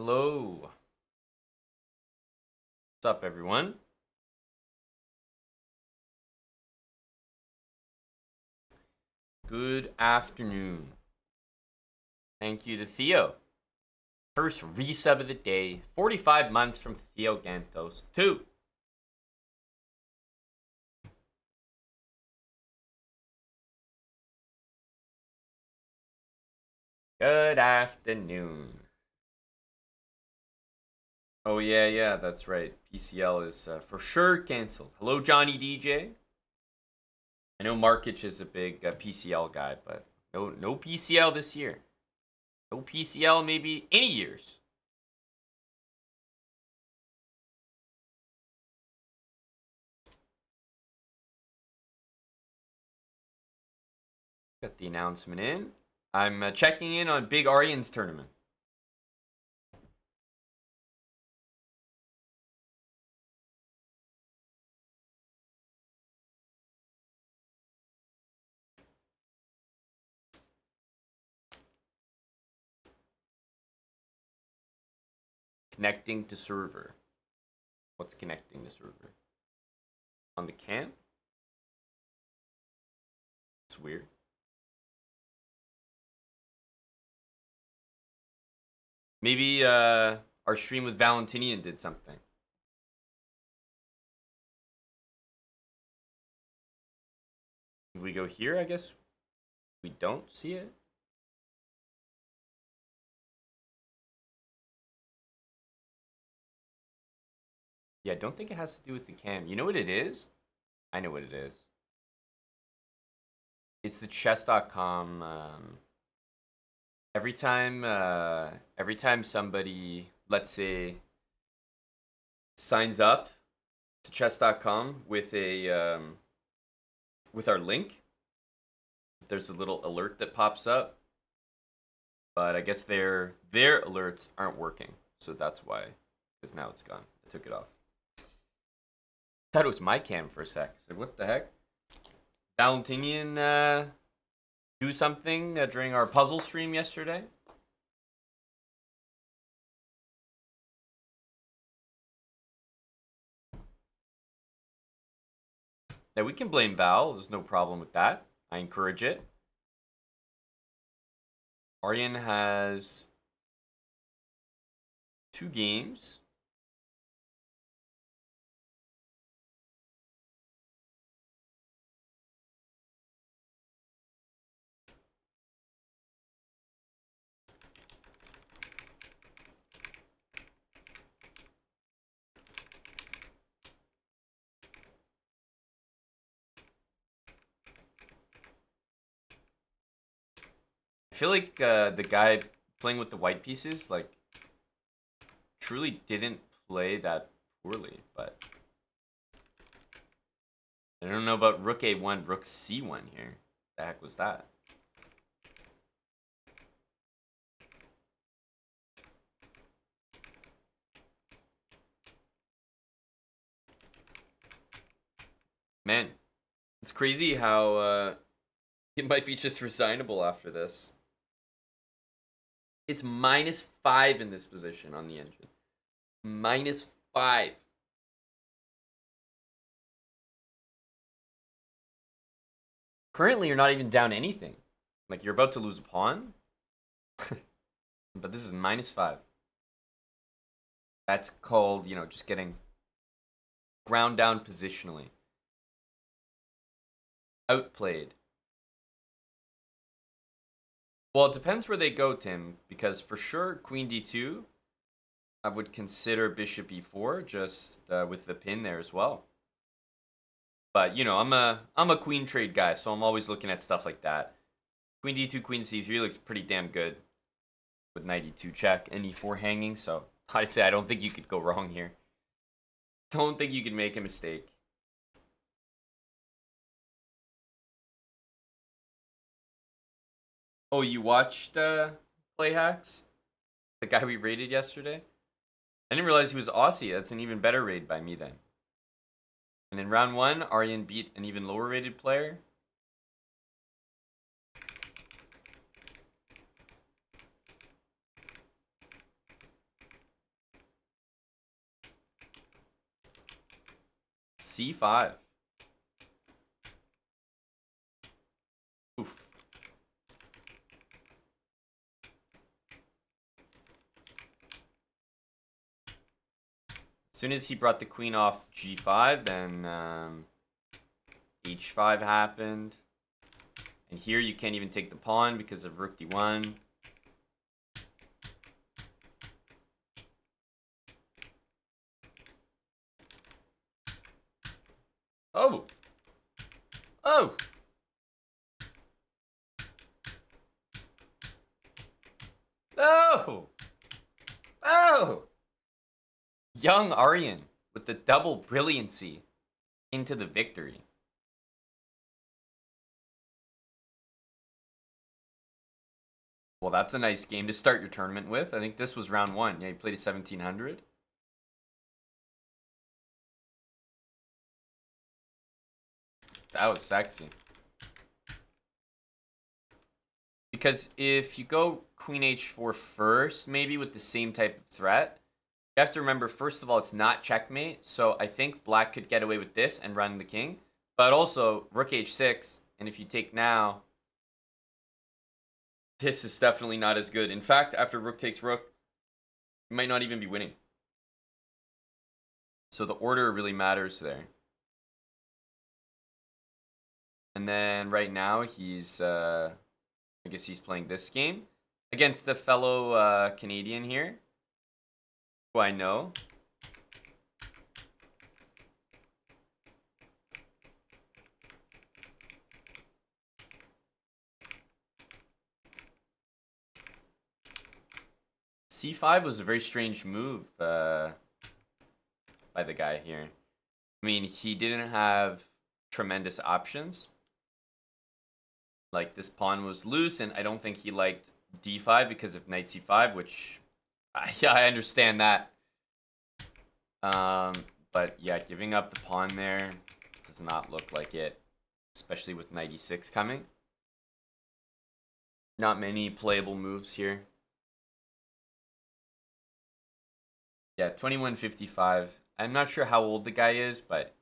Hello. What's up, everyone? Good afternoon. Thank you to Theo. First resub of the day. 45 months from Theo Gantos. 2. Good afternoon. Oh, yeah, that's right. PCL is for sure canceled. Hello, Johnny DJ. I know Markic is a big PCL guy, but no PCL this year. No PCL maybe any years. Got the announcement in. I'm checking in on Big Arian's tournament. Connecting to server. What's connecting to server? On the cam? It's weird. Maybe our stream with Valentinian did something. If we go here, I guess we don't see it. Yeah, I don't think it has to do with the cam. You know what it is? I know what it is. It's the chess.com. Every time somebody, let's say, signs up to chess.com with a with our link, there's a little alert that pops up. But I guess their alerts aren't working, so that's why. Because now it's gone. I took it off. Thought it was my cam for a sec. Like, what the heck? Valentinian do something during our puzzle stream yesterday? Yeah, we can blame Val. There's no problem with that. I encourage it. Arian has 2 games. I feel like the guy playing with the white pieces, like, truly didn't play that poorly, but I don't know about rook a1, rook c1 here. The heck was that? Man, it's crazy how it might be just resignable after this. It's -5 in this position on the engine. -5. Currently, you're not even down anything. Like, you're about to lose a pawn. But this is -5. That's called, just getting ground down positionally. Outplayed. Well, it depends where they go, Tim, because for sure, queen d2, I would consider bishop e4, just with the pin there as well. But, I'm a queen trade guy, so I'm always looking at stuff like that. Queen d2, queen c3 looks pretty damn good with knight e2 check and e4 hanging, so I say I don't think you could go wrong here. Don't think you could make a mistake. Oh, you watched Play Hacks? The guy we raided yesterday? I didn't realize he was Aussie. That's an even better raid by me then. And in round 1, Arian beat an even lower rated player. c5. Oof. As soon as he brought the queen off g5, then h5 happened. And here you can't even take the pawn because of rook d1. Oh! Oh! Oh! Oh! Young Arian with the double brilliancy into the victory. Well, that's a nice game to start your tournament with. I think this was round 1. Yeah, you played a 1700. That was sexy. Because if you go queen h4 first, maybe with the same type of threat, you have to remember, first of all, it's not checkmate. So I think black could get away with this and run the king. But also, rook h6. And if you take now, this is definitely not as good. In fact, after rook takes rook, you might not even be winning. So the order really matters there. And then right now, he's... I guess he's playing this game against the fellow Canadian here, who I know. C5 was a very strange move by the guy here. I mean, he didn't have tremendous options. Like, this pawn was loose, and I don't think he liked d5 because of knight c5, which, yeah, I understand that. But yeah, giving up the pawn there does not look like it, especially with knight e6 coming. Not many playable moves here. Yeah, 2155. I'm not sure how old the guy is, but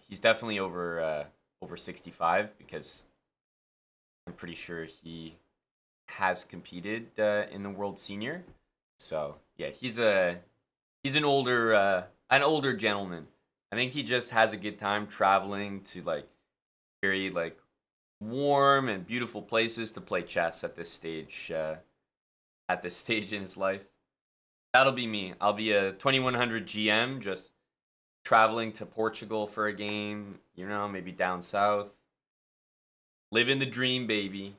he's definitely over 65 because I'm pretty sure he has competed in the World Senior. So yeah, he's an older gentleman. I think he just has a good time traveling to like very like warm and beautiful places to play chess at this stage. At this stage in his life, that'll be me. I'll be a 2100 GM, just traveling to Portugal for a game. You know, maybe down south. Living the dream, baby.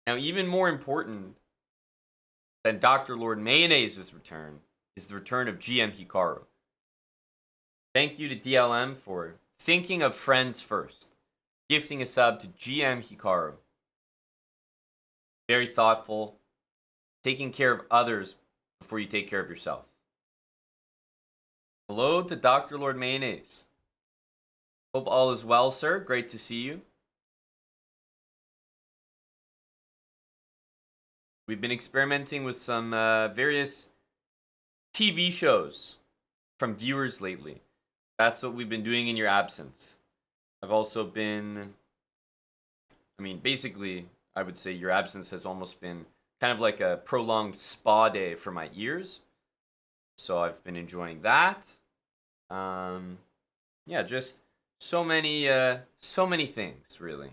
Now, even more important than Dr. Lord Mayonnaise's return is the return of GM Hikaru. Thank you to DLM for thinking of friends first, gifting a sub to GM Hikaru. Very thoughtful, taking care of others before you take care of yourself. Hello to Dr. Lord Mayonnaise. Hope all is well, sir. Great to see you. We've been experimenting with some various TV shows from viewers lately. That's what we've been doing in your absence. I've also been... I mean, basically, I would say your absence has almost been kind of like a prolonged spa day for my ears. So I've been enjoying that. Yeah, just so many things, really.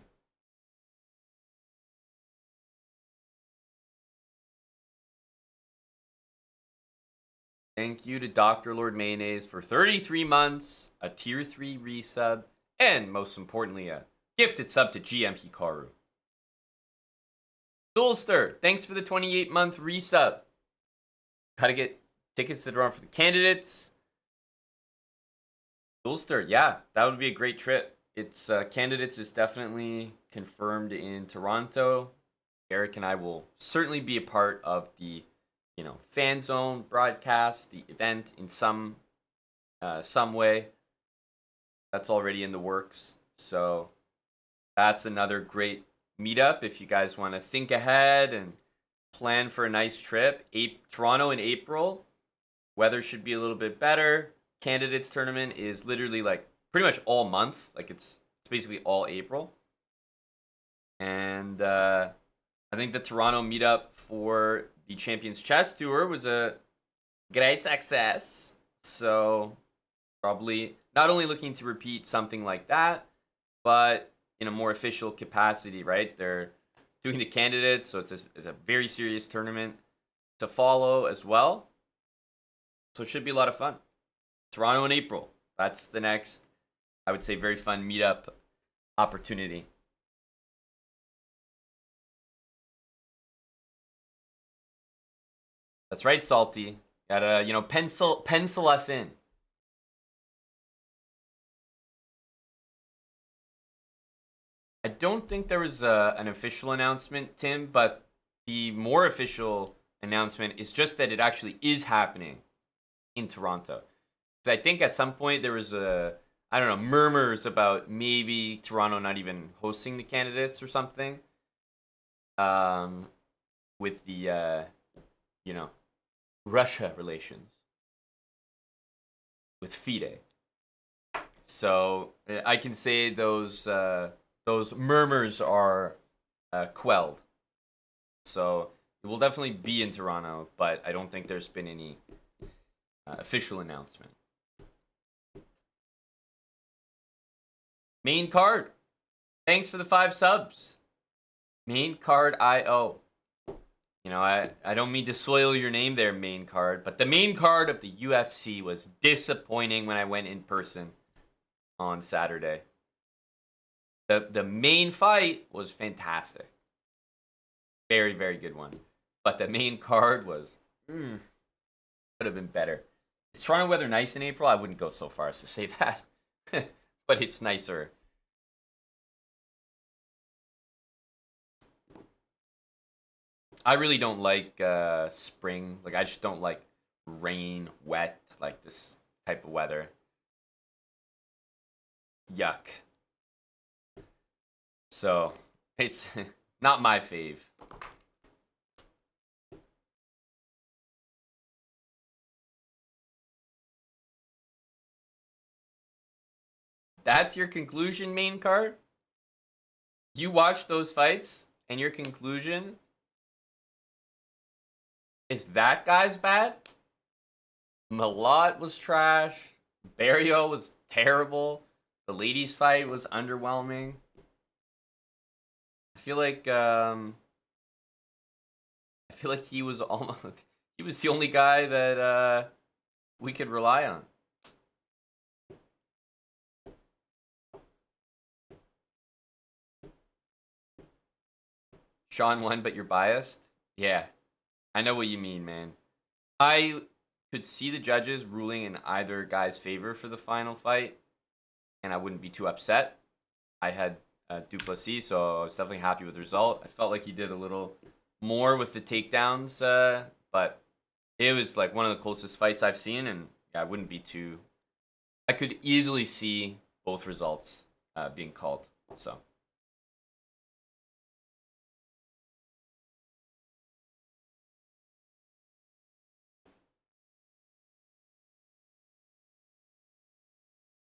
Thank you to Dr. Lord Mayonnaise for 33 months, a tier 3 resub, and most importantly, a gifted sub to GM Hikaru. Duelster, thanks for the 28-month resub. Gotta get tickets to the run for the candidates. Duelster, yeah, that would be a great trip. It's candidates is definitely confirmed in Toronto. Eric and I will certainly be a part of the, fan zone broadcast, the event in some way. That's already in the works. So that's another great meetup if you guys want to think ahead and plan for a nice trip. Toronto in April. Weather should be a little bit better. Candidates tournament is literally like pretty much all month. Like it's basically all April. And I think the Toronto meetup for the Champions Chess Tour was a great success. So probably not only looking to repeat something like that, but in a more official capacity, right? They're doing the candidates, so it's a very serious tournament to follow as well. So it should be a lot of fun. Toronto in April. That's the next, I would say, very fun meetup opportunity. That's right, Salty. Gotta, pencil us in. I don't think there was an official announcement, Tim, but the more official announcement is just that it actually is happening in Toronto. Because I think at some point there was I don't know, murmurs about maybe Toronto not even hosting the candidates or something. With the, Russia relations with FIDE. So I can say those murmurs are quelled. So it will definitely be in Toronto, but I don't think there's been any official announcement. Main card. Thanks for the 5 subs. Main card IO. I don't mean to soil your name there, main card, but the main card of the UFC was disappointing when I went in person on Saturday. The main fight was fantastic. Very, very good one. But the main card was could have been better. Is Toronto weather nice in April? I wouldn't go so far as to say that. But it's nicer. I really don't like spring. Like, I just don't like rain, wet, like this type of weather. Yuck. So, it's not my fave. That's your conclusion, main card? You watched those fights, and your conclusion is that guy's bad? Malott was trash. Barrio was terrible. The ladies' fight was underwhelming. I feel like he was the only guy that we could rely on. Sean won, but you're biased? Yeah. I know what you mean, man. I could see the judges ruling in either guy's favor for the final fight, and I wouldn't be too upset. I had Duplessis, so I was definitely happy with the result. I felt like he did a little more with the takedowns, but it was like one of the closest fights I've seen, and yeah, I wouldn't be too. I could easily see both results being called. So.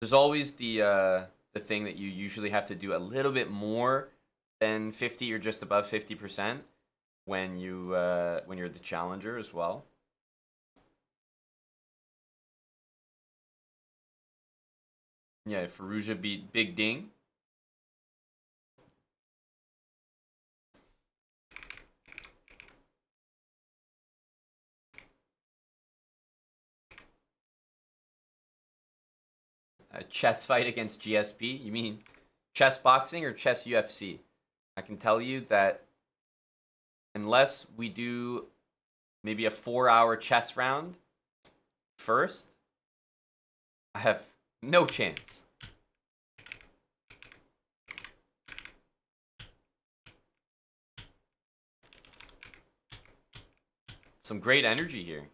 There's always the thing that you usually have to do a little bit more than 50 or just above 50% when you're the challenger as well. Yeah, Faruja beat Big Ding. A chess fight against GSP? You mean chess boxing or chess UFC? I can tell you that unless we do maybe a 4-hour chess round first, I have no chance. Some great energy here.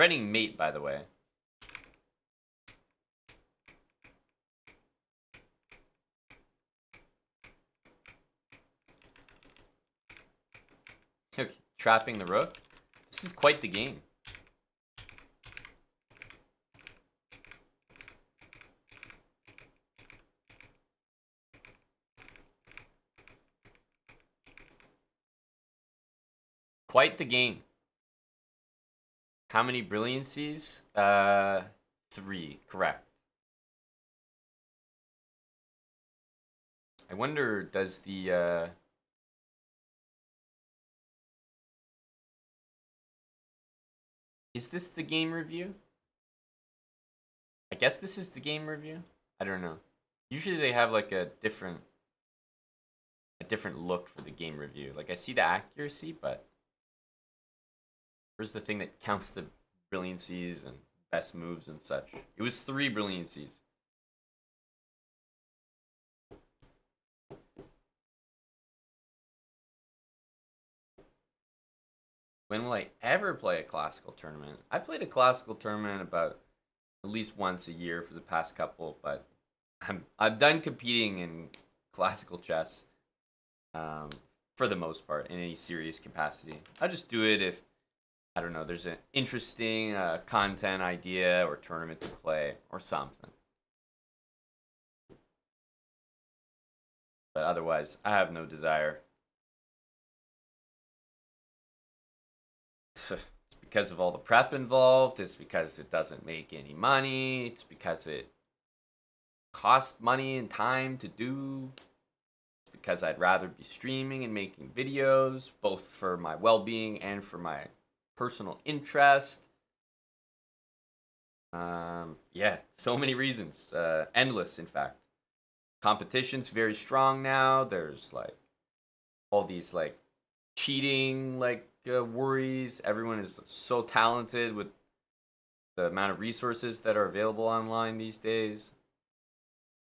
Threatening mate, by the way. Okay, trapping the rook. This is quite the game. Quite the game. How many brilliancies? 3, correct. I wonder, does the, is this the game review? I guess this is the game review? I don't know. Usually they have like a different look for the game review. Like I see the accuracy, but where's the thing that counts the brilliancies and best moves and such? It was 3 brilliancies. When will I ever play a classical tournament? I've played a classical tournament about at least once a year for the past couple, but I'm done competing in classical chess for the most part in any serious capacity. I'll just do it if, I don't know, there's an interesting content idea or tournament to play or something. But otherwise, I have no desire. It's because of all the prep involved. It's because it doesn't make any money. It's because it costs money and time to do. It's because I'd rather be streaming and making videos, both for my well-being and for my personal interest. Yeah, so many reasons. Endless, in fact. Competition's very strong now. There's like all these like cheating worries. Everyone is so talented with the amount of resources that are available online these days.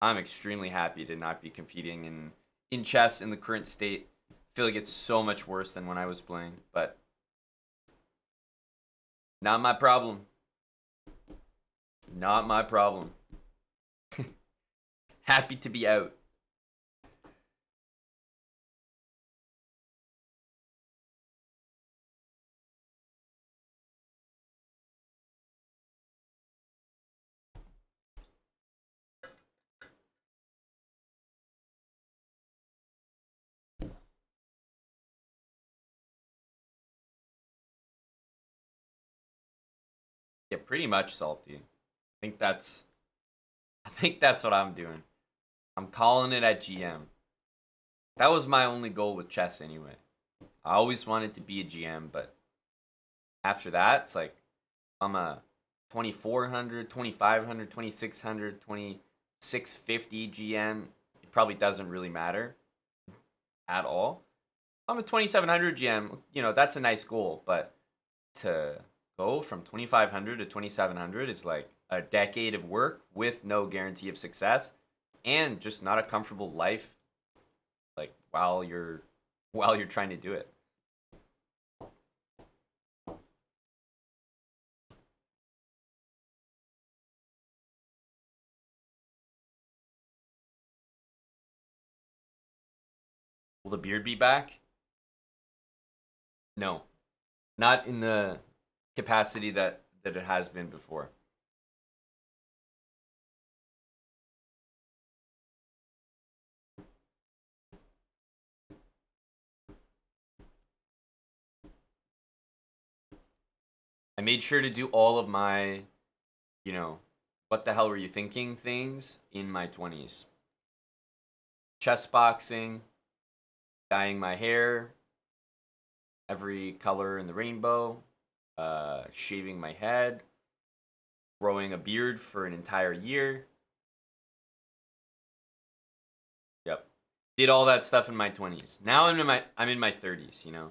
I'm extremely happy to not be competing in chess in the current state. I feel like it's so much worse than when I was playing, but not my problem. Not my problem. Happy to be out. Yeah, pretty much salty. I think that's what I'm doing. I'm calling it at GM. That was my only goal with chess anyway. I always wanted to be a GM, but after that, it's like I'm a 2400, 2500, 2600, 2650 GM. It probably doesn't really matter at all. I'm a 2700 GM. You know, that's a nice goal, but to go from 2500 to 2700 is like a decade of work with no guarantee of success and just not a comfortable life like while you're trying to do it. Will the beard be back? No. Not in the capacity that it has been before. I made sure to do all of my, you know, what the hell were you thinking things in my 20s. Chess boxing, dyeing my hair, every color in the rainbow, shaving my head, growing a beard for an entire year. Yep. Did all that stuff in my 20s. Now I'm in my 30s, you know.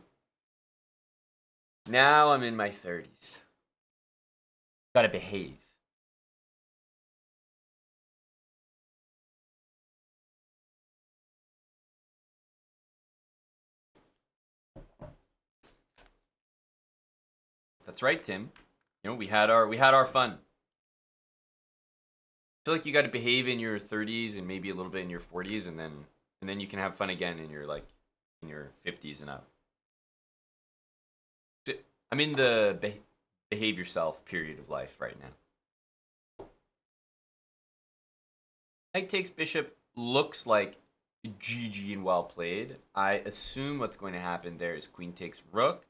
Now I'm in my 30s. Gotta behave. That's right, Tim. You know, we had our fun. I feel like you got to behave in your 30s and maybe a little bit in your 40s, and then you can have fun again in your in your 50s and up. I'm in the behave yourself period of life right now. Knight takes bishop looks like GG and well played. I assume what's going to happen there is queen takes rook,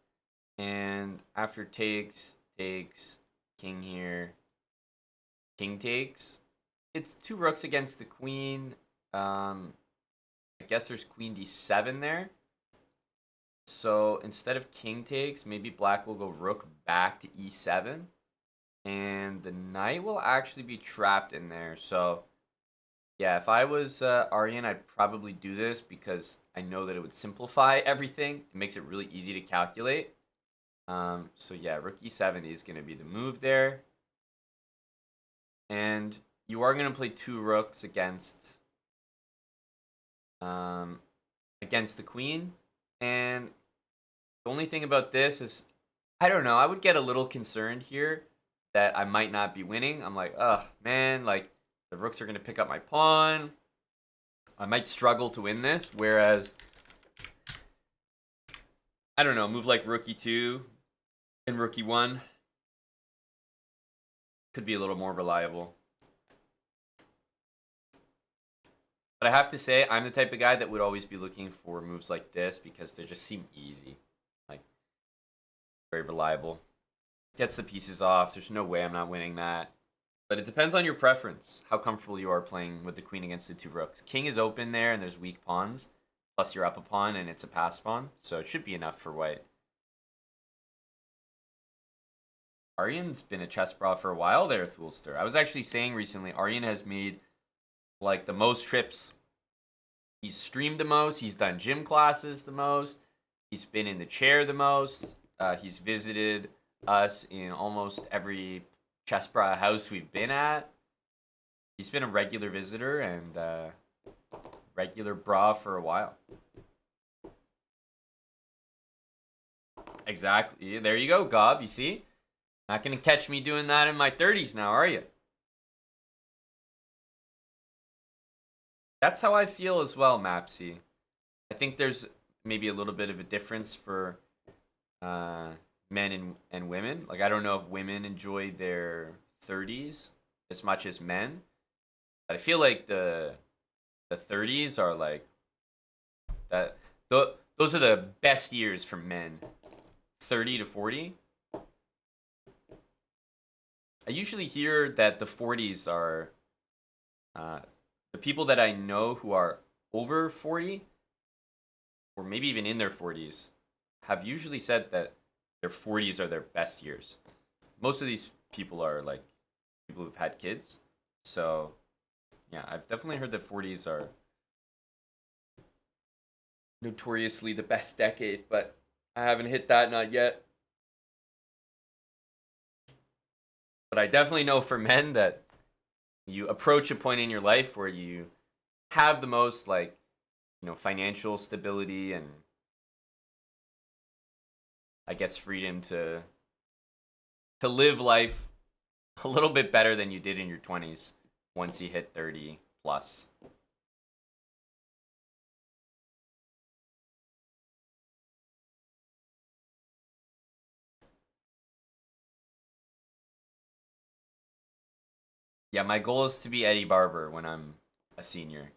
and after takes king here, king takes. It's two rooks against the queen. I guess there's queen d7 there. So instead of king takes, maybe black will go rook back to e7. And the knight will actually be trapped in there. So yeah, if I was Arian, I'd probably do this because I know that it would simplify everything. It makes it really easy to calculate. So yeah, rook e7 is going to be the move there. And you are going to play two rooks against the queen. And the only thing about this is, I don't know, I would get a little concerned here that I might not be winning. I'm like, ugh, man, like, the rooks are going to pick up my pawn. I might struggle to win this, whereas, I don't know, move like rook e2 and rook e1 could be a little more reliable. But I have to say, I'm the type of guy that would always be looking for moves like this because they just seem easy. Like, very reliable. Gets the pieces off. There's no way I'm not winning that. But it depends on your preference, how comfortable you are playing with the queen against the two rooks. King is open there, and there's weak pawns. Plus you're up a pawn, and it's a pass pawn. So it should be enough for white. Arian's been a chess bra for a while there, Thulster. I was actually saying recently, Arian has made like the most trips. He's streamed the most. He's done gym classes the most. He's been in the chair the most. He's visited us in almost every chess bra house we've been at. He's been a regular visitor and regular bra for a while. Exactly. There you go, Gob. You see? Not going to catch me doing that in my 30s now, are you? That's how I feel as well, Mapsy. I think there's maybe a little bit of a difference for men and women. Like, I don't know if women enjoy their 30s as much as men. But I feel like the 30s are like that. Those are the best years for men. 30 to 40. I usually hear that the 40s are the people that I know who are over 40, or maybe even in their 40s, have usually said that their 40s are their best years. Most of these people are like people who've had kids. So, yeah, I've definitely heard that 40s are notoriously the best decade, but I haven't hit that, not yet. But I definitely know for men that you approach a point in your life where you have the most, like, you know, financial stability and I guess freedom to live life a little bit better than you did in your 20s once you hit 30 plus. Yeah, my goal is to be Eddie Barber when I'm a senior.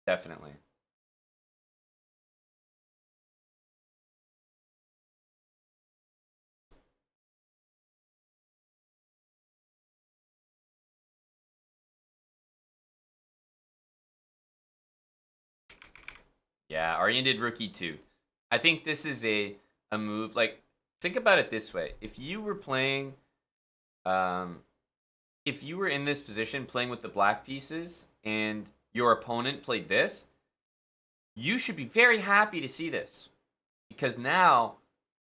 Definitely. Yeah, Arian did rookie too. I think this is a move. Like, think about it this way: if you were playing, um, if you were in this position playing with the black pieces, and your opponent played this, you should be very happy to see this, because now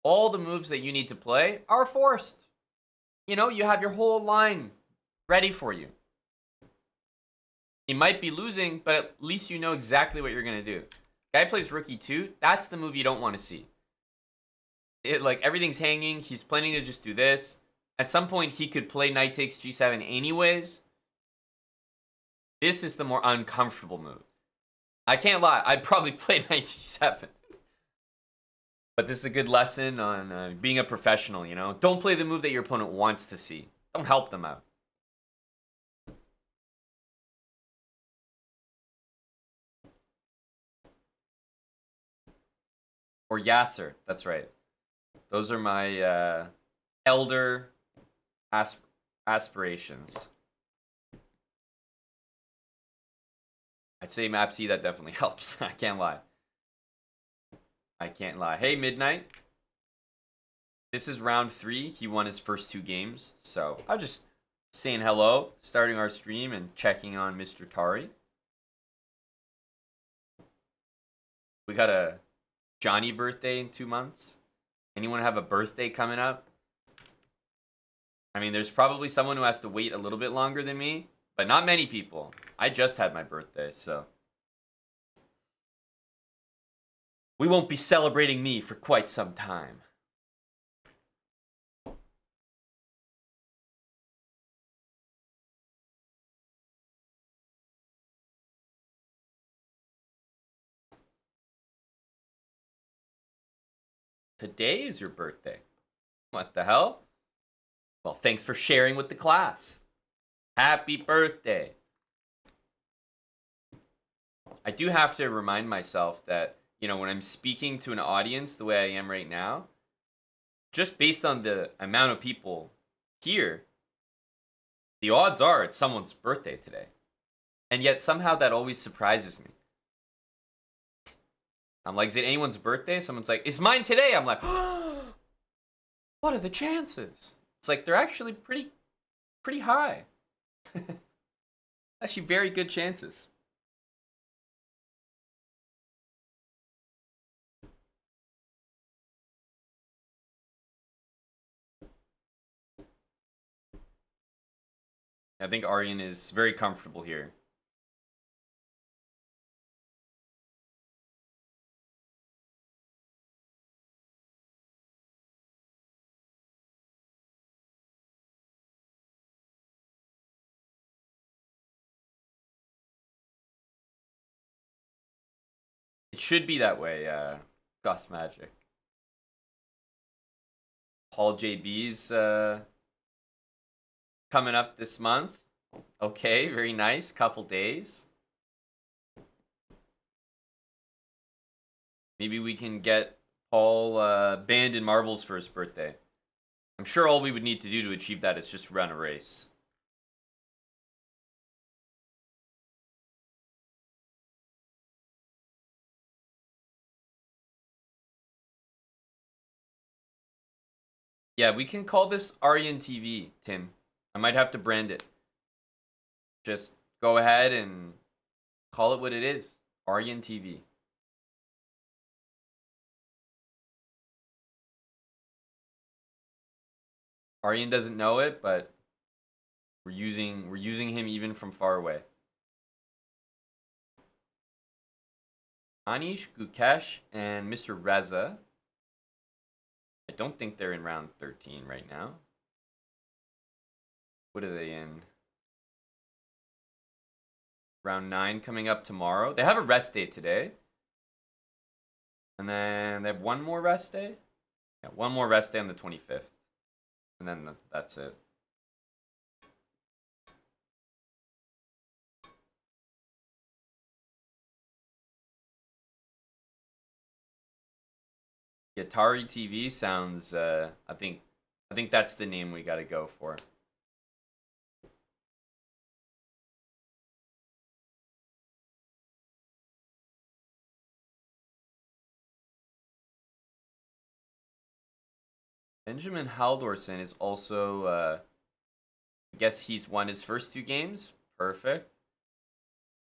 all the moves that you need to play are forced. You know, you have your whole line ready for you. You might be losing, but at least you know exactly what you're gonna do. Guy plays rookie 2. That's the move you don't want to see. like everything's hanging. He's planning to just do this. At some point, he could play knight takes g7 anyways. This is the more uncomfortable move. I can't lie. I'd probably play knight g7. But this is a good lesson on being a professional, you know? Don't play the move that your opponent wants to see. Don't help them out. Or Yasser. That's right. Those are my elder aspirations. I'd say map C, that definitely helps. I can't lie. I can't lie. Hey, Midnight. This is round 3. He won his first 2 games. So I'm just saying hello, starting our stream and checking on Mr. Tari. We got a Johnny birthday in 2 months. Anyone have a birthday coming up? I mean, there's probably someone who has to wait a little bit longer than me, but not many people. I just had my birthday, so we won't be celebrating me for quite some time. Today is your birthday. What the hell? Well, thanks for sharing with the class. Happy birthday. I do have to remind myself that, you know, when I'm speaking to an audience the way I am right now, just based on the amount of people here, the odds are it's someone's birthday today. And yet somehow that always surprises me. I'm like, is it anyone's birthday? Someone's like, it's mine today. I'm like, what are the chances? It's like, they're actually pretty high. Actually, very good chances. I think Arian is very comfortable here. It should be that way, Gus Magic. Paul JB's coming up this month. Okay, very nice. Couple days. Maybe we can get Paul banned in marbles for his birthday. I'm sure all we would need to do to achieve that is just run a race. Yeah, we can call this Arian TV, Tim. I might have to brand it. Just go ahead and call it what it is. Arian TV. Arian doesn't know it, but we're using him even from far away. Anish, Gukesh, and Mr. Reza. I don't think they're in round 13 right now. What are they in? Round 9 coming up tomorrow. They have a rest day today. And then they have one more rest day. Yeah, one more rest day on the 25th. And then that's it. Atari TV sounds I think that's the name we got to go for. Benjamin Haldorsen is also I guess he's won his first 2 games. Perfect.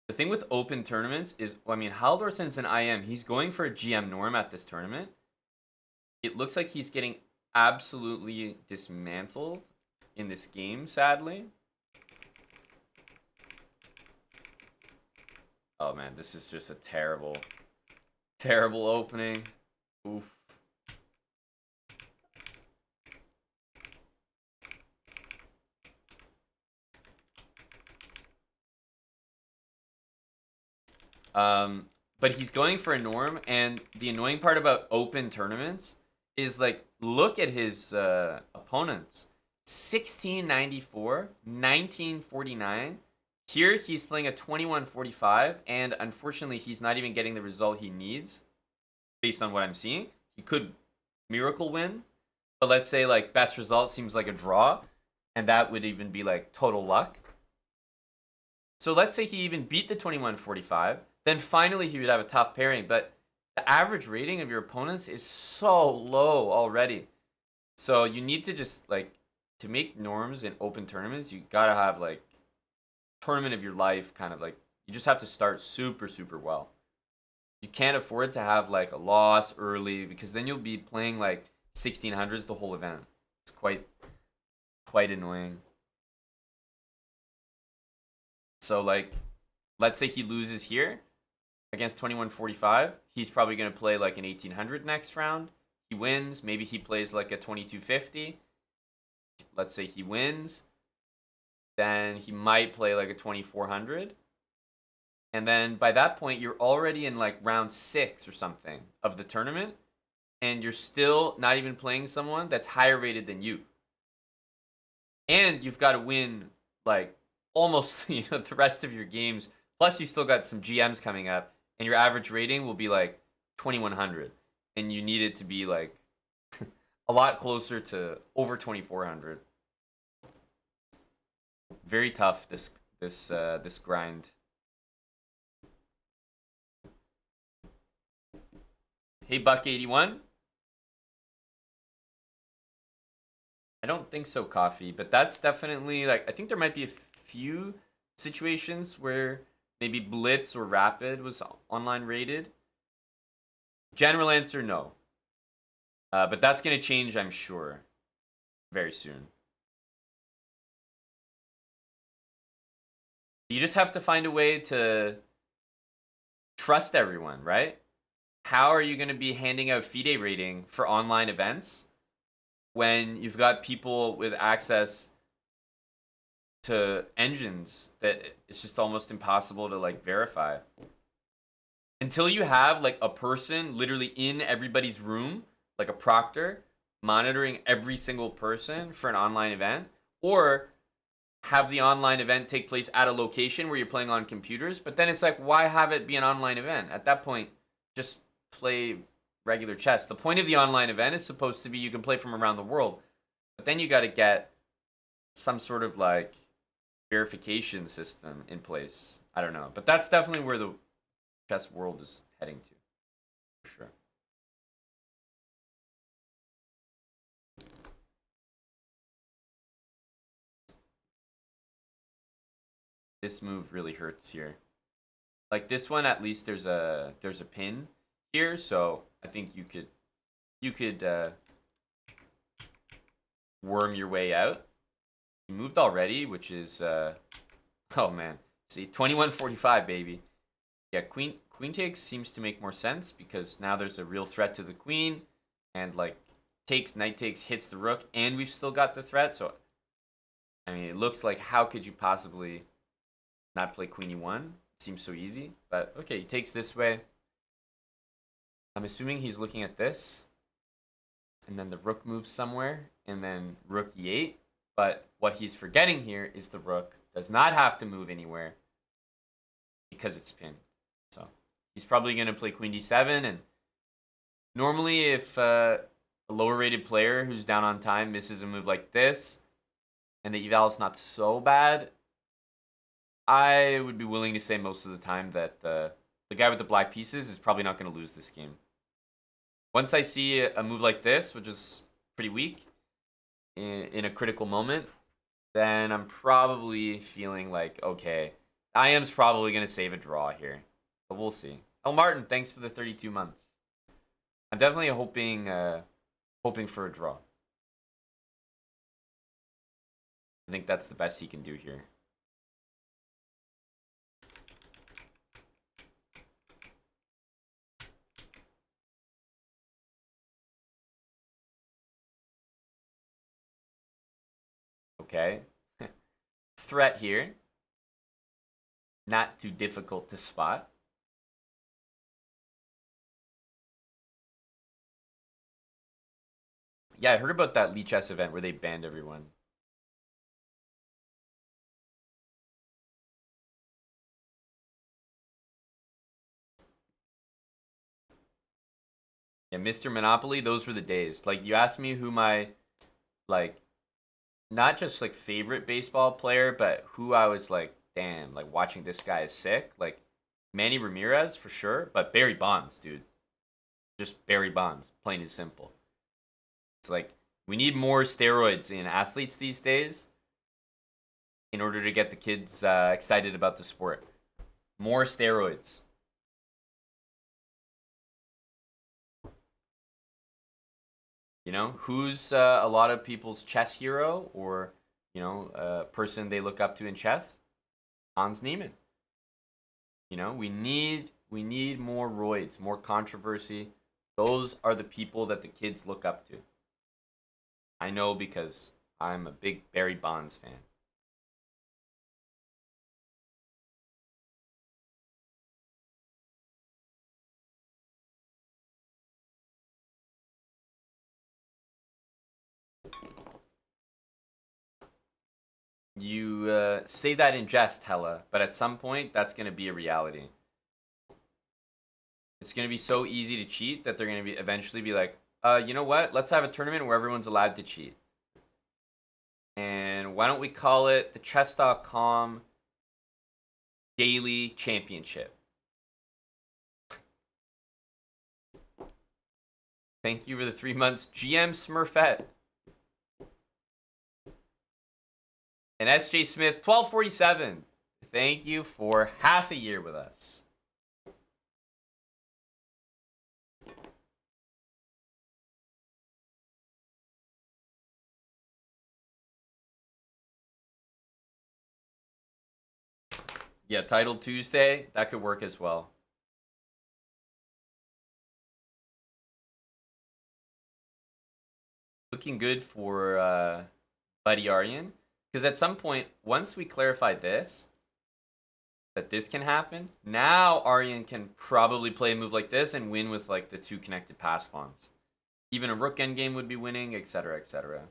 The thing with open tournaments is, well, I mean, Haldorsen's an IM. He's going for a GM norm at this tournament. It looks like he's getting absolutely dismantled in this game, sadly. Oh man, this is just a terrible opening. Oof. But he's going for a norm, and the annoying part about open tournaments is like look at his opponents. 1694, 1949. Here he's playing a 2145, and unfortunately he's not even getting the result he needs based on what I'm seeing. He could miracle win, but let's say like best result seems like a draw, and that would even be like total luck. So let's say he even beat the 2145, then finally he would have a tough pairing, but the average rating of your opponents is so low already. So you need to just like to make norms in open tournaments, you gotta have like tournament of your life kind of like you just have to start super super well. You can't afford to have like a loss early because then you'll be playing like 1600s the whole event. It's quite annoying. So like let's say he loses here against 2145, he's probably going to play like an 1800 next round. He wins, maybe he plays like a 2250. Let's say he wins, then he might play like a 2400. And then by that point, you're already in like round 6 or something of the tournament, and you're still not even playing someone that's higher rated than you. And you've got to win like almost the rest of your games. Plus, you still got some GMs coming up, and your average rating will be like 2100, and you need it to be like a lot closer to over 2400. Very tough this grind. Hey, Buck81. I don't think so, Coffee, but that's definitely like I think there might be a few situations where maybe Blitz or Rapid was online rated. General answer, no. But that's gonna change, I'm sure, very soon. You just have to find a way to trust everyone, right? How are you gonna be handing out FIDE rating for online events when you've got people with access to engines that it's just almost impossible to like verify? Until you have like a person literally in everybody's room, like a proctor, monitoring every single person for an online event, or have the online event take place at a location where you're playing on computers. But then it's like, why have it be an online event? At that point, just play regular chess. The point of the online event is supposed to be you can play from around the world, but then you got to get some sort of like verification system in place. I don't know, but that's definitely where the chess world is heading to, for sure. This move really hurts here. Like this one, at least there's a pin here, so I think you could worm your way out. You moved already, which is oh man, see 2145, baby. Yeah, queen takes seems to make more sense because now there's a real threat to the queen, and like takes knight takes hits the rook, and we've still got the threat. So I mean, it looks like how could you possibly not play queen e1? It seems so easy, but okay, he takes this way. I'm assuming he's looking at this, and then the rook moves somewhere, and then rook e8. But what he's forgetting here is the rook does not have to move anywhere because it's pinned. So he's probably going to play queen d7, and normally if a lower rated player who's down on time misses a move like this, and the eval is not so bad, I would be willing to say most of the time that the guy with the black pieces is probably not going to lose this game. Once I see a move like this, which is pretty weak, in a critical moment, then I'm probably feeling like, okay, IM's probably going to save a draw here. But we'll see. Oh, Martin, thanks for the 32 months. I'm definitely hoping for a draw. I think that's the best he can do here. Okay. Threat here. Not too difficult to spot. Yeah, I heard about that Lee Chess event where they banned everyone. Yeah, Mr. Monopoly, those were the days. Like, you asked me who my, like, not just like favorite baseball player, but who I was like, damn, like watching this guy is sick. Like Manny Ramirez for sure, but Barry Bonds, dude. Just Barry Bonds, plain and simple. It's like we need more steroids in athletes these days in order to get the kids excited about the sport. More steroids. You know, who's a lot of people's chess hero or, a person they look up to in chess? Hans Niemann. You know, we need more roids, more controversy. Those are the people that the kids look up to. I know because I'm a big Barry Bonds fan. You say that in jest, Hella, but at some point that's going to be a reality. It's going to be so easy to cheat that they're going to be eventually be like, you know what? Let's have a tournament where everyone's allowed to cheat. And why don't we call it the chess.com Daily Championship? Thank you for the 3 months, GM Smurfette. And SJ Smith, 1247. Thank you for half a year with us. Yeah, Title Tuesday, that could work as well. Looking good for Buddy Arian. Because at some point, once we clarify this, that this can happen, now Arian can probably play a move like this and win with like the two connected pass pawns. Even a rook endgame would be winning, etc., etc.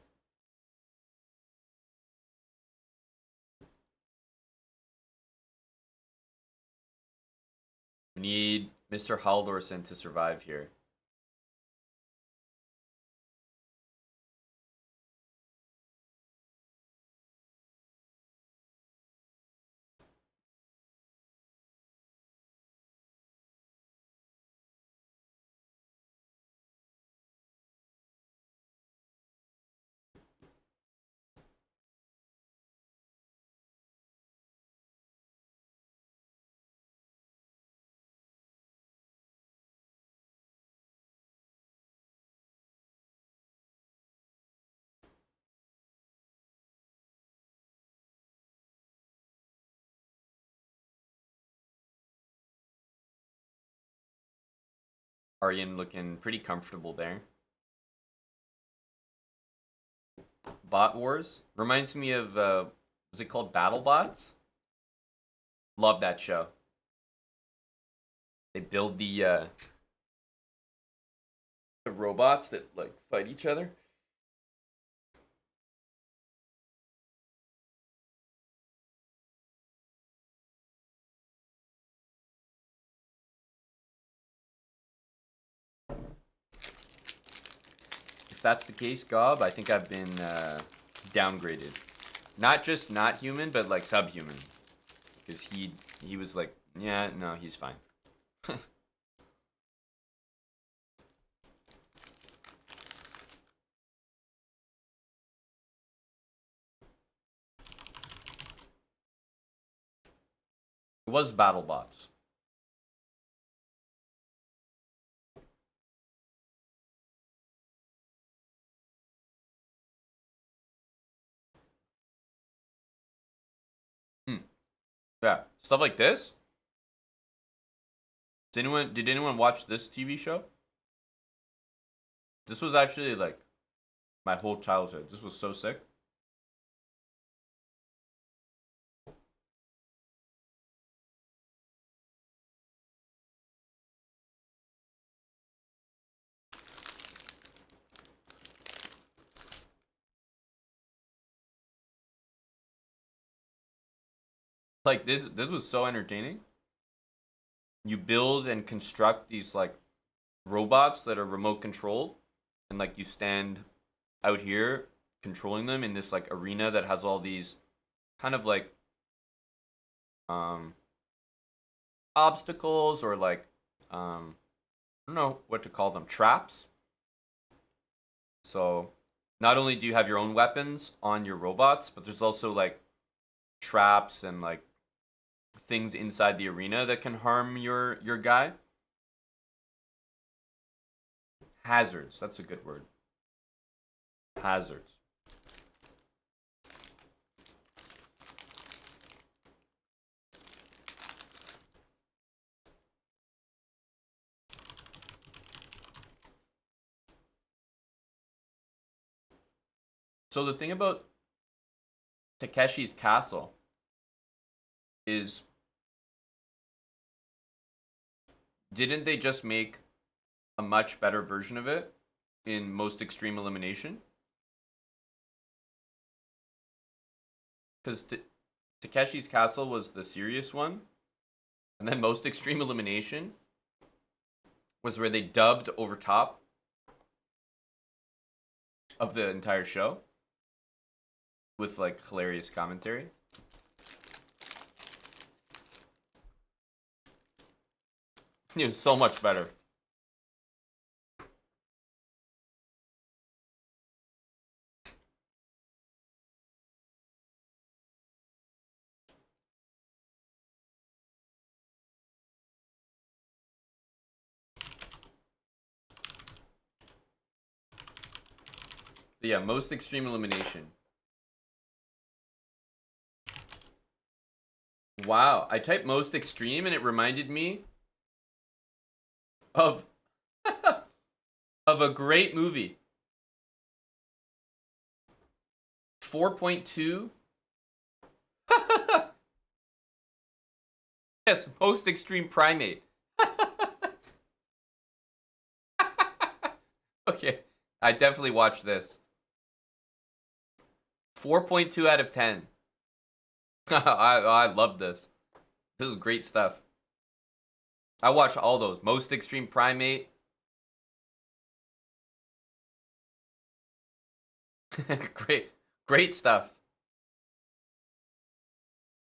We need Mr. Haldorsen to survive here. Arian looking pretty comfortable there. Bot Wars reminds me of was it called Battle Bots? Love that show. They build the robots that like fight each other. If that's the case, Gob, I think I've been downgraded. Not just not human, but like subhuman. Because he was like, yeah, no, he's fine. It was battle bots. Hmm. Yeah, stuff like this. Did anyone watch this TV show? This was actually like my whole childhood. This was so sick. Like this was so entertaining. You build and construct these like robots that are remote controlled, and like you stand out here controlling them in this like arena that has all these kind of like um obstacles or like I don't know what to call them, traps. So not only do you have your own weapons on your robots, but there's also like traps and like things inside the arena that can harm your guy. Hazards, that's a good word. Hazards. So the thing about Takeshi's Castle is, didn't they just make a much better version of it in Most Extreme Elimination? Because Takeshi's Castle was the serious one, and then Most Extreme Elimination was where they dubbed over top of the entire show with like hilarious commentary. It was so much better. But yeah, Most Extreme Elimination. Wow, I typed Most Extreme and it reminded me of of a great movie. 4.2. Yes, Most Extreme Primate. Okay, I definitely watched this. 4.2 out of 10. I love this. This is great stuff. I watch all those. Most Extreme Primate. Great stuff.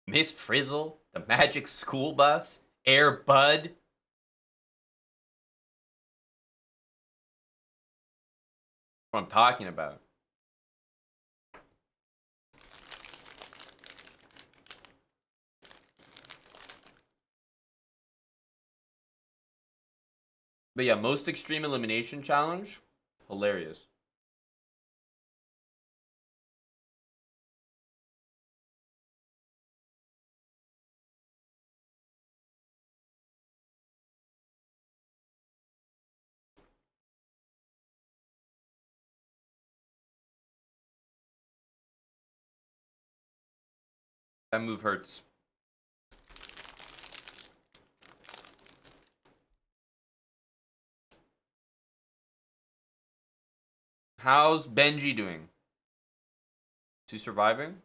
Miss Frizzle, the Magic School Bus, Air Bud. What I'm talking about. But yeah, Most Extreme Elimination Challenge. Hilarious. That move hurts. How's Benji doing? Is he surviving?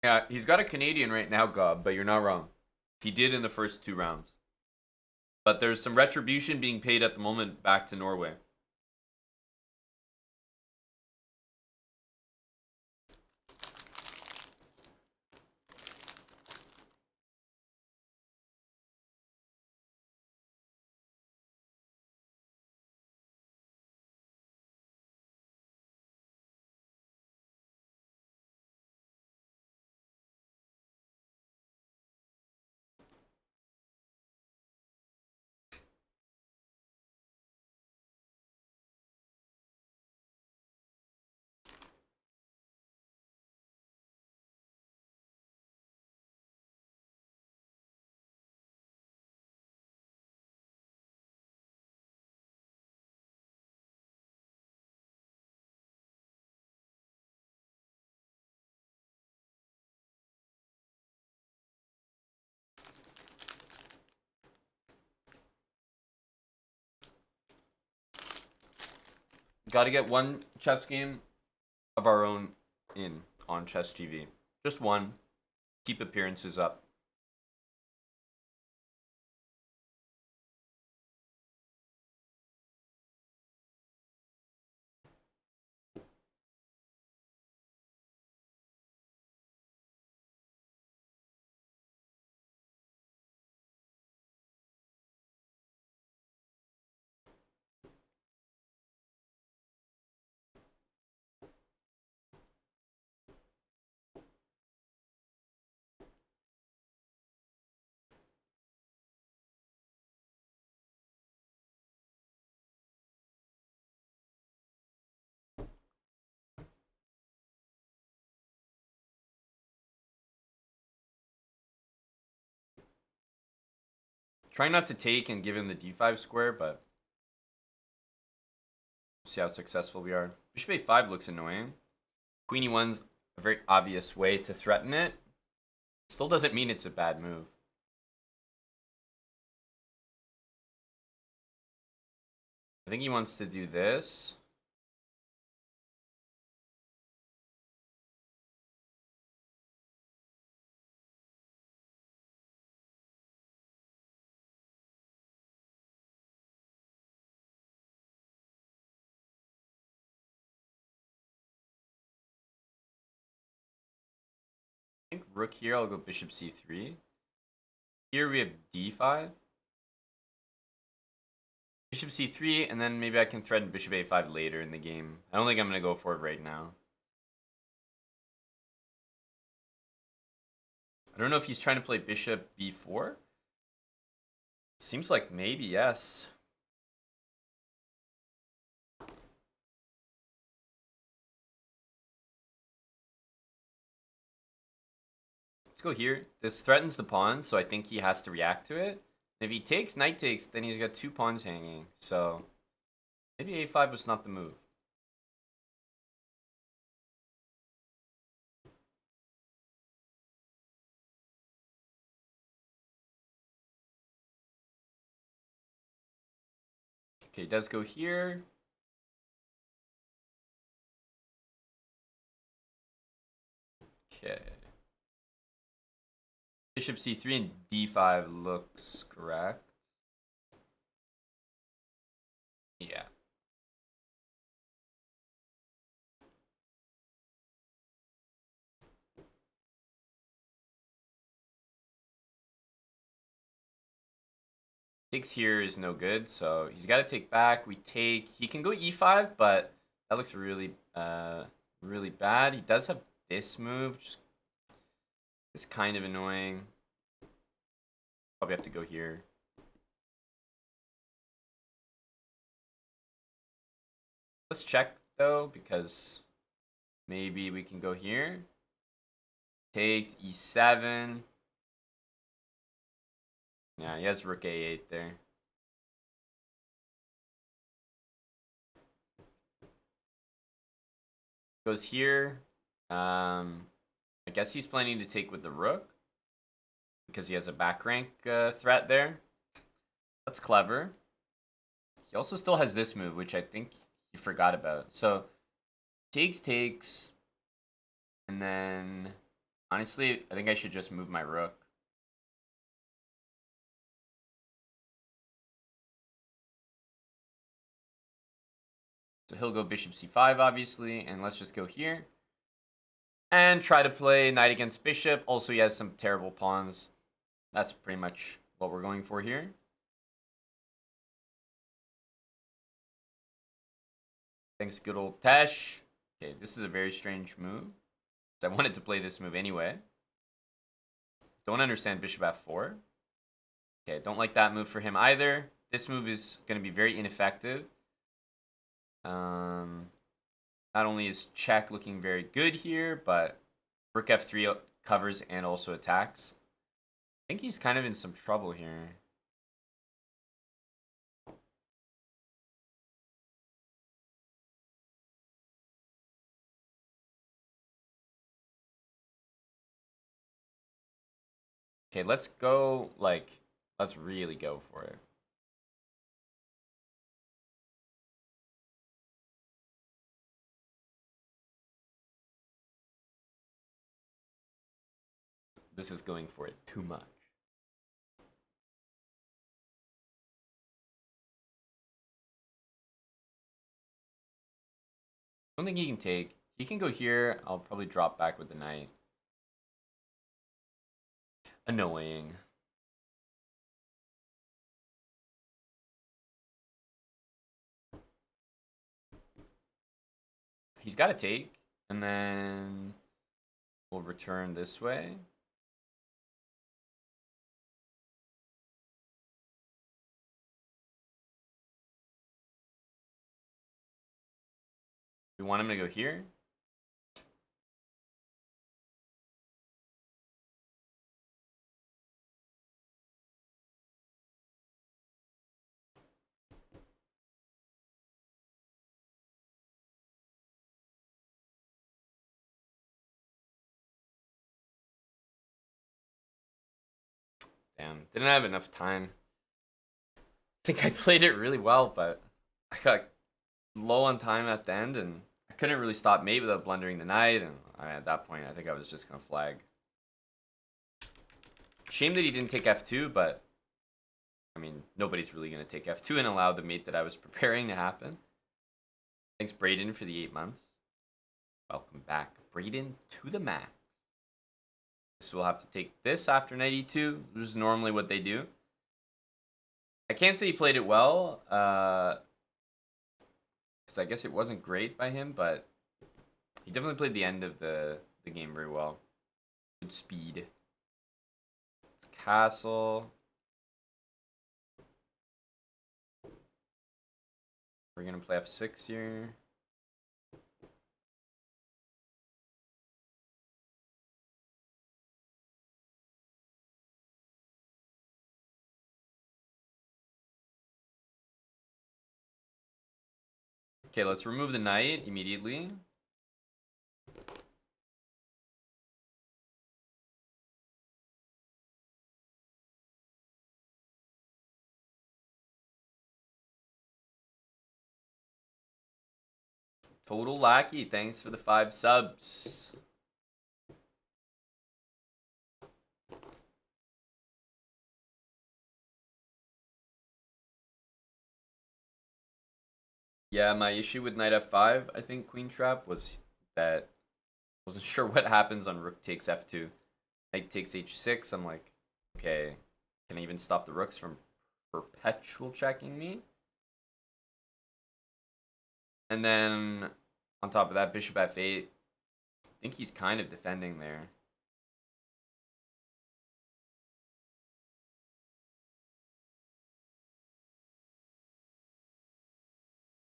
Yeah, he's got a Canadian right now, Gob, but you're not wrong. He did in the first 2 rounds. But there's some retribution being paid at the moment back to Norway. Got to get one chess game of our own in on Chess TV. Just one. Keep appearances up. Try not to take and give him the d5 square, but we'll see how successful we are. Bishop a5 looks annoying. Queen e1's a very obvious way to threaten it. Still doesn't mean it's a bad move. I think he wants to do this. I think rook here, I'll go bishop c3. Here we have d5. Bishop c3, and then maybe I can threaten bishop a5 later in the game. I don't think I'm going to go for it right now. I don't know if he's trying to play bishop b4. Seems like maybe, yes. Let's go here. This threatens the pawn, so I think he has to react to it. If he takes, knight takes, then he's got two pawns hanging. So maybe a5 was not the move. Okay, he does go here. Okay. Bishop c3 and d5 looks correct. Yeah. Takes here is no good, so he's got to take back. We take. He can go e5, but that looks really, really bad. He does have this move, just it's kind of annoying. Probably have to go here. Let's check though, because maybe we can go here. Takes e7. Yeah, he has rook a8 there. Goes here. I guess he's planning to take with the rook because he has a back rank threat there. That's clever. He also still has this move, which I think he forgot about. So takes, and then honestly, I think I should just move my rook. So he'll go bishop c5, obviously, and let's just go here. And try to play knight against bishop. Also, he has some terrible pawns. That's pretty much what we're going for here. Thanks, good old Tesh. Okay, this is a very strange move. I wanted to play this move anyway. Don't understand bishop f4. Okay, don't like that move for him either. This move is going to be very ineffective. Not only is check looking very good here, but rook f3 covers and also attacks. I think he's kind of in some trouble here. Okay, let's go, like, let's really go for it. this is going for it too much. I don't think he can take. He can go here. I'll probably drop back with the knight. Annoying. He's got to take, and then we'll return this way. We want him to go here. Damn, didn't have enough time. I think I played it really well, but I got low on time at the end, and I couldn't really stop mate without blundering the knight, and at that point, I think I was just going to flag. Shame that he didn't take f2, but I mean, nobody's really going to take f2 and allow the mate that I was preparing to happen. Thanks, Brayden, for the 8 months. Welcome back, Brayden, to the max. So we'll have to take this after knight e2. This is normally what they do. I can't say he played it well, because I guess it wasn't great by him, but he definitely played the end of the game very well. Good speed. It's castle. We're going to play f6 here. Okay, let's remove the knight immediately. Total Lackey, thanks for the 5 subs. Yeah, my issue with knight f5, I think queen trap, was that I wasn't sure what happens on rook takes f2. Knight takes h6, I'm like, okay, can I even stop the rooks from perpetual checking me? And then on top of that, bishop f8. I think he's kind of defending there.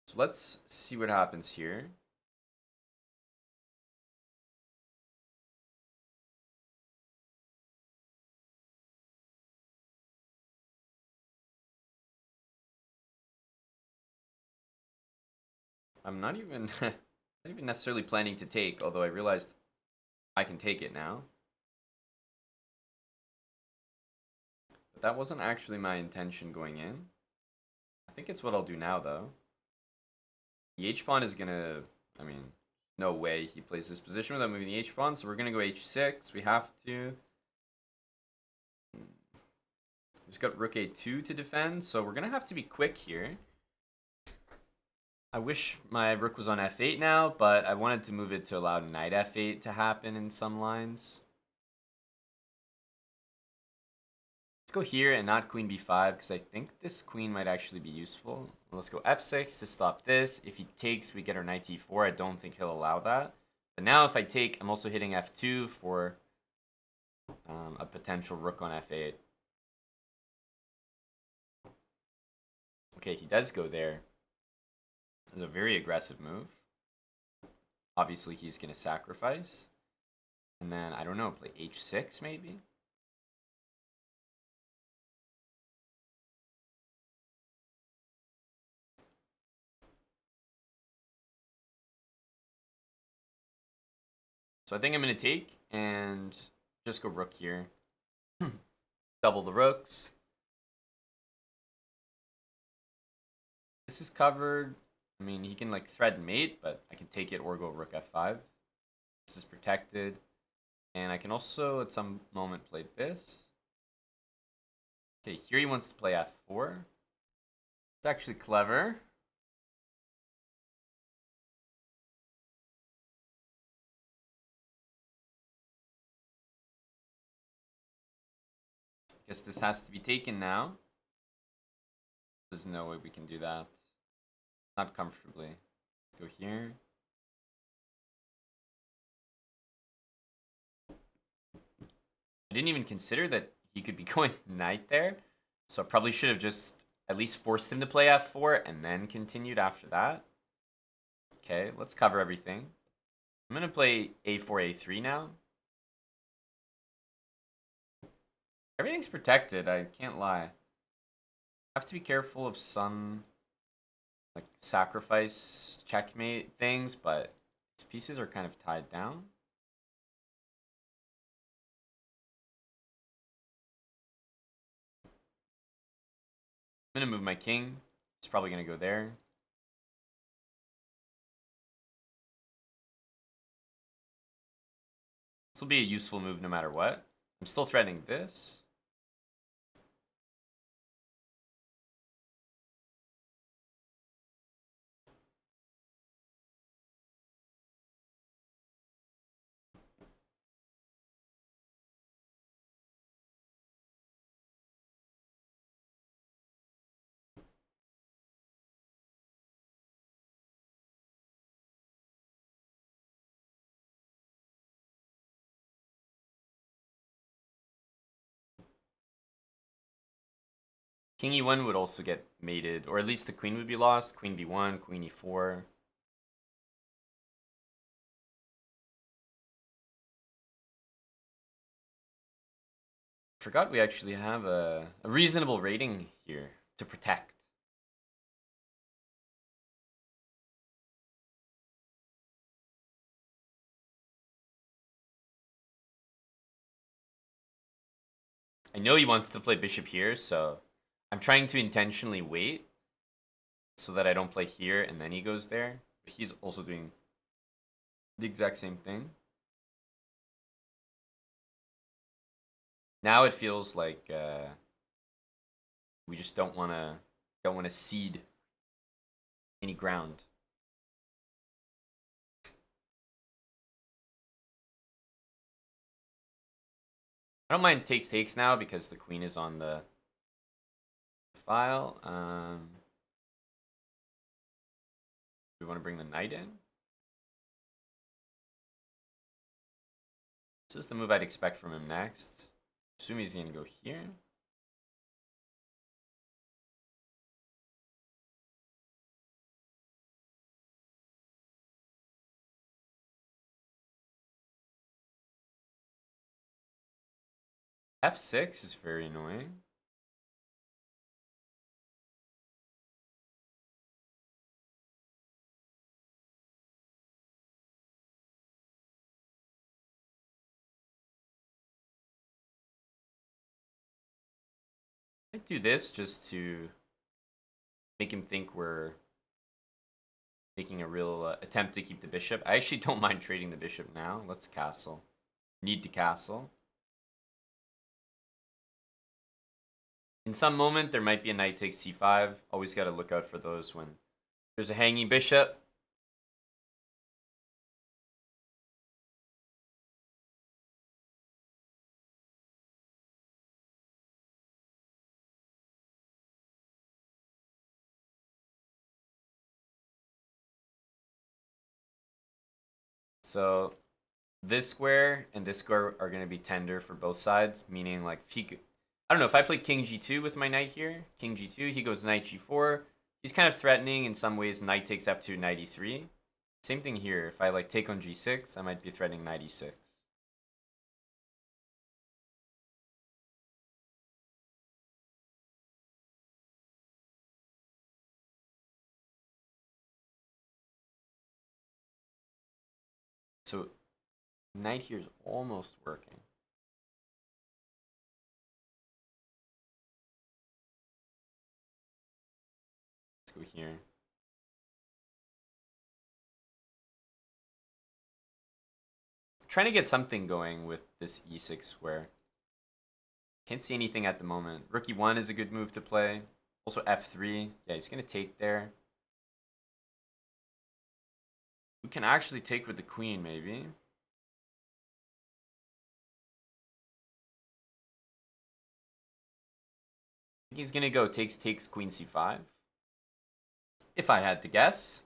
So let's see what happens here. I'm not even not even necessarily planning to take, although I realized I can take it now. But that wasn't actually my intention going in. I think it's what I'll do now, though. The h-pawn is gonna, I mean, no way he plays this position without moving the h-pawn, so we're gonna go h6. We have to. Just got rook a2 to defend, so we're gonna have to be quick here. I wish my rook was on f8 now, but I wanted to move it to allow knight f8 to happen in some lines. Let's go here and not queen b5, because I think this queen might actually be useful. Let's go f6 to stop this. If he takes, we get our knight d4. I don't think he'll allow that. But now if I take, I'm also hitting f2 for a potential rook on f8. Okay, he does go there. It's a very aggressive move. Obviously, he's going to sacrifice. And then, I don't know, play h6 maybe? So I think I'm going to take and just go rook here. Double the rooks. This is covered. I mean, he can like thread mate, but I can take it or go rook f5. This is protected. And I can also at some moment play this. Okay, here he wants to play f4. It's actually clever. Guess this has to be taken now. There's no way we can do that. Not comfortably. Let's go here. I didn't even consider that he could be going knight there. So I probably should have just at least forced him to play f4 and then continued after that. Okay, let's cover everything. I'm going to play a4, a3 now. Everything's protected, I can't lie. I have to be careful of some like sacrifice checkmate things, but his pieces are kind of tied down. I'm going to move my king. It's probably going to go there. This will be a useful move no matter what. I'm still threatening this. King e1 would also get mated, or at least the queen would be lost. Queen b1, queen e4. Forgot we actually have a reasonable rating here to protect. I know he wants to play bishop here, so I'm trying to intentionally wait so that I don't play here and then he goes there. But he's also doing the exact same thing. Now it feels like we just don't want to cede any ground. I don't mind takes now because the queen is on the file. We want to bring the knight in. This is the move I'd expect from him next. Assume he's going to go here. F6 is very annoying. I do this just to make him think we're making a real attempt to keep the bishop. I actually don't mind trading the bishop now. Let's castle. Need to castle. In some moment, there might be a knight takes c5. Always got to look out for those when there's a hanging bishop. So this square and this square are going to be tender for both sides, meaning like if he could, I don't know, if I play king g2 with my knight here, king g2, he goes knight g4. He's kind of threatening in some ways knight takes f2, knight e3. Same thing here. If I like take on g6, I might be threatening knight e6. So knight here is almost working. Let's go here. trying to get something going with this e6 square. Can't see anything at the moment. Rook e1 is a good move to play. Also f3. Yeah, he's going to take there. We can actually take with the queen, maybe. I think he's going to go takes queen c5. If I had to guess.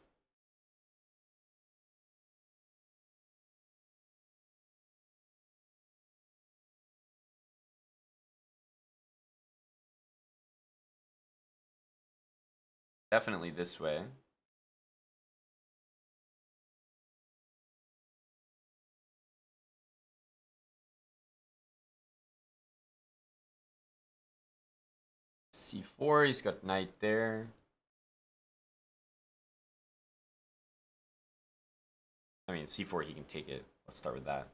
Definitely this way. c4, he's got knight there. I mean, c4, he can take it. Let's start with that.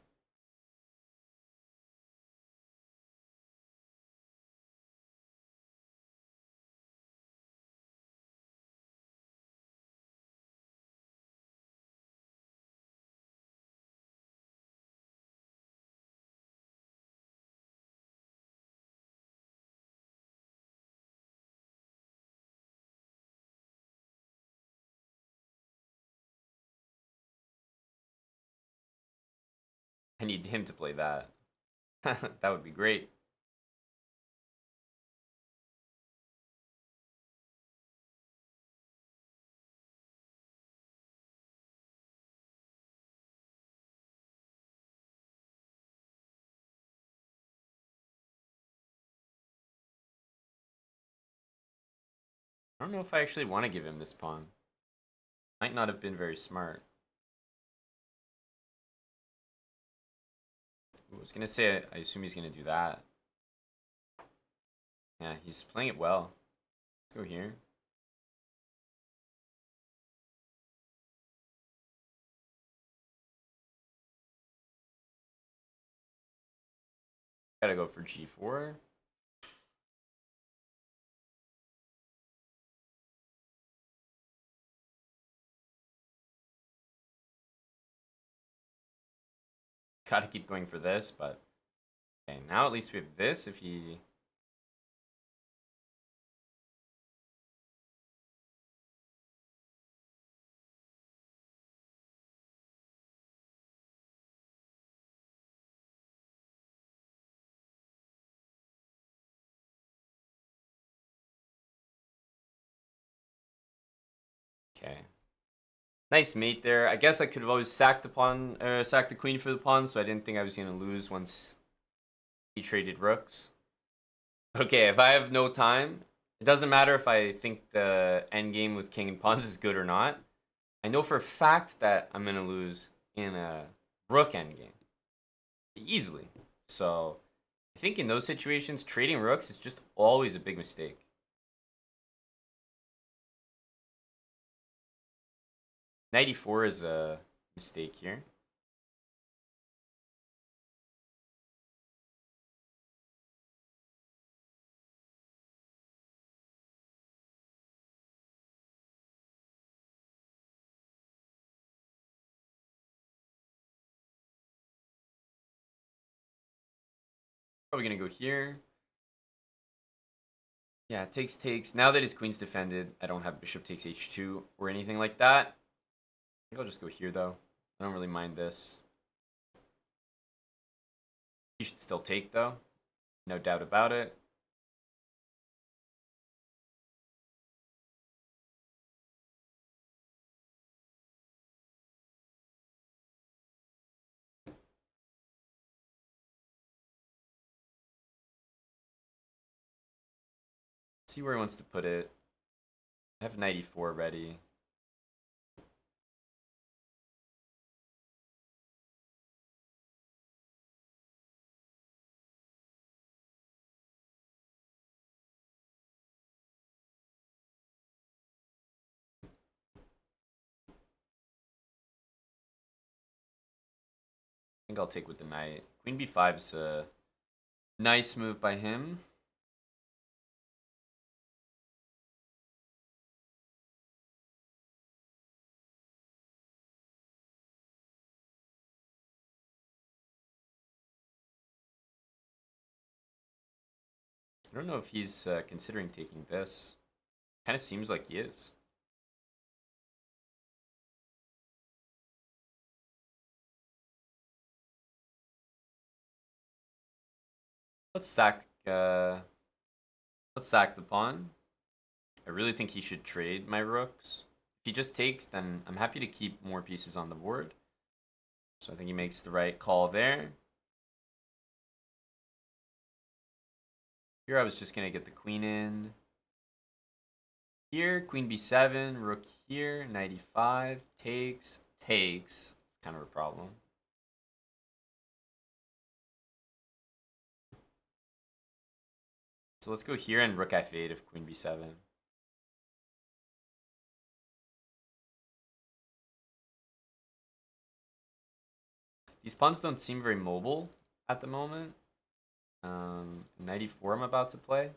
I need him to play that. That would be great. I don't know if I actually want to give him this pawn. Might not have been very smart. I was gonna say, I assume he's gonna do that. Yeah, he's playing it well. Let's go here. Gotta go for g4. Gotta keep going for this, but okay, now at least we have this. If he okay. Nice mate there. I guess I could have always sacked the pawn, sacked the queen for the pawn, so I didn't think I was gonna lose once he traded rooks. Okay, if I have no time, it doesn't matter if I think the endgame with king and pawns is good or not. I know for a fact that I'm gonna lose in a rook endgame easily. So I think in those situations, trading rooks is just always a big mistake. Knight e4 is a mistake here. Probably gonna go here. Yeah, takes. Now that his queen's defended, I don't have bishop takes h2 or anything like that. I think I'll just go here though. I don't really mind this. He should still take though. No doubt about it. See where he wants to put it. I have knight e4 ready. I think I'll take with the knight. Queen b5 is a nice move by him. I don't know if he's considering taking this. Kind of seems like he is. Let's sack. Let's sack the pawn. I really think he should trade my rooks. If he just takes, then I'm happy to keep more pieces on the board. So I think he makes the right call there. Here I was just going to get the queen in. Here, queen b7, rook here, knight e5, takes. It's kind of a problem. So let's go here and rook f8 if queen b7. These pawns don't seem very mobile at the moment. Knight e4 I'm about to play,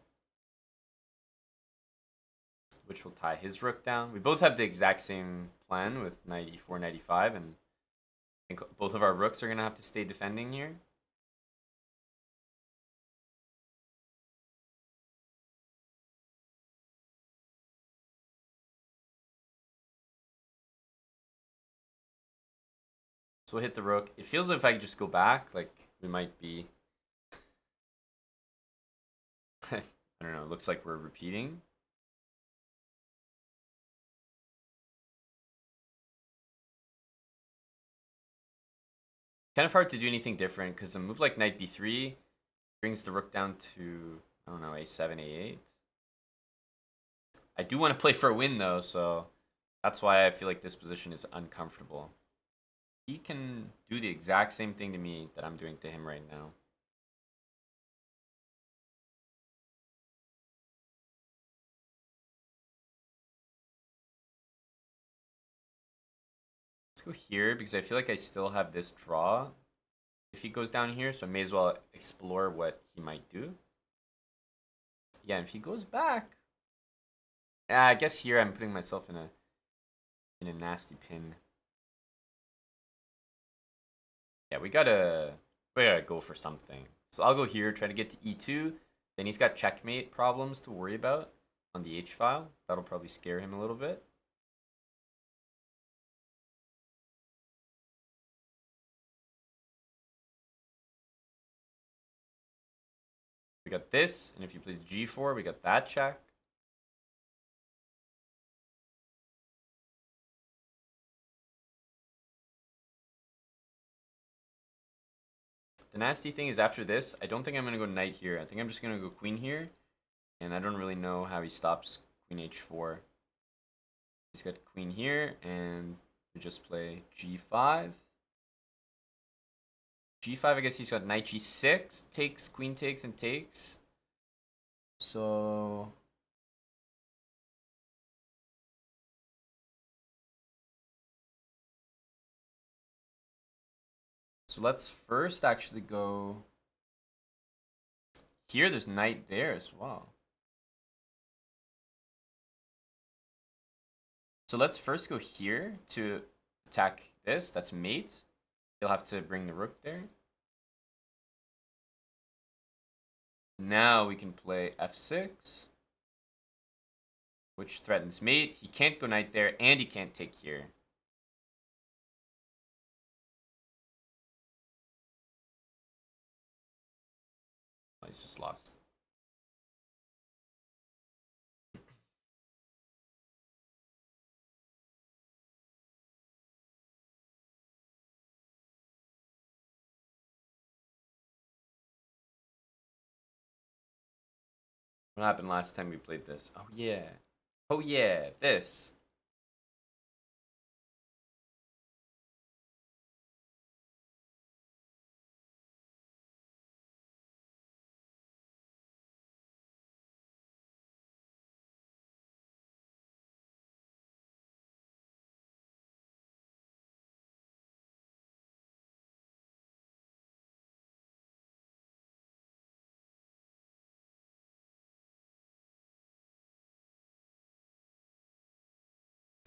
which will tie his rook down. We both have the exact same plan with knight e4, knight e5, and I think both of our rooks are going to have to stay defending here. So we'll hit the rook. It feels like if I just go back, like we might be... I don't know, it looks like we're repeating. Kind of hard to do anything different because a move like knight b3 brings the rook down to, I don't know, a7, a8. I do want to play for a win though, so that's why I feel like this position is uncomfortable. He can do the exact same thing to me that I'm doing to him right now. Let's go here because I feel like I still have this draw if he goes down here, so I may as well explore what he might do. Yeah, if he goes back, I guess here I'm putting myself in a nasty pin. Yeah, we gotta go for something. So I'll go here, try to get to e2. Then he's got checkmate problems to worry about on the h file. That'll probably scare him a little bit. We got this, and if he plays g4, we got that check. The nasty thing is after this, I don't think I'm going to go knight here. I think I'm just going to go queen here. And I don't really know how he stops queen h4. He's got queen here, and we just play g5. g5, I guess he's got knight g6. Takes, queen takes, and takes. So... So let's first actually go here. There's knight there as well. So let's first go here to attack this. That's mate. You'll have to bring the rook there. Now we can play f6, which threatens mate. He can't go knight there, and he can't take here. Oh, he's just lost. What happened last time we played this? Oh yeah. Oh yeah, this.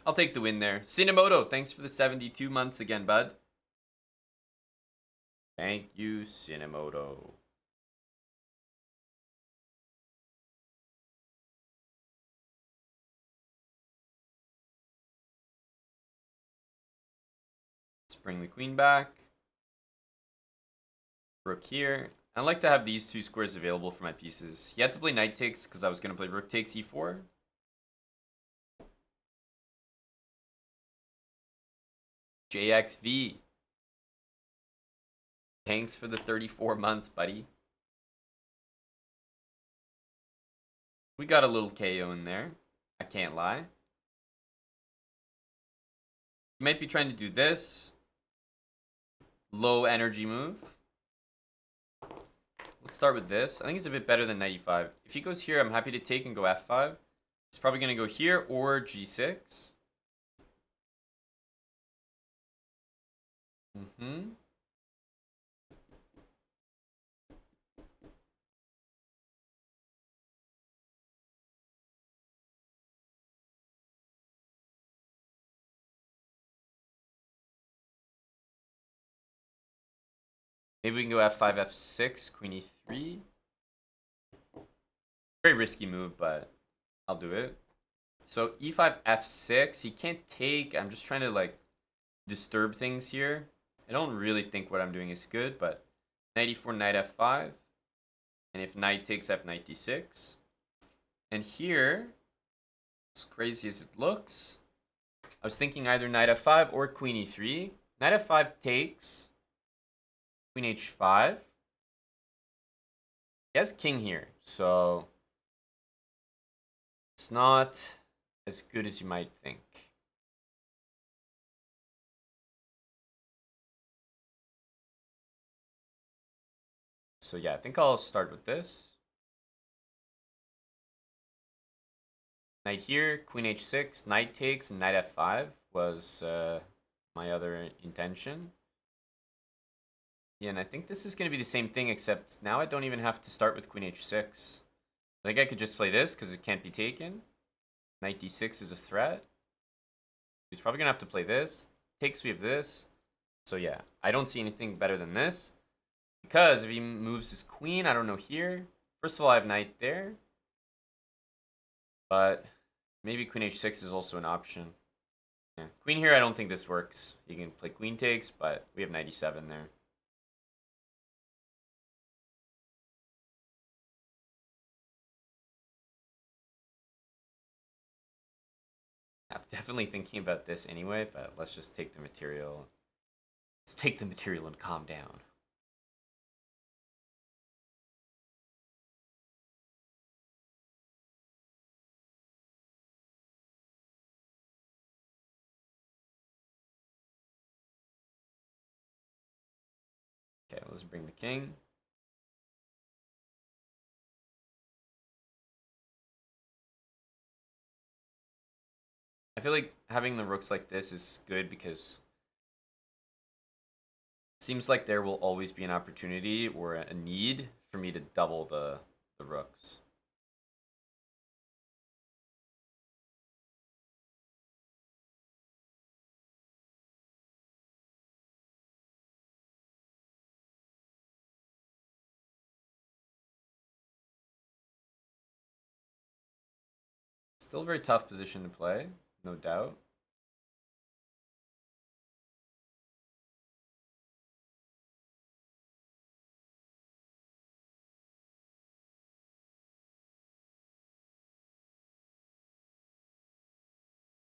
I'll take the win there. Cinemoto, thanks for the 72 months again, bud. Thank you, Cinemoto. Bring the queen back. Rook here. I like to have these two squares available for my pieces. He had to play knight takes because I was going to play rook takes e4. JXV. Thanks for the 34 months, buddy. We got a little KO in there. I can't lie. You might be trying to do this. Low energy move. Let's start with this. I think it's a bit better than knight e5. If he goes here, I'm happy to take and go f5. He's probably going to go here or g6. Maybe we can go f5, f6, queen e3. Very risky move, but I'll do it. So e5, f6. He can't take. I'm just trying to like disturb things here. I don't really think what I'm doing is good, but knight e4, knight f5. And if knight takes f, knight d6. And here, as crazy as it looks, I was thinking either knight f5 or queen e3. Knight f5 takes. Queen h5. He has king here, so it's not as good as you might think. So yeah, I think I'll start with this. Knight here, queen h6, knight takes, and knight f5 was my other intention. Yeah, and I think this is going to be the same thing, except now I don't even have to start with queen h6. I think I could just play this because it can't be taken. Knight d6 is a threat. He's probably going to have to play this. Takes, we have this. So yeah, I don't see anything better than this. Because if he moves his queen, I don't know here. First of all, I have knight there. But maybe queen h6 is also an option. Yeah. Queen here, I don't think this works. You can play queen takes, but we have knight e7 there. I'm definitely thinking about this anyway, but let's just take the material. Let's take the material and calm down. Okay, let's bring the king. I feel like having the rooks like this is good because it seems like there will always be an opportunity or a need for me to double the rooks. Still a very tough position to play, no doubt.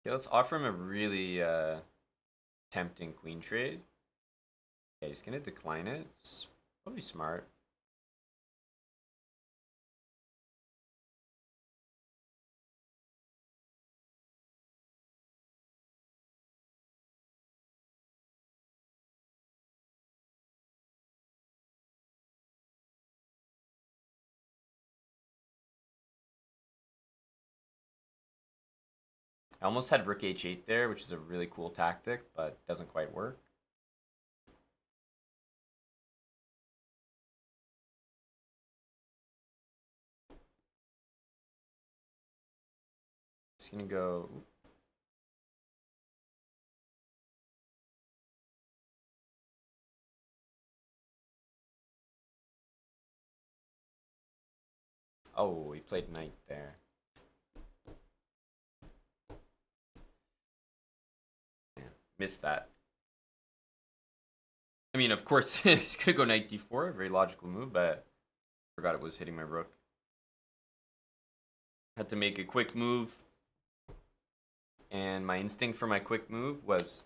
Okay, let's offer him a really tempting queen trade. Yeah, he's gonna decline it. It's probably smart. I almost had rook h8 there, which is a really cool tactic, but doesn't quite work. Just gonna go. Oh, he played knight there. Yeah, missed that. I mean, of course, he's gonna go knight d4, a very logical move, but I forgot it was hitting my rook. Had to make a quick move, and my instinct for my quick move was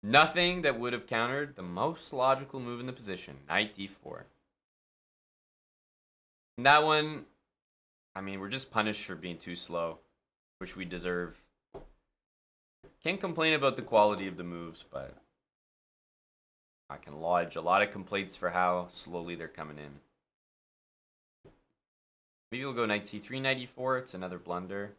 nothing that would have countered the most logical move in the position, knight d4. And that one, I mean, we're just punished for being too slow, which we deserve. Can't complain about the quality of the moves, but I can lodge a lot of complaints for how slowly they're coming in. Maybe we'll go knight c3, knight e4. It's another blunder.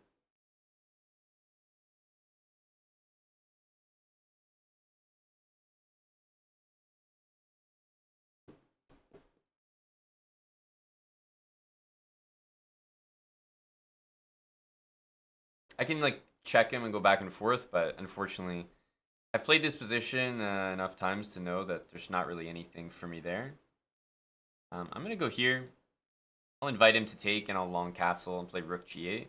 I can like check him and go back and forth, but unfortunately, I've played this position enough times to know that there's not really anything for me there. I'm going to go here. I'll invite him to take, and I'll long castle and play rook g8.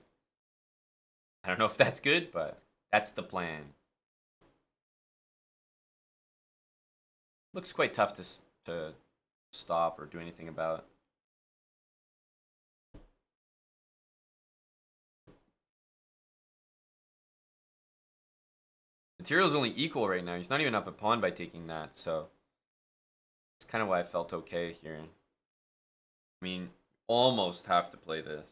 I don't know if that's good, but that's the plan. Looks quite tough to stop or do anything about. Material's only equal right now. He's not even up a pawn by taking that, so it's kind of why I felt okay here. I mean, almost have to play this.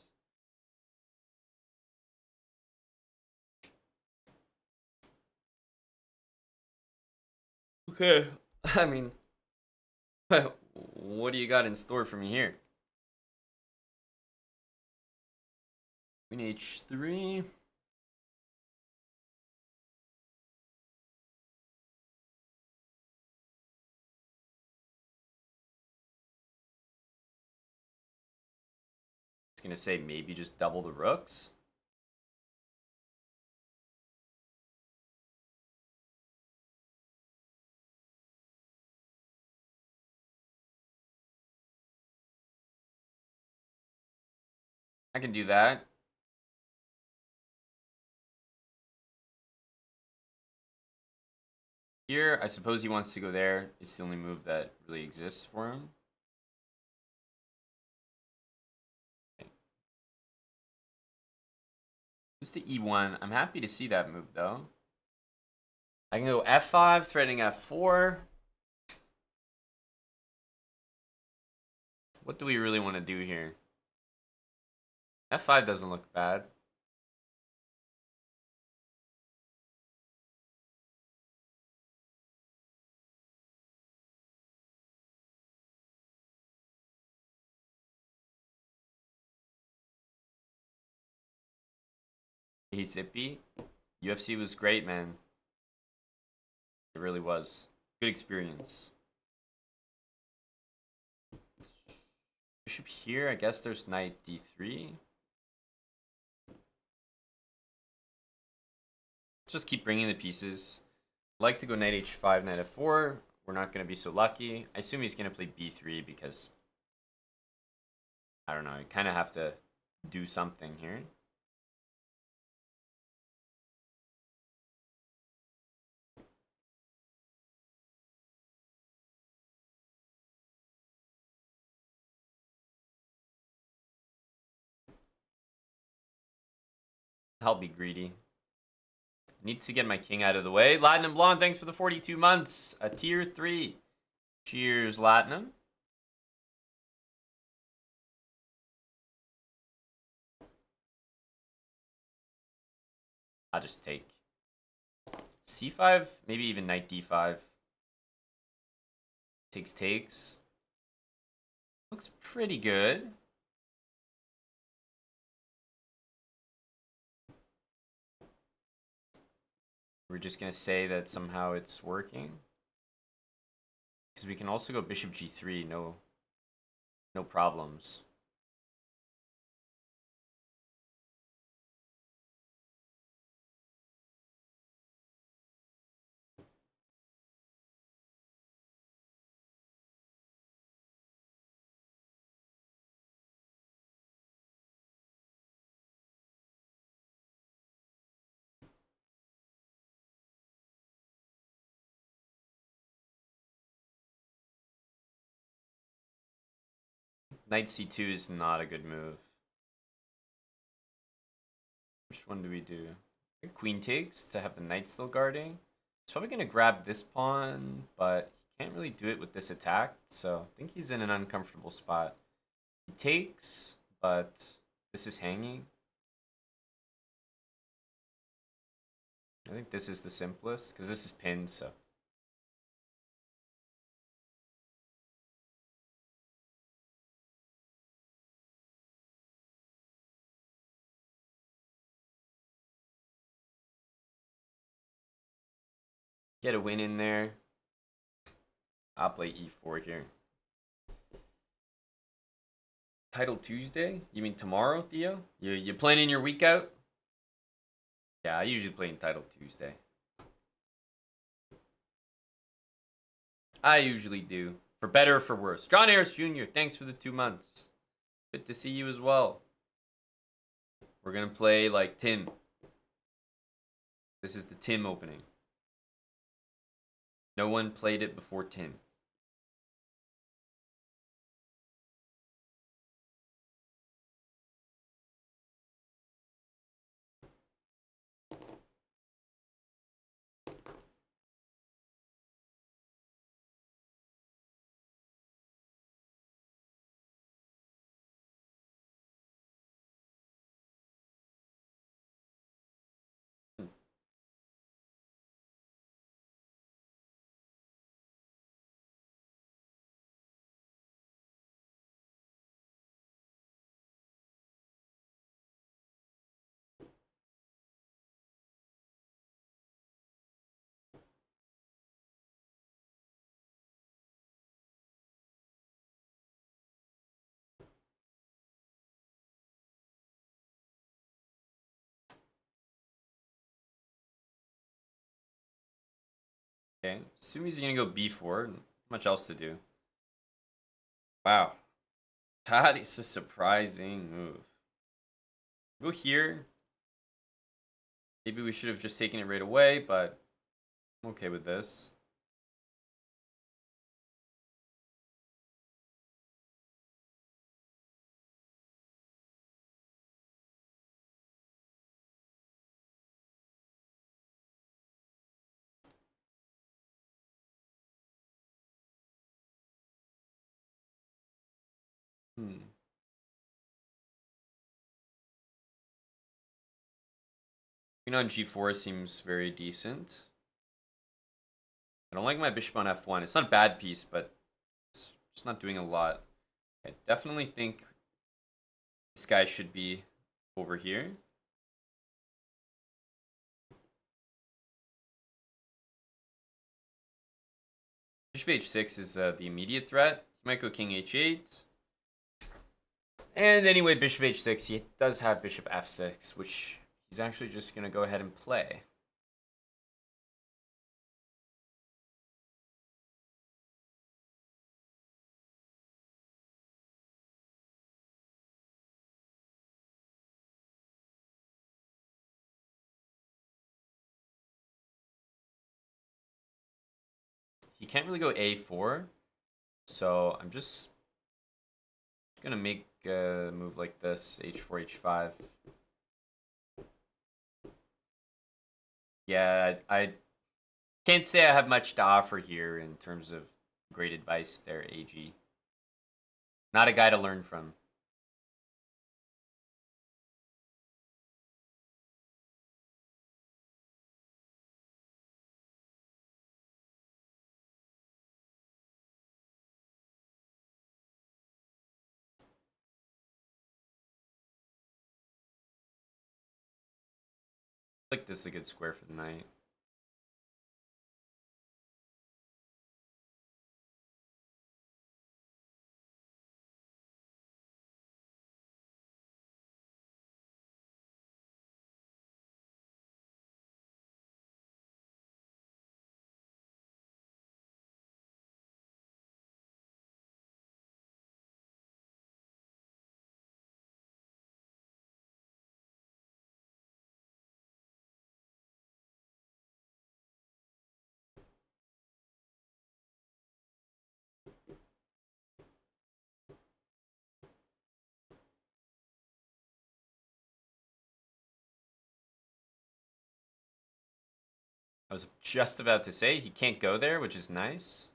Okay. I mean, what do you got in store for me here? Queen h3. I was gonna say maybe just double the rooks. I can do that. Here, I suppose he wants to go there. It's the only move that really exists for him. Okay. Moves to e1. I'm happy to see that move, though. I can go f5, threatening f4. What do we really want to do here? f5 doesn't look bad. He's zippy. UFC was great, man. It really was. Good experience. Bishop here, I guess there's knight d3. Just keep bringing the pieces. I'd like to go knight h5, knight f4. We're not going to be so lucky. I assume he's going to play b3 because, I don't know, you kind of have to do something here. I'll be greedy. Need to get my king out of the way. Latinum Blonde, thanks for the 42 months. A tier 3. Cheers, Latinum. I'll just take. c5, maybe even knight d5. Takes. Looks pretty good. We're just going to say that somehow it's working. Because we can also go bishop g3, no problems. Knight c2 is not a good move. Which one do we do? Queen takes to have the knight still guarding. He's probably going to grab this pawn, but he can't really do it with this attack, so I think he's in an uncomfortable spot. He takes, but this is hanging. I think this is the simplest, because this is pinned, so. Get a win in there. I'll play e4 here. Title Tuesday? You mean tomorrow, Theo? You planning your week out? Yeah, I usually play in Title Tuesday. I usually do. For better or for worse. John Harris Jr., thanks for the 2 months. Good to see you as well. We're going to play like Tim. This is the Tim opening. No one played it before Tim. Okay, assuming he's going to go b4. Not much else to do. Wow. That is a surprising move. Go here. Maybe we should have just taken it right away, but I'm okay with this. Queen on g4 seems very decent. I don't like my bishop on f1. It's not a bad piece, but it's just not doing a lot. I definitely think this guy should be over here. Bishop h6 is the immediate threat. He might go king h8. And anyway, bishop h6, he does have bishop f6, which he's actually just going to go ahead and play. He can't really go a4, so I'm just gonna make a move like this, h4, h5. Yeah, I can't say I have much to offer here in terms of great advice there, AG. Not a guy to learn from. I think this is a good square for the knight. I was just about to say he can't go there, which is nice.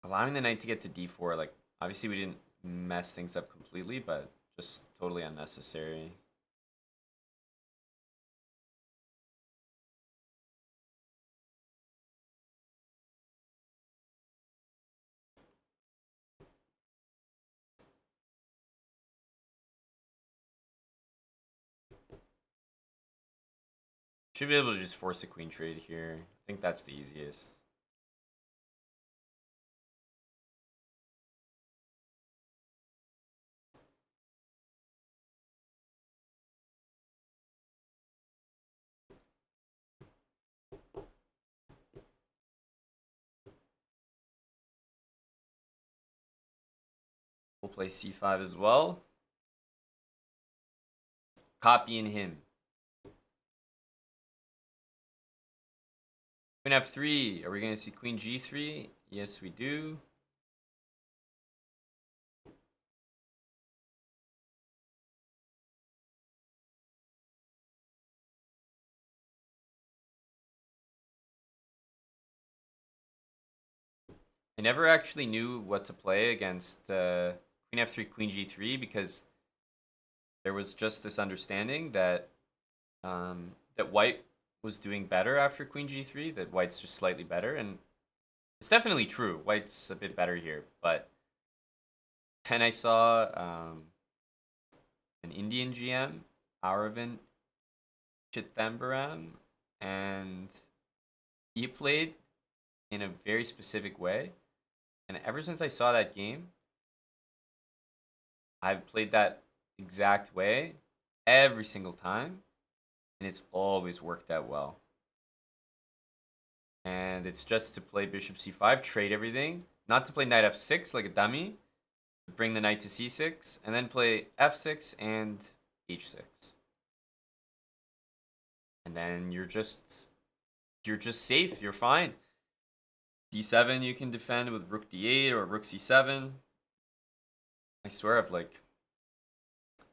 Allowing the knight to get to d4, like, obviously we didn't mess things up completely, but just totally unnecessary. Should be able to just force a queen trade here. I think that's the easiest. We'll play c5 as well. Copying him. Queen f3. Are we going to see queen g3? Yes, we do. I never actually knew what to play against queen f3, queen g3 because there was just this understanding that that white was doing better after queen g3, that white's just slightly better, and it's definitely true. White's a bit better here, but then I saw an Indian GM, Aravind Chithambaram, and he played in a very specific way. And ever since I saw that game, I've played that exact way every single time, and it's always worked out well. And it's just to play bishop c5, trade everything, not to play knight f6 like a dummy, bring the knight to c6, and then play f6 and h6. And then you're just safe, you're fine. d7 you can defend with rook d8 or rook c7. I swear I've like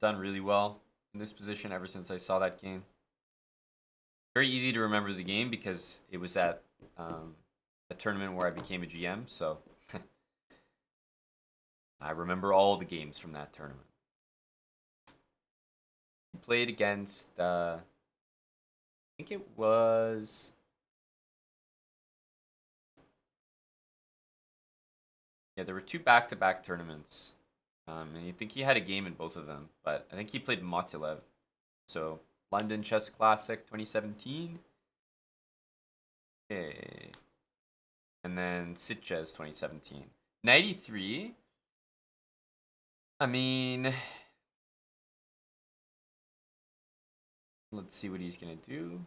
done really well in this position ever since I saw that game. Very easy to remember the game because it was at a tournament where I became a GM, so I remember all the games from that tournament. We played against, I think it was... Yeah, there were two back-to-back tournaments. And I think he had a game in both of them, but I think he played Motilev. So, London Chess Classic 2017. Okay. And then Sitges 2017. 93. I mean, let's see what he's going to do.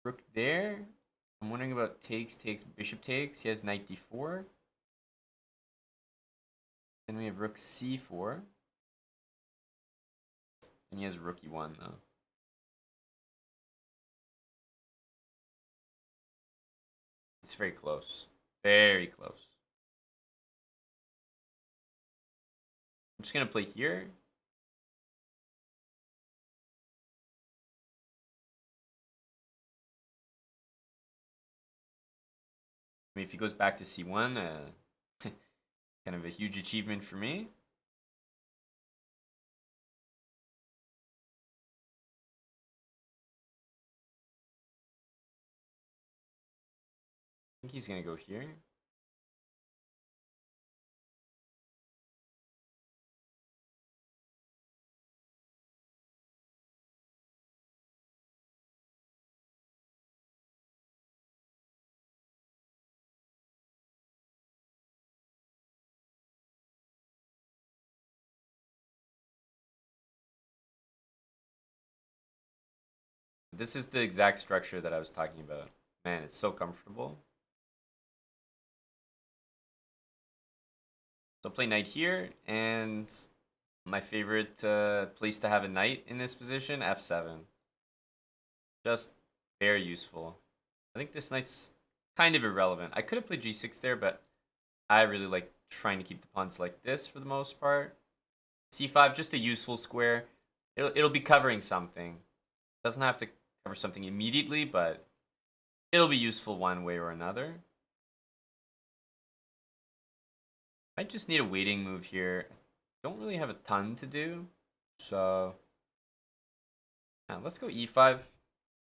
Rook there. I'm wondering about takes, bishop takes. He has knight d4. Then we have rook c4. And he has rook e1 though. It's very close. Very close. I'm just going to play here. I mean, if he goes back to c1, kind of a huge achievement for me. I think he's going to go here. This is the exact structure that I was talking about. Man, it's so comfortable. So I'll play knight here, and my favorite place to have a knight in this position, f7. Just very useful. I think this knight's kind of irrelevant. I could have played g6 there, but I really like trying to keep the pawns like this for the most part. c5, just a useful square. It'll be covering something. Doesn't have to cover something immediately, but it'll be useful one way or another. I just need a waiting move here. Don't really have a ton to do, so yeah, let's go e5.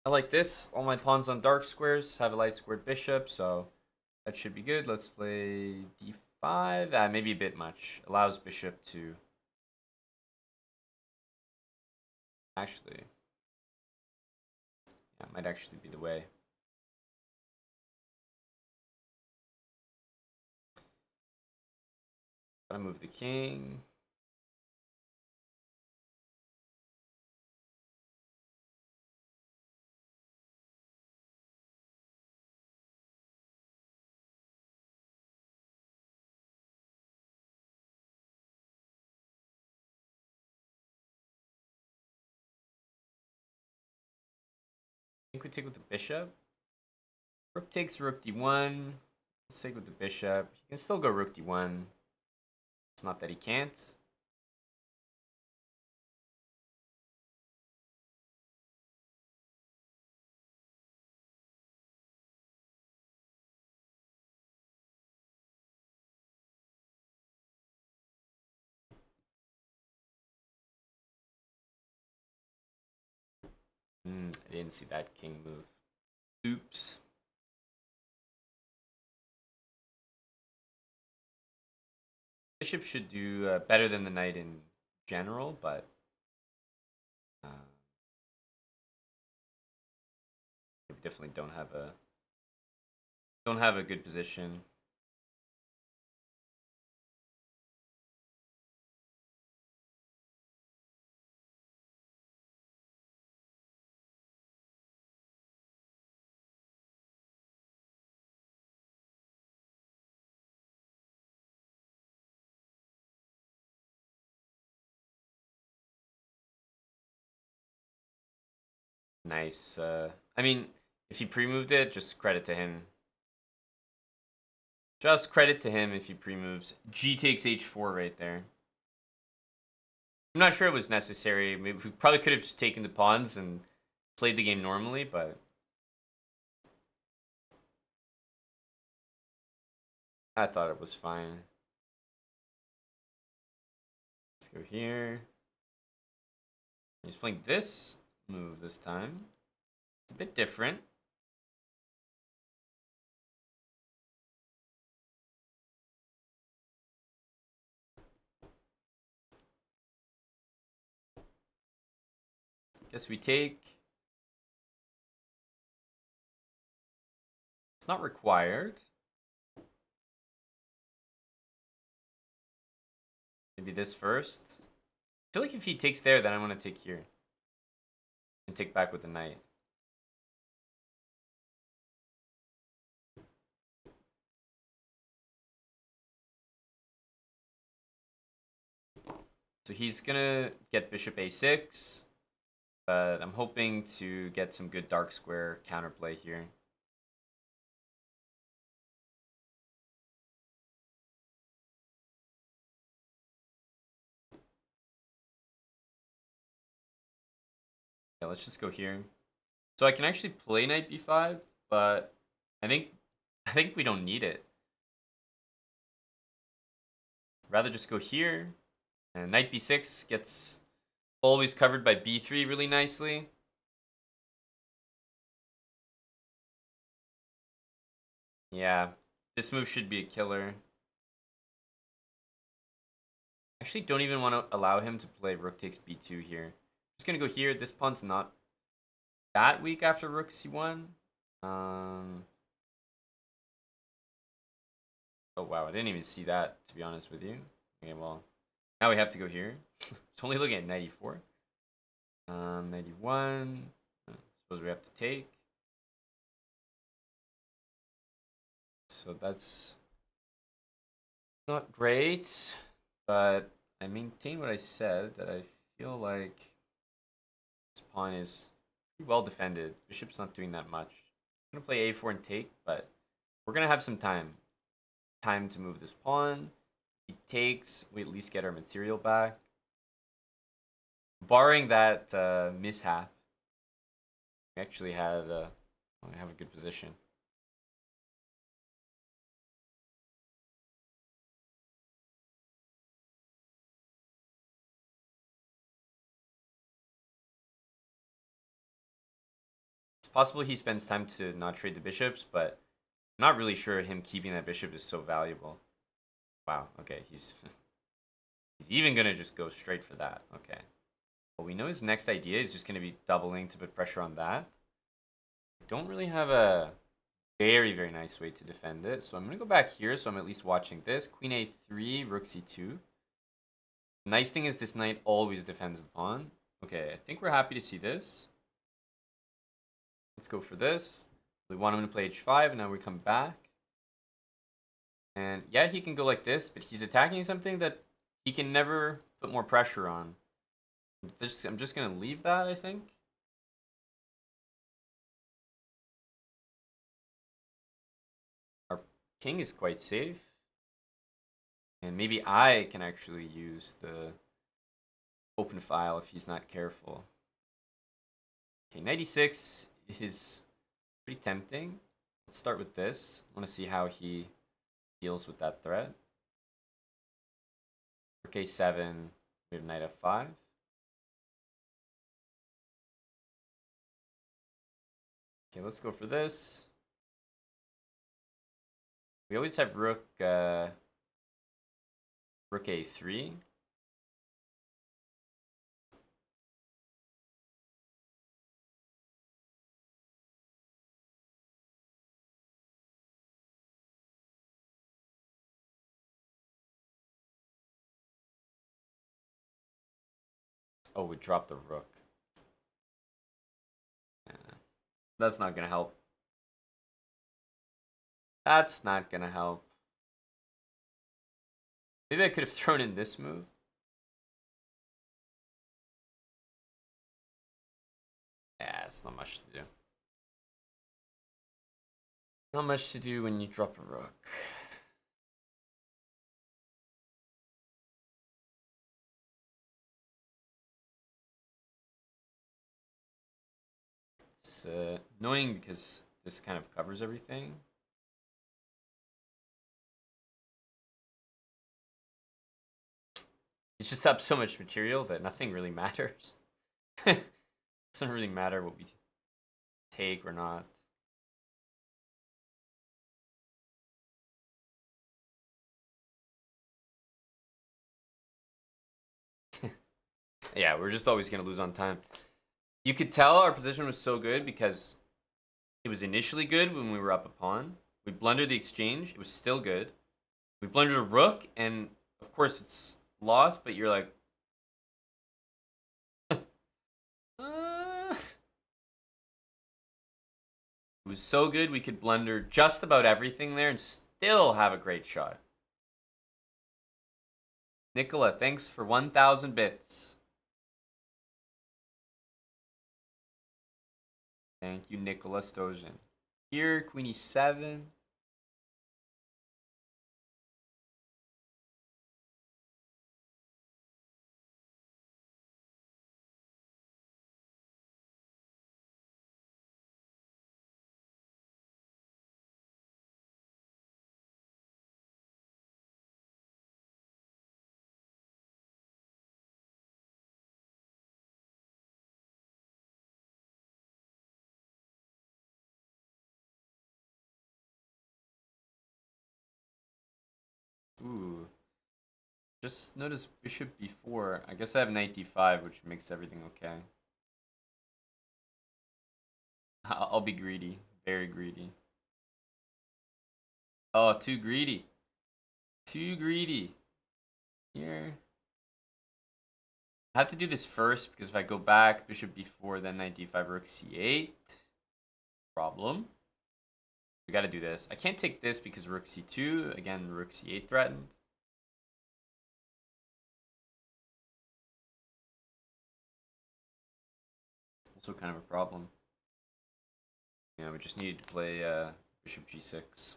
I like this. All my pawns on dark squares have a light squared bishop, so that should be good. Let's play d5. Maybe a bit much. Allows bishop to actually, yeah, might actually be the way. Gotta move the king. I think we take with the bishop. Rook takes rook d1. Let's take with the bishop. He can still go rook d1. It's not that he can't. I didn't see that king move. Oops. Bishop should do better than the knight in general, but we definitely don't have a good position. Nice. I mean, if he pre-moved it, just credit to him. Just credit to him if he pre-moves. G takes h4 right there. I'm not sure it was necessary. Maybe we probably could have just taken the pawns and played the game normally, but I thought it was fine. Let's go here. He's playing this move this time. It's a bit different. Guess we take. It's not required. Maybe this first. I feel like if he takes there, then I want to take here. And take back with the knight. So he's gonna get bishop a6. But I'm hoping to get some good dark square counterplay here. Yeah, let's just go here. So I can actually play knight b5, but I think we don't need it. Rather just go here. And knight b6 gets always covered by b3 really nicely. Yeah, this move should be a killer. Actually don't even want to allow him to play rook takes b2 here. I'm just gonna go here. This pawn's not that weak after rook c1. Oh wow, I didn't even see that, to be honest with you. Okay, well, now we have to go here. It's only looking at 94. 91. Suppose Suppose we have to take. So that's not great, but I maintain what I said, that I feel like this pawn is pretty well defended. Bishop's not doing that much. I'm gonna play a4 and take, but we're gonna have some time. Time to move this pawn. He takes, we at least get our material back. Barring that mishap, we actually had we have a good position. It's possible he spends time to not trade the bishops, but I'm not really sure him keeping that bishop is so valuable. Wow, okay, he's even gonna just go straight for that. Okay. Well, we know his next idea is just gonna be doubling to put pressure on that. Don't really have a very, very nice way to defend it. So I'm gonna go back here, so I'm at least watching this. Queen a3, rook c2. Nice thing is this knight always defends the pawn. Okay, I think we're happy to see this. Let's go for this. We want him to play h5, and now we come back. And yeah, he can go like this, but he's attacking something that he can never put more pressure on. I'm just going to leave that, I think. Our king is quite safe. And maybe I can actually use the open file if he's not careful. Okay, 96 is pretty tempting. Let's start with this. I want to see how he deals with that threat. Rook a7, we have knight f5. Okay, let's go for this. We always have rook a3. Oh, we dropped the rook. That's not gonna help. That's not gonna help. Maybe I could have thrown in this move. Yeah, it's not much to do. Not much to do when you drop a rook. It's annoying because this kind of covers everything. It's just up so much material that nothing really matters. Doesn't really matter what we take or not. Yeah, we're just always gonna lose on time. You could tell our position was so good because it was initially good when we were up a pawn. We blundered the exchange. It was still good. We blundered a rook, and of course it's lost, but you're like... It was so good we could blunder just about everything there and still have a great shot. Nicola, thanks for 1,000 bits. Thank you, Nicola Stojan. Here, Queen e7. Ooh. Just notice bishop b4. I guess I have knight d5, which makes everything okay. I'll be greedy. Very greedy. Oh, too greedy. Too greedy. Here. I have to do this first because if I go back, bishop b4, then knight d5, rook c8. Problem. We got to do this. I can't take this because rook c2. Again, rook c8 threatened. Also kind of a problem. Yeah, we just needed to play bishop g6.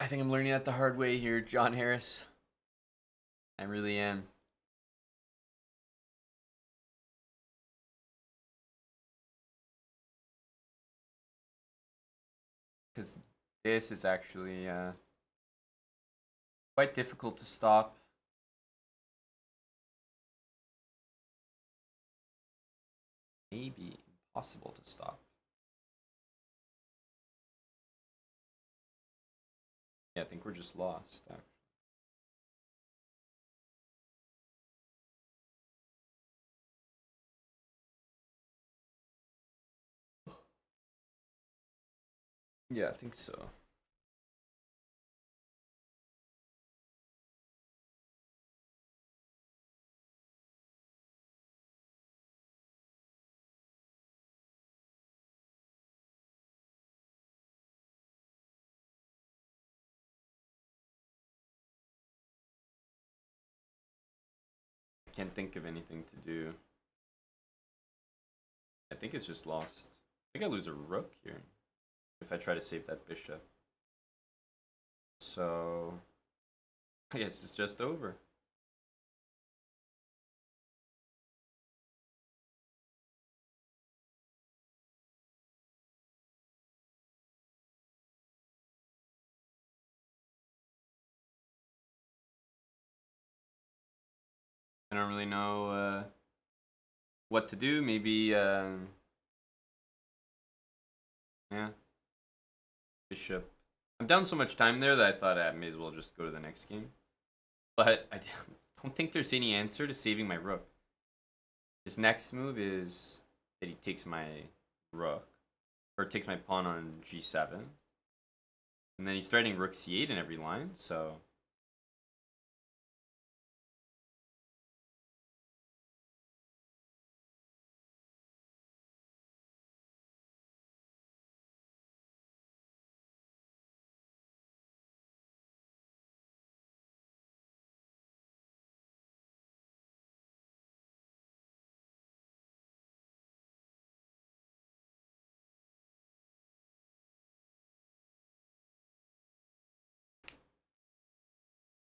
I think I'm learning that the hard way here, John Harris. I really am. Because this is actually quite difficult to stop. Maybe impossible to stop. Yeah, I think we're just lost, actually. Yeah, I think so. I can't think of anything to do. I think it's just lost. I think I lose a rook here if I try to save that bishop. So I guess it's just over. I don't really know what to do. Maybe, yeah, bishop. I'm down so much time there that I thought I may as well just go to the next game. But I don't think there's any answer to saving my rook. His next move is that he takes my rook, or takes my pawn on g7. And then he's threatening rook c8 in every line, so...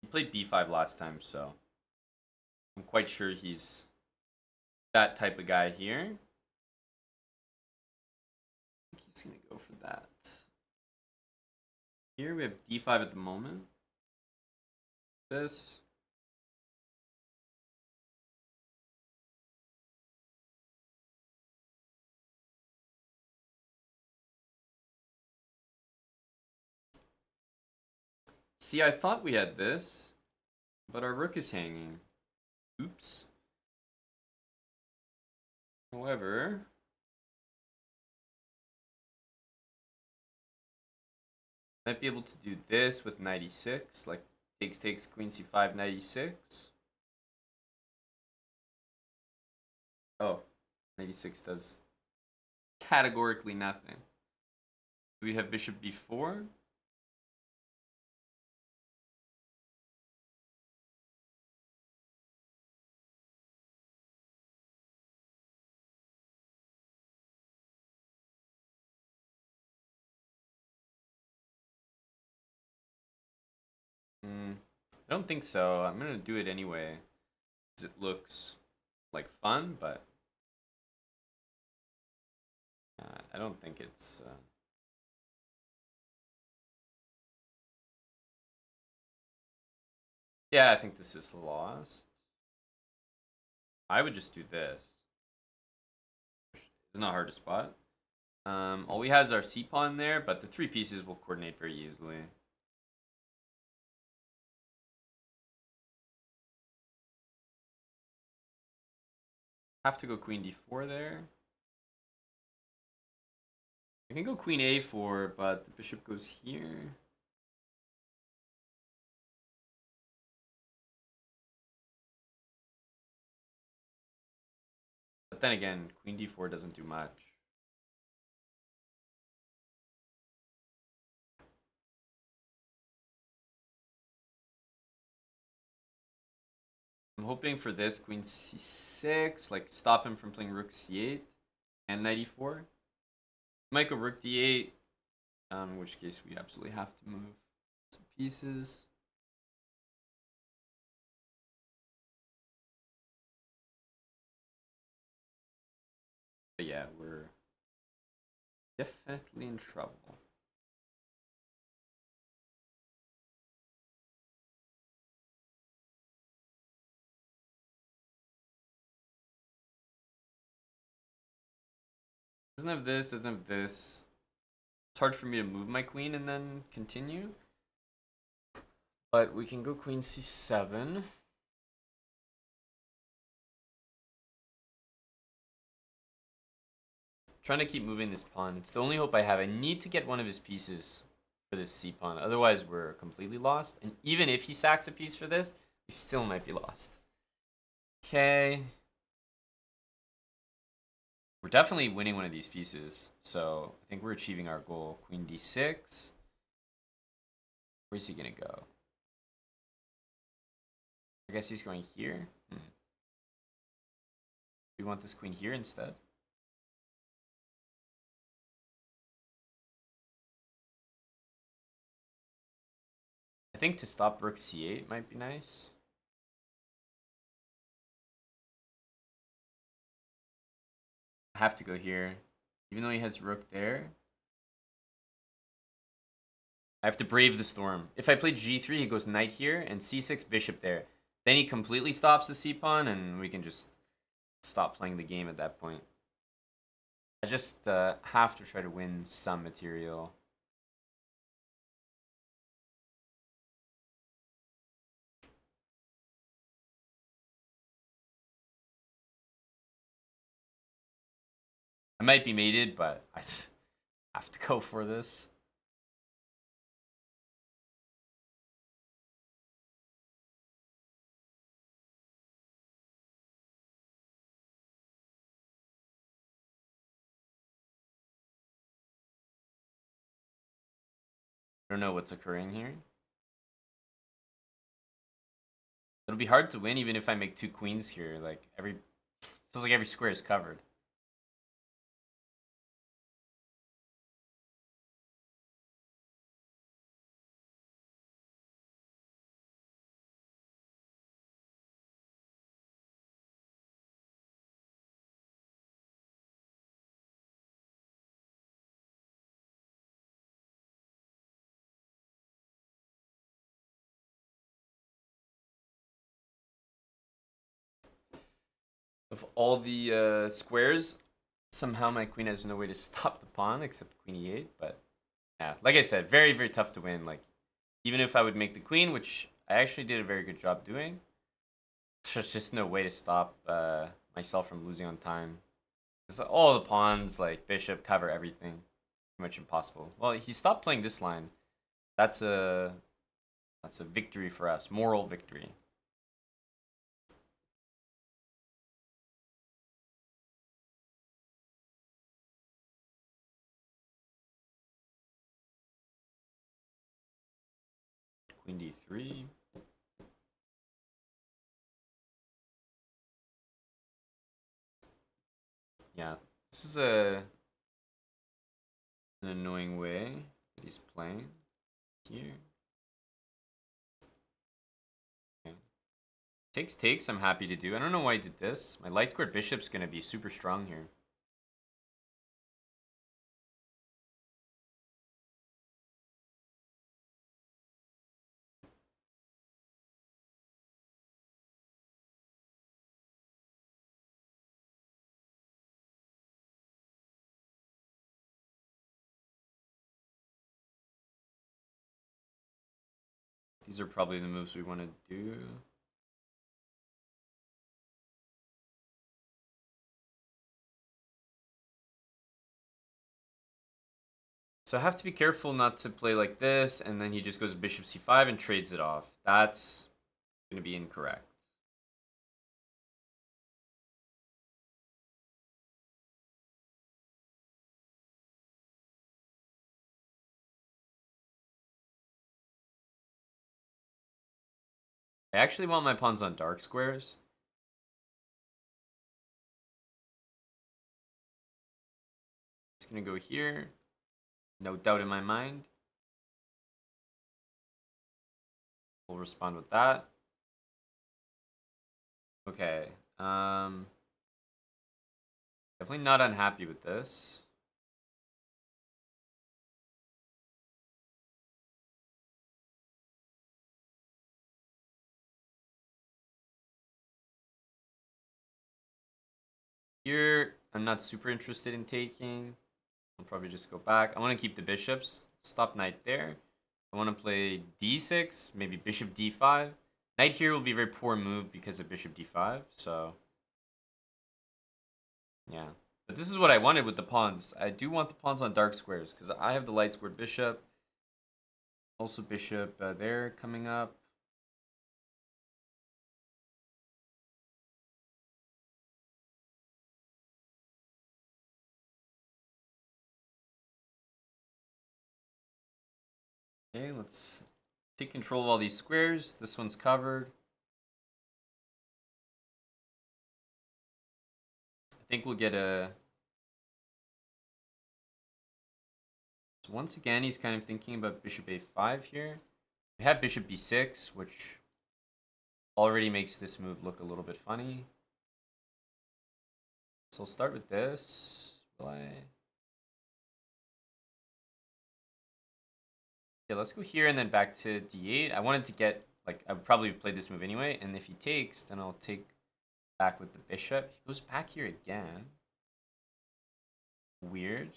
He played b5 last time, so... I'm quite sure he's that type of guy here. I think he's going to go for that. Here we have d5 at the moment. This. See, I thought we had this, but our rook is hanging. Oops. However, might be able to do this with knight e6, like takes queen c5, knight e6. Oh, knight e6 does categorically nothing. We have bishop b4. I don't think so. I'm gonna do it anyway, because it looks like fun, but I don't think it's... Yeah, I think this is lost. I would just do this. It's not hard to spot. All we have is our c-pawn there, but the three pieces will coordinate very easily. Have to go queen d4 there. I can go queen a4, but the bishop goes here. then again, queen d4 doesn't do much. I'm hoping for this queen c6, like stop him from playing rook c8 and knight e4. Might go rook d8, in which case we absolutely have to move some pieces. But yeah, we're definitely in trouble. Doesn't have this, doesn't have this. It's hard for me to move my queen and then continue. But we can go queen c7. Trying to keep moving this pawn. It's the only hope I have. I need to get one of his pieces for this c pawn. Otherwise, we're completely lost. And even if he sacks a piece for this, we still might be lost. Okay. We're definitely winning one of these pieces. So I think we're achieving our goal. Queen d6. Where's he going to go? I guess he's going here. We want this queen here instead. I think to stop rook c8 might be nice. I have to go here. Even though he has rook there. I have to brave the storm. If I play g3, he goes knight here and c6 bishop there. Then he completely stops the c-pawn and we can just stop playing the game at that point. I just have to try to win some material. I might be mated, but I have to go for this. I don't know what's occurring here. It'll be hard to win even if I make two queens here. Like feels like every square is covered. Of all the squares, somehow my queen has no way to stop the pawn except queen e8. But yeah, like I said, very, very tough to win. Like even if I would make the queen, which I actually did a very good job doing, there's just no way to stop myself from losing on time. All the pawns, like bishop, cover everything. Pretty much impossible. Well, he stopped playing this line. That's a victory for us, moral victory. Queen d3. Yeah, this is an annoying way that he's playing here. Okay. Takes, I'm happy to do. I don't know why I did this. My light squared bishop's going to be super strong here. These are probably the moves we want to do. So I have to be careful not to play like this, and then he just goes bishop c5 and trades it off. That's going to be incorrect. I actually want my pawns on dark squares. It's gonna go here. No doubt in my mind. We'll respond with that. Okay. Definitely not unhappy with this. Here, I'm not super interested in taking. I'll probably just go back. I want to keep the bishops. Stop knight there. I want to play d6, maybe bishop d5. Knight here will be a very poor move because of bishop d5, so... yeah. But this is what I wanted with the pawns. I do want the pawns on dark squares, because I have the light squared bishop. Also bishop there coming up. Okay, let's take control of all these squares. This one's covered. I think we'll get a... so once again, he's kind of thinking about bishop a5 here. We have bishop b6, which already makes this move look a little bit funny. So I'll start with this. Will I... yeah, let's go here and then back to d8. I wanted to get, like, I would probably play this move anyway. And if he takes, then I'll take back with the bishop. He goes back here again. Weird.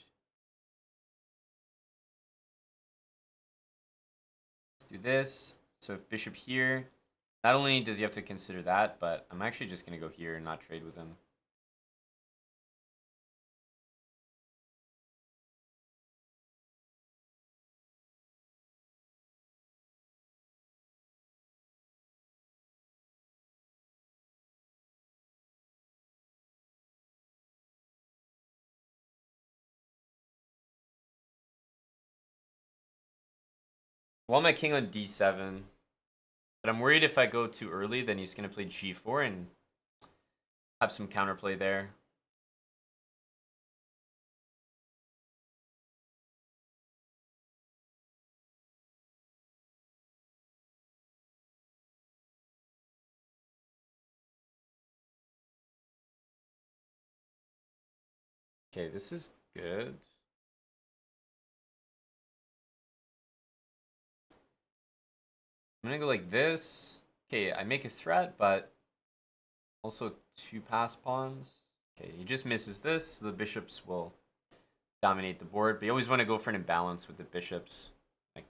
Let's do this. So if bishop here, not only does he have to consider that, but I'm actually just going to go here and not trade with him. I want my king on d7, but I'm worried if I go too early, then he's going to play g4 and have some counterplay there. Okay, this is good. I'm going to go like this. Okay, I make a threat, but also two pass pawns. Okay, he just misses this, so the bishops will dominate the board. But you always want to go for an imbalance with the bishops. Like,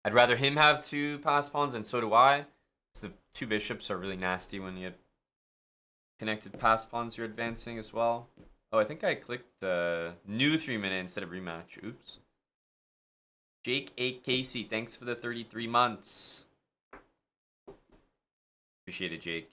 I'd rather him have two pass pawns, and so do I. So the two bishops are really nasty when you have connected pass pawns you're advancing as well. Oh, I think I clicked new 3-minute instead of rematch. Oops. Jake 8 Casey, thanks for the 33 months. Appreciate it, Jake.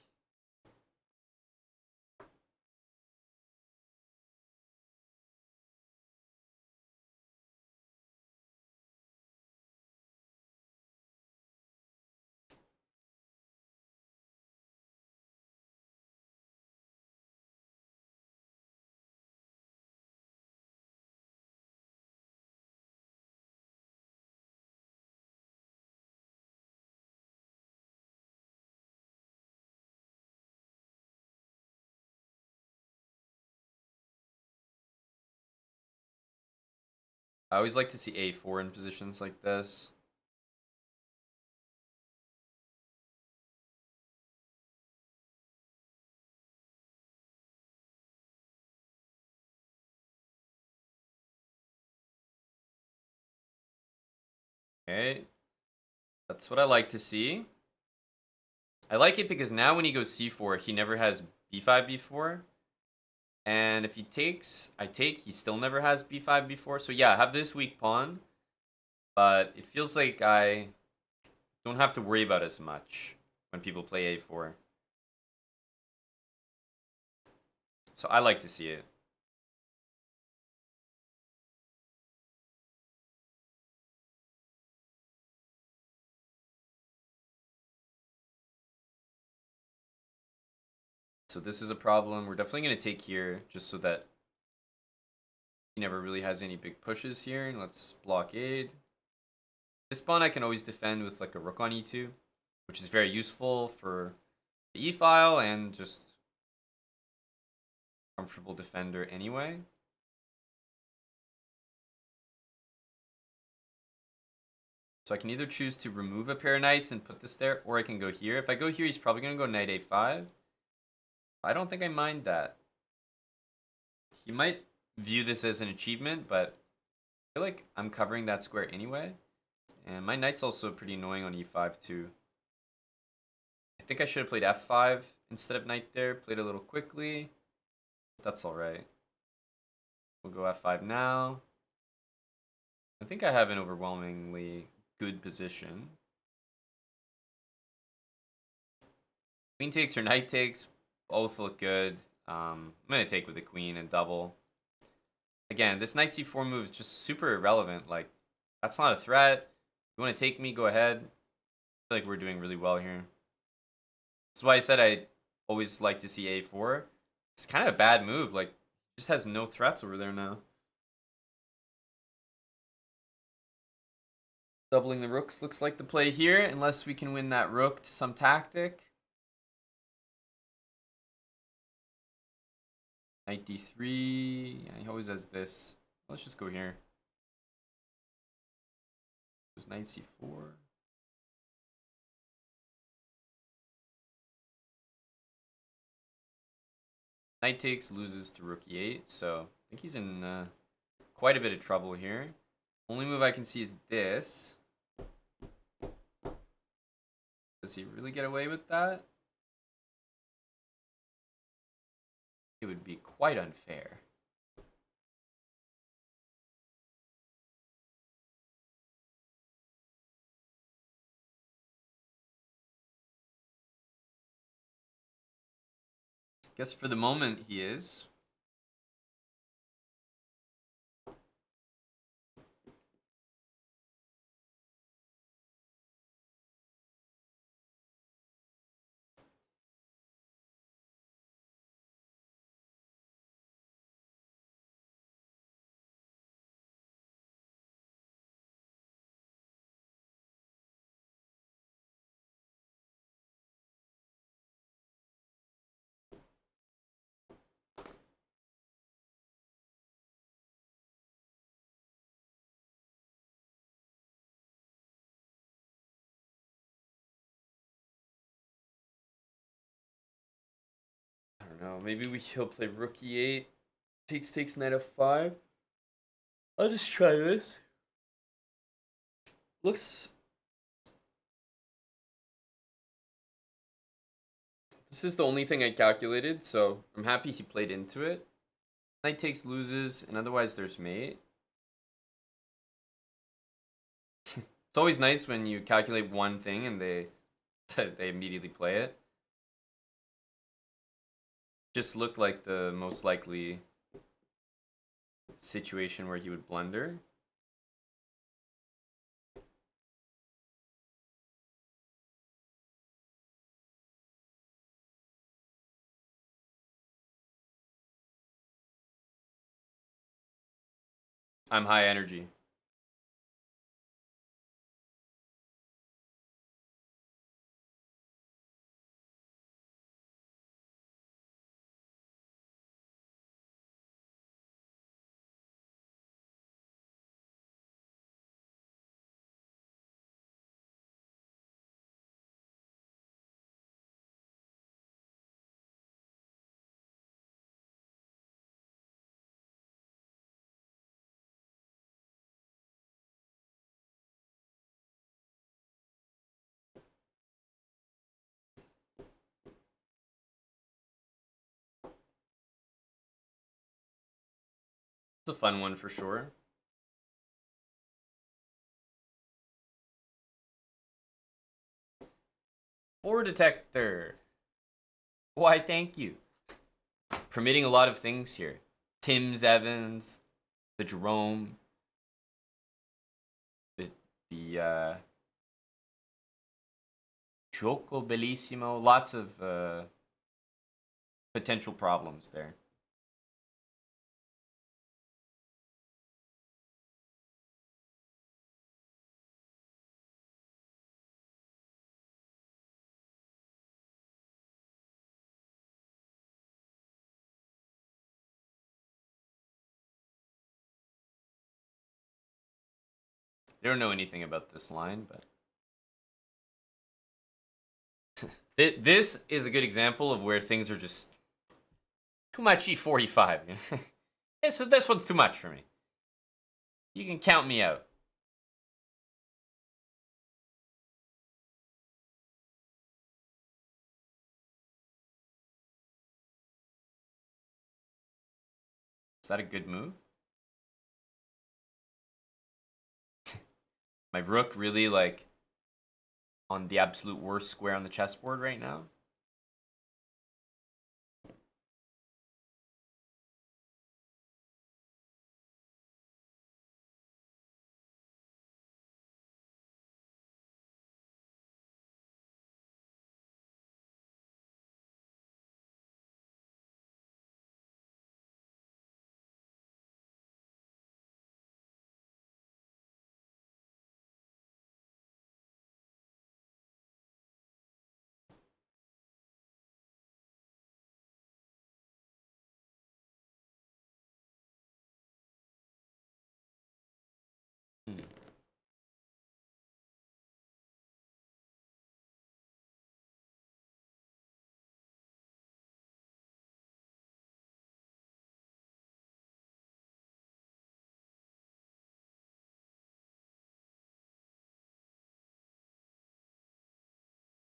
I always like to see a4 in positions like this. Okay. That's what I like to see. I like it because now when he goes c4, he never has b5 before. And if he takes, I take, he still never has b5 before. So yeah, I have this weak pawn. But it feels like I don't have to worry about as much when people play a4. So I like to see it. So this is a problem. We're definitely going to take here just so that he never really has any big pushes here. And let's blockade. This pawn I can always defend with like a rook on e2, which is very useful for the e-file and just comfortable defender anyway. So I can either choose to remove a pair of knights and put this there, or I can go here. If I go here, he's probably going to go knight a5. I don't think I mind that. He might view this as an achievement, but I feel like I'm covering that square anyway. And my knight's also pretty annoying on e5 too. I think I should have played f5 instead of knight there. Played a little quickly. That's alright. We'll go f5 now. I think I have an overwhelmingly good position. Queen takes or knight takes. Both look good. I'm going to take with the queen and double. Again, this knight c4 move is just super irrelevant. Like, that's not a threat. If you want to take me, go ahead. I feel like we're doing really well here. That's why I said I always like to see a4. It's kind of a bad move. Like, just has no threats over there now. Doubling the rooks looks like the play here, unless we can win that rook to some tactic. Knight d3. Yeah, he always has this. Let's just go here. Goes knight c4. Knight takes, loses to rook e8, so I think he's in quite a bit of trouble here. Only move I can see is this. Does he really get away with that? It would be quite unfair. Guess for the moment he is. I don't know. Maybe he'll play rook e8. Takes knight f5. I'll just try this. Looks. This is the only thing I calculated, so I'm happy he played into it. Knight takes, loses, and otherwise there's mate. It's always nice when you calculate one thing and they immediately play it. Just looked like the most likely situation where he would blunder. I'm high energy. It's a fun one for sure. Ore detector. Why, thank you. Permitting a lot of things here. Tim's Evans, the Jerome, the Gioco Bellissimo. Lots of potential problems there. They don't know anything about this line, but this is a good example of where things are just too much e4, e5. Yeah, so this one's too much for me. You can count me out. Is that a good move? My rook really like on the absolute worst square on the chessboard right now. Hmm.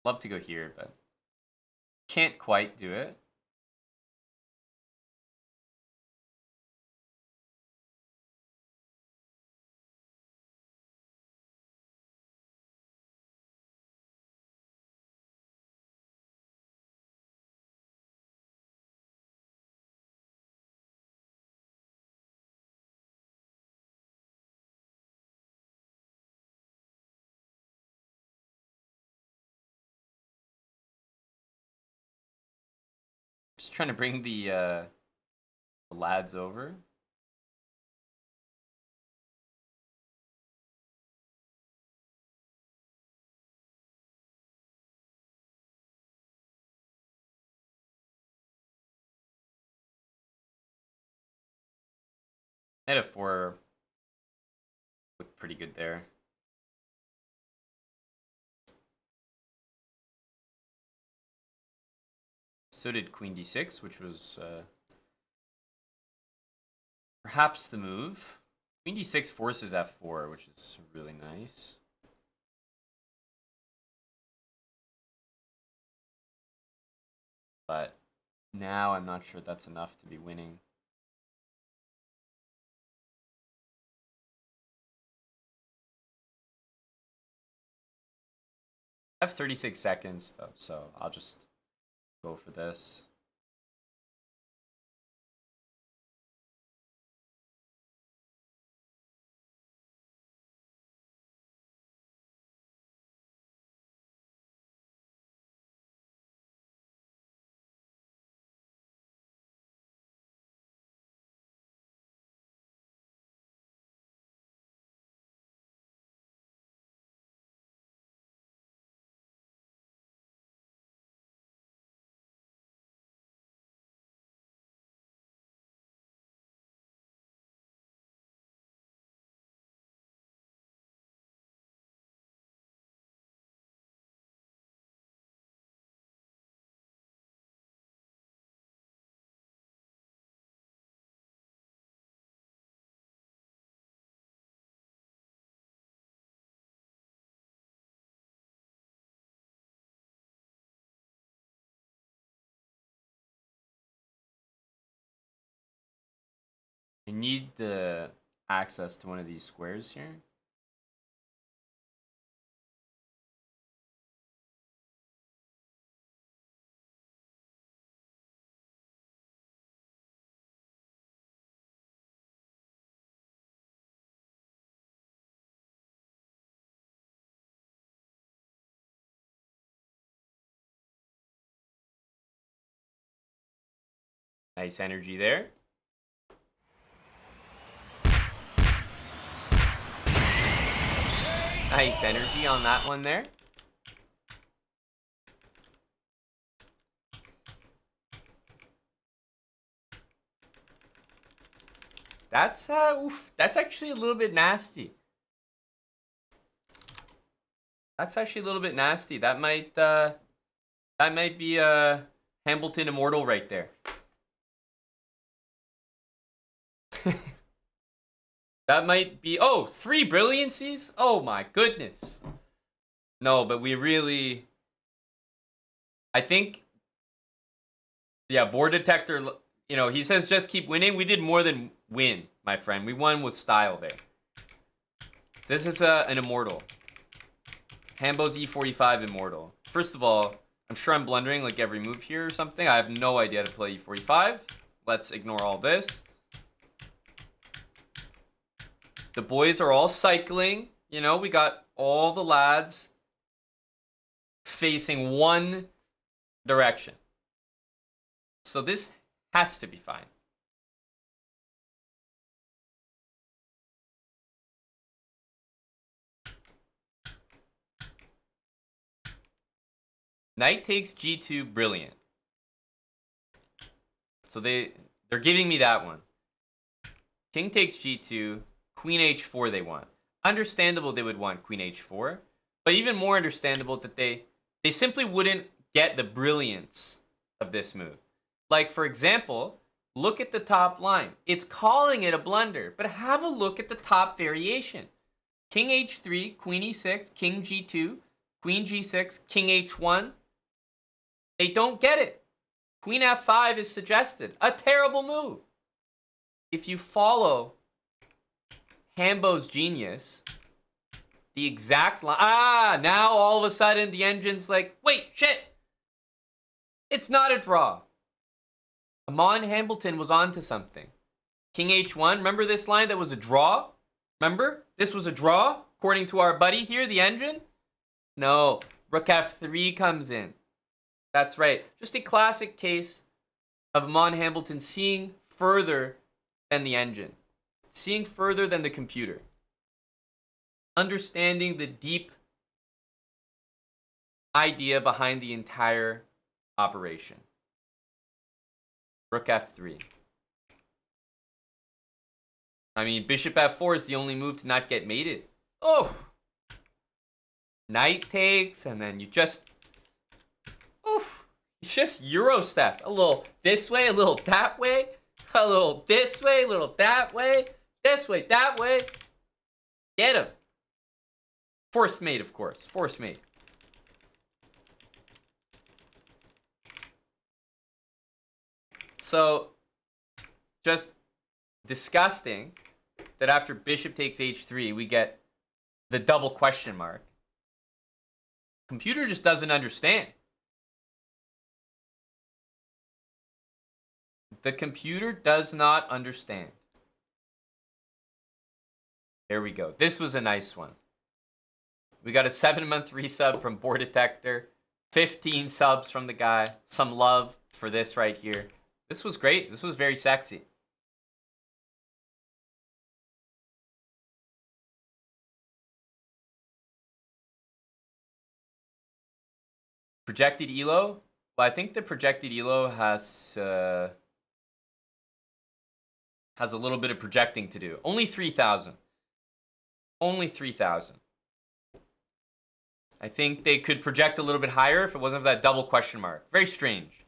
Love to go here, but can't quite do it. Just trying to bring the lads over. Knight f4 looked pretty good there. So did queen d6, which was perhaps the move. Queen d6 forces f4, which is really nice. But now I'm not sure that's enough to be winning. I have 36 seconds though, so I'll just go for this. I need the access to one of these squares here. Nice energy there. Nice energy on that one there. That's oof, that's actually a little bit nasty. That's actually a little bit nasty. That might be Hamilton immortal right there. That might be, oh, 3 brilliancies? Oh my goodness. No, but we really, I think, yeah, board detector, you know, he says just keep winning. We did more than win, my friend. We won with style there. This is an immortal. Hambo's E45 immortal. First of all, I'm sure I'm blundering like every move here or something. I have no idea how to play E45. Let's ignore all this. The boys are all cycling. You know, we got all the lads facing one direction. So this has to be fine. Knight takes G2, brilliant. So they're giving me that one. King takes G2, Queen H4 they want. Understandable they would want Queen H4, but even more understandable that they simply wouldn't get the brilliance of this move. Like, for example, look at the top line. It's calling it a blunder, but have a look at the top variation. King H3, Queen E6, King G2, Queen G6, King H1. They don't get it. Queen F5 is suggested. A terrible move. If you follow Hambo's genius, the exact line. Now all of a sudden the engine's like, wait, shit. It's not a draw. Aman Hamilton was onto something. King H1, remember this line that was a draw? Remember? This was a draw, according to our buddy here, the engine? No, Rook F3 comes in. That's right. Just a classic case of Aman Hamilton seeing further than the engine. Seeing further than the computer. Understanding the deep idea behind the entire operation. Rook F3. I mean, Bishop F4 is the only move to not get mated. Oh! Knight takes, and then you just... Oof! You just Euro step. A little this way, a little that way. A little this way, a little that way. This way, that way. Get him. Forced mate, of course. Forced mate. So, just disgusting that after bishop takes h3, we get the double question mark. Computer just doesn't understand. The computer does not understand. There we go. This was a nice one. We got a 7-month resub from Board Detector. 15 subs from the guy. Some love for this right here. This was great. This was very sexy. Projected elo? Well, I think the projected elo has a little bit of projecting to do. Only 3,000. Only 3,000. I think they could project a little bit higher if it wasn't for that double question mark. Very strange.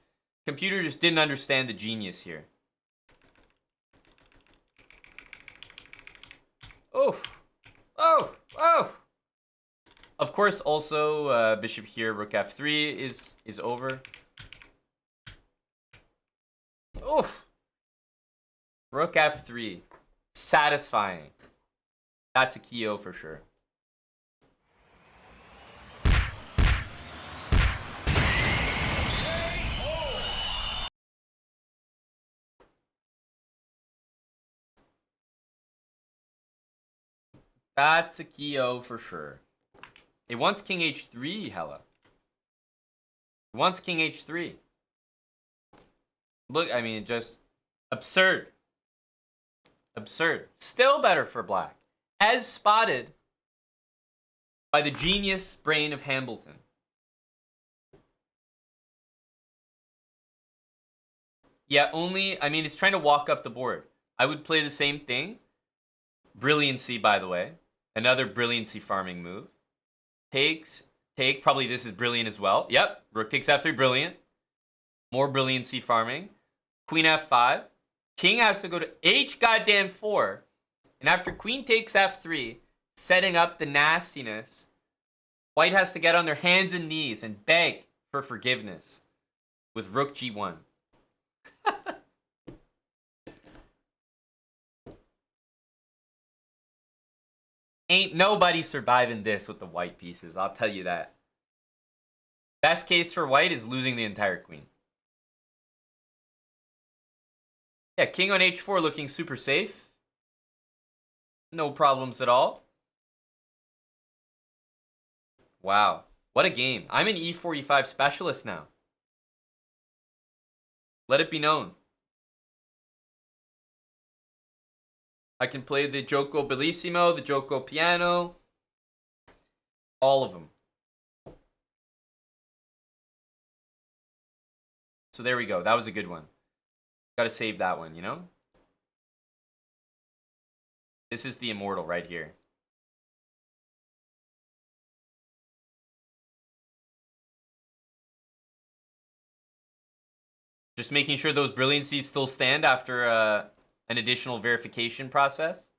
Computer just didn't understand the genius here. Oh. Oh. Oh. Of course, also, bishop here, rook f3 is over. Oh. Rook f3. Satisfying. That's a key O for sure. That's a key O for sure. It wants king h3, hella. It wants king h3. Look, I mean, just absurd. Absurd. Still better for black. As spotted by the genius brain of Hambleton. Yeah, only, I mean, it's trying to walk up the board. I would play the same thing. Brilliancy, by the way. Another brilliancy farming move. Takes, take, probably this is brilliant as well. Yep, rook takes f3, brilliant. More brilliancy farming. Queen f5. King has to go to h goddamn 4. And after queen takes f3, setting up the nastiness, white has to get on their hands and knees and beg for forgiveness with rook g1. Ain't nobody surviving this with the white pieces, I'll tell you that. Best case for white is losing the entire queen. Yeah, king on h4 looking super safe. No problems at all. Wow, what a game. I'm an e4, e5 specialist now. Let it be known. I can play the Gioco Bellissimo, the Gioco Piano. All of them. So there we go. That was a good one. Gotta save that one, you know? This is the immortal right here. Just making sure those brilliancies still stand after an additional verification process.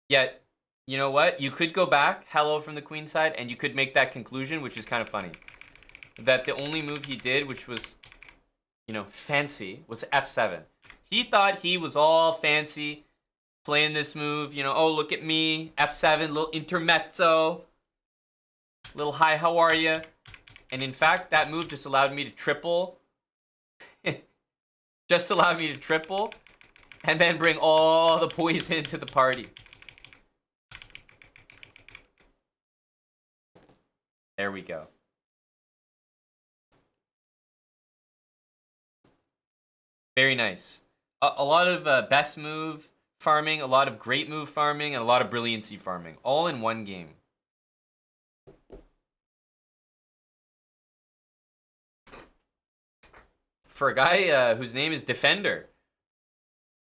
Yet, you know what? You could go back, hello from the queen side, and you could make that conclusion, which is kind of funny. That the only move he did, which was, you know, fancy, was f7. He thought he was all fancy playing this move. You know, oh, look at me, f7, little intermezzo. Little hi, how are you? And in fact, that move just allowed me to triple. Just allowed me to triple. And then bring all the poison to the party. There we go. Very nice. A lot of best move farming, a lot of great move farming, and a lot of brilliancy farming. All in one game. For a guy whose name is Defender.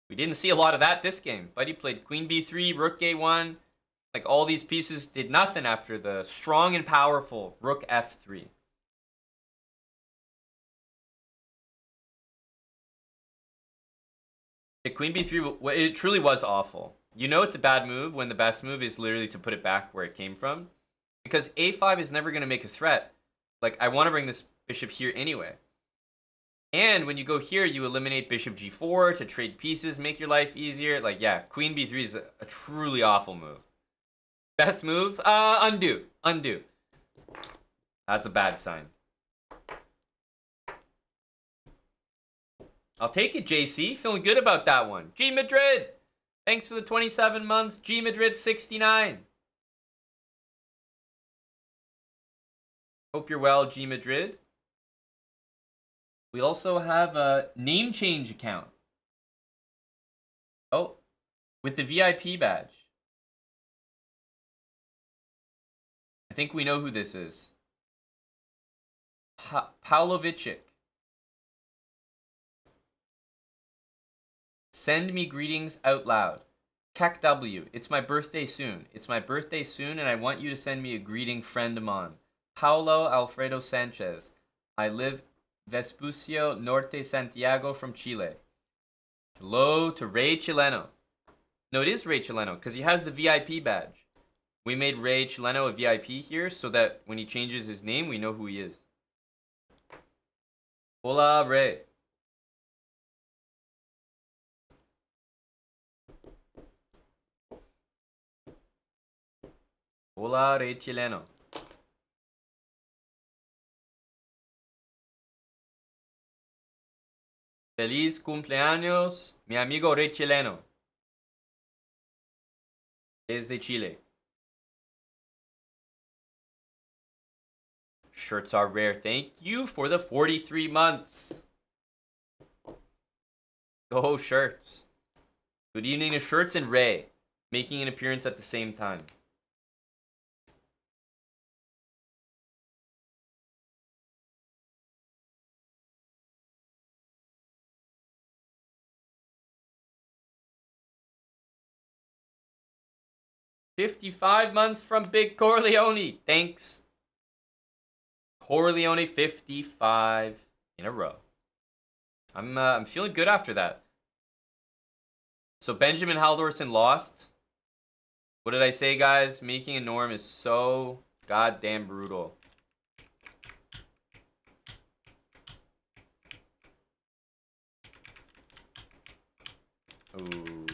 We didn't see a lot of that this game. But he played Queen b3, Rook a1. Like, all these pieces did nothing after the strong and powerful Rook f3. Yeah, Queen b3, it truly was awful. You know it's a bad move when the best move is literally to put it back where it came from. Because a5 is never going to make a threat. Like, I want to bring this bishop here anyway. And when you go here, you eliminate bishop g4 to trade pieces, make your life easier. Like, yeah, queen b3 is a truly awful move. Best move? Undo. Undo. That's a bad sign. I'll take it, JC. Feeling good about that one. G Madrid! Thanks for the 27 months. G Madrid 69. Hope you're well, G Madrid. We also have a name change account. Oh, with the VIP badge. I think we know who this is. Pavlovicic. Send me greetings out loud. Kek W. It's my birthday soon. It's my birthday soon, and I want you to send me a greeting, friend Aman. Paulo Alfredo Sanchez. I live Vespucio Norte Santiago from Chile. Hello to Ray Chileno. No, it is Ray Chileno because he has the VIP badge. We made Ray Chileno a VIP here so that when he changes his name, we know who he is. Hola, Ray. Hola, Ray Chileno. Feliz cumpleaños, mi amigo Ray Chileno. Desde Chile. shirts are rare. Thank you for the 43 months. Go shirts. Good evening to Shirts and Ray, making an appearance at the same time. $55 months from Big Corleone. Thanks. Corleone 55 in a row. I'm feeling good after that. So Benjamin Haldorson lost. What did I say, guys? Making a norm is so goddamn brutal. Ooh.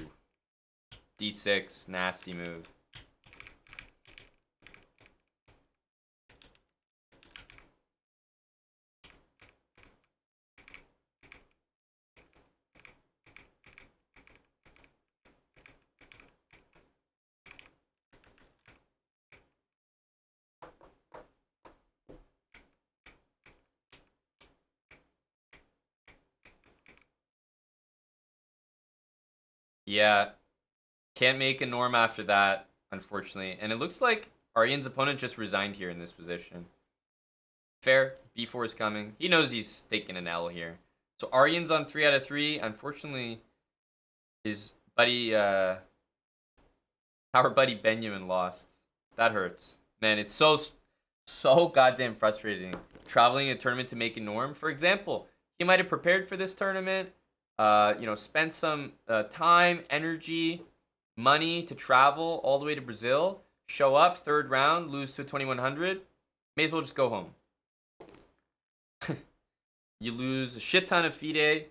D6, nasty move. Yeah, can't make a norm after that, unfortunately. And it looks like Arian's opponent just resigned here in this position. Fair. B4 is coming. He knows he's taking an L here. So Arian's on 3 out of 3. Unfortunately, his buddy, our buddy Benjamin lost. That hurts. Man, it's so goddamn frustrating. Traveling a tournament to make a norm. For example, he might have prepared for this tournament. Spent some time, energy, money to travel all the way to Brazil. Show up, third round, lose to 2100. May as well just go home. You lose a shit ton of FIDE.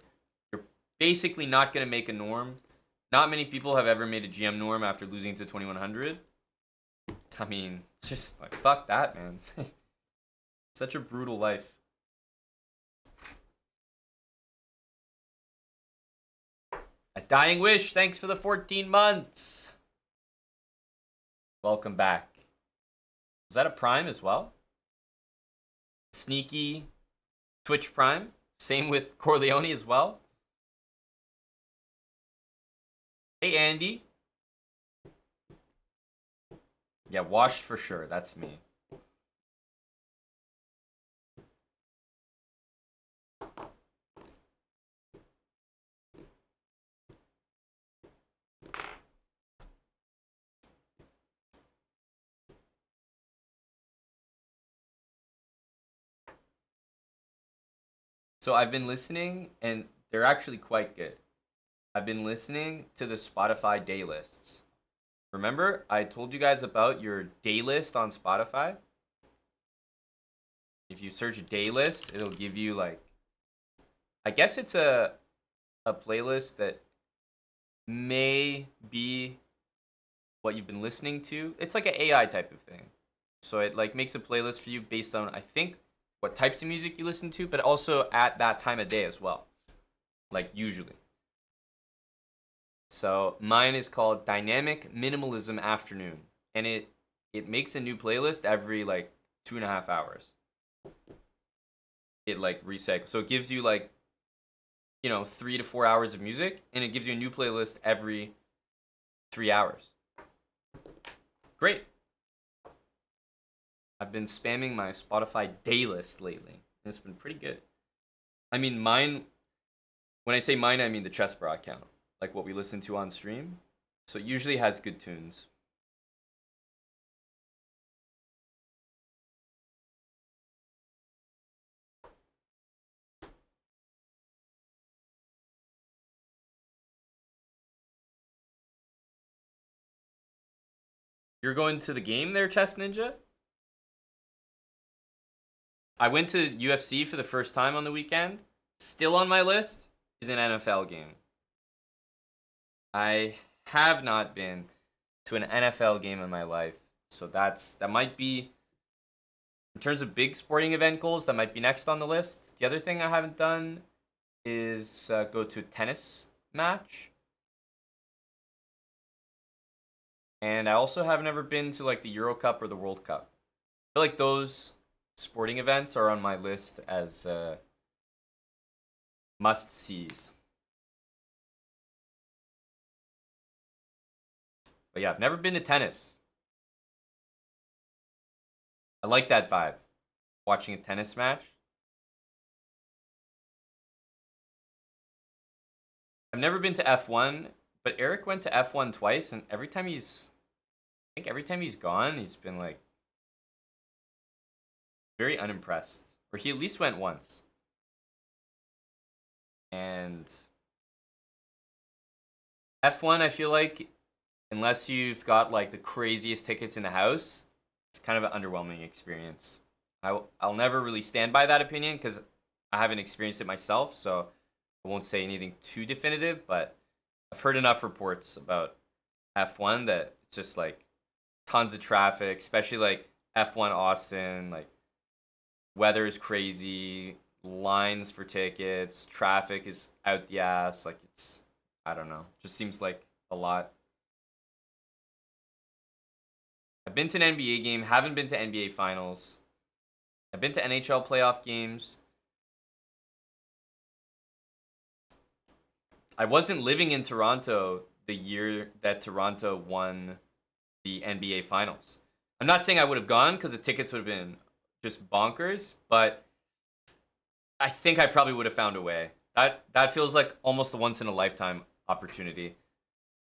You're basically not going to make a norm. Not many people have ever made a GM norm after losing to 2100. I mean, it's just like, fuck that, man. Such a brutal life. A Dying Wish, thanks for the 14 months. Welcome back. Was that a Prime as well? Sneaky Twitch Prime. Same with Corleone as well. Hey, Andy. Yeah, washed for sure. That's me. So I've been listening, and they're actually quite good. I've been listening to the Spotify day lists. Remember, I told you guys about your day list on Spotify? If you search day list, it'll give you like, I guess it's a playlist that may be what you've been listening to. It's like an AI type of thing. So it like makes a playlist for you based on, I think, what types of music you listen to, but also at that time of day as well. Like usually. So mine is called Dynamic Minimalism Afternoon. And it makes a new playlist every like 2.5 hours. It like recycles. So it gives you like, 3 to 4 hours of music, and it gives you a new playlist every 3 hours. Great. I've been spamming my Spotify day list lately, and it's been pretty good. I mean, mine, when I say mine, I mean the Chessbra account, like what we listen to on stream. So it usually has good tunes. You're going to the game there, Chess Ninja? I went to UFC for the first time on the weekend. Still on my list is an NFL game. I have not been to an NFL game in my life. So that might be, in terms of big sporting event goals, that might be next on the list. The other thing I haven't done is go to a tennis match. And I also have never been to like the Euro Cup or the World Cup. I feel like those sporting events are on my list as must sees. But yeah, I've never been to tennis. I like that vibe. Watching a tennis match. I've never been to F1, but Eric went to F1 twice, and I think every time he's gone, he's been like very unimpressed. Or he at least went once. And F1, I feel like, unless you've got like the craziest tickets in the house, it's kind of an underwhelming experience. I'll never really stand by that opinion because I haven't experienced it myself, so I won't say anything too definitive, but I've heard enough reports about F1 that it's just like tons of traffic, especially like F1 Austin, like weather is crazy, lines for tickets, traffic is out the ass, like it's I don't know, just seems like a lot. I've been to an NBA game, haven't been to NBA finals. I've been to NHL playoff games. I wasn't living in Toronto the year that Toronto won the NBA finals. I'm not saying I would have gone because the tickets would have been just bonkers, but I think I probably would have found a way. That feels like almost a once in a lifetime opportunity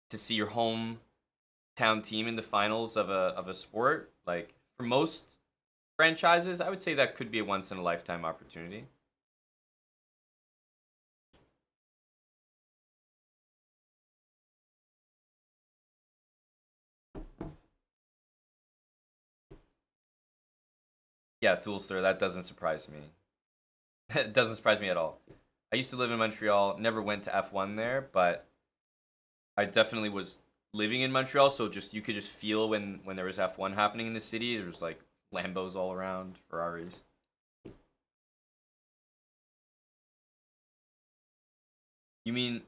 to see your hometown team in the finals of a sport. Like for most franchises, I would say that could be a once in a lifetime opportunity. Yeah, Thulster, that doesn't surprise me. It doesn't surprise me at all. I used to live in Montreal, never went to F1 there, but I definitely was living in Montreal, so just you could just feel when there was F1 happening in the city. There was like Lambos all around, Ferraris. You mean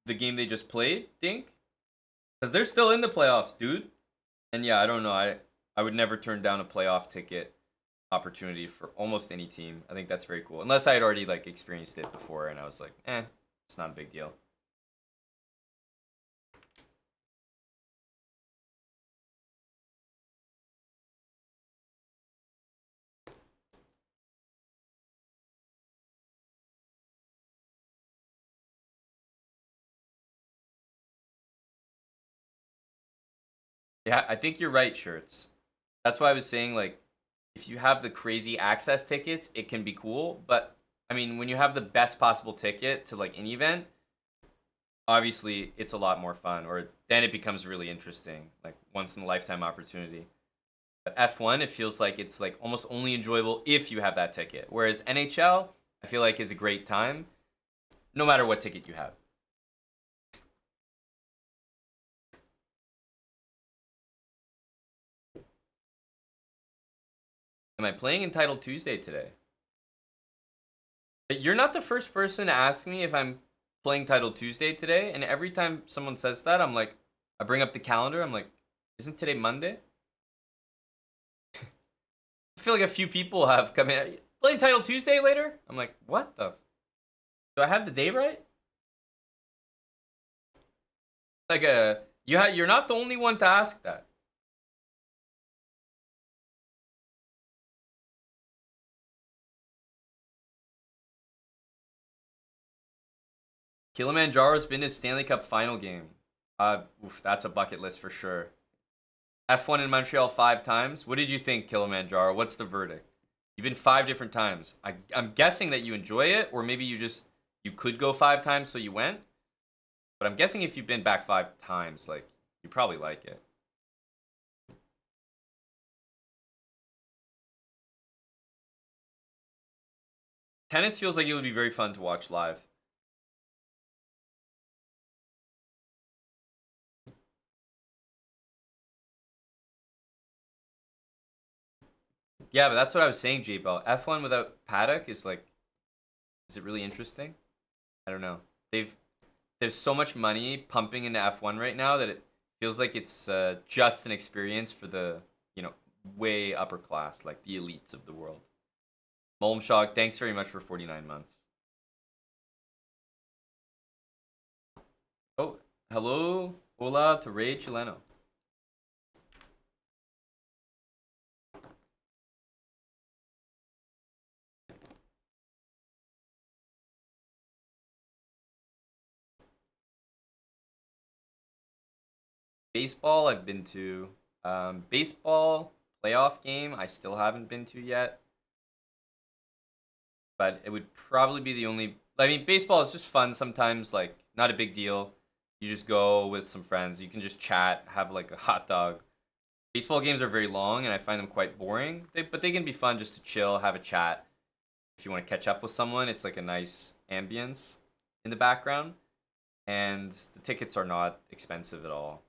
the game they just played, Dink? Because they're still in the playoffs, dude. And yeah, I don't know. I would never turn down a playoff ticket opportunity for almost any team. I think that's very cool. Unless I had already like experienced it before and I was like, it's not a big deal. Yeah, I think you're right, Shirts. That's why I was saying like if you have the crazy access tickets, it can be cool. But I mean, when you have the best possible ticket to like any event, obviously it's a lot more fun. Or then it becomes really interesting, like once in a lifetime opportunity. But F1, it feels like it's like almost only enjoyable if you have that ticket. Whereas NHL, I feel like is a great time, no matter what ticket you have. Am I playing Entitled Tuesday today? You're not the first person to ask me if I'm playing Title Tuesday today, and every time someone says that, I'm like, I bring up the calendar. I'm like, isn't today Monday? I feel like a few people have come in. Playing Title Tuesday later? I'm like, what the? Do I have the day right? Like you're not the only one to ask that. Kilimanjaro's been his Stanley Cup final game. That's a bucket list for sure. F1 in Montreal 5 times. What did you think, Kilimanjaro? What's the verdict? You've been 5 different times. I'm guessing that you enjoy it, or maybe you could go 5 times, so you went. But I'm guessing if you've been back 5 times, like you probably like it. Tennis feels like it would be very fun to watch live. Yeah, but that's what I was saying, J Bell. F1 without Paddock is like, is it really interesting? I don't know. There's so much money pumping into F1 right now that it feels like it's just an experience for the way upper class, like the elites of the world. Mulmshock, thanks very much for 49 months. Oh, hello. Hola to Ray Chileno. Baseball, I've been to. Baseball playoff game, I still haven't been to yet. But it would probably be the only. I mean, baseball is just fun sometimes, like, not a big deal. You just go with some friends. You can just chat, have like a hot dog. Baseball games are very long, and I find them quite boring. But they can be fun just to chill, have a chat. If you want to catch up with someone, it's like a nice ambience in the background. And the tickets are not expensive at all.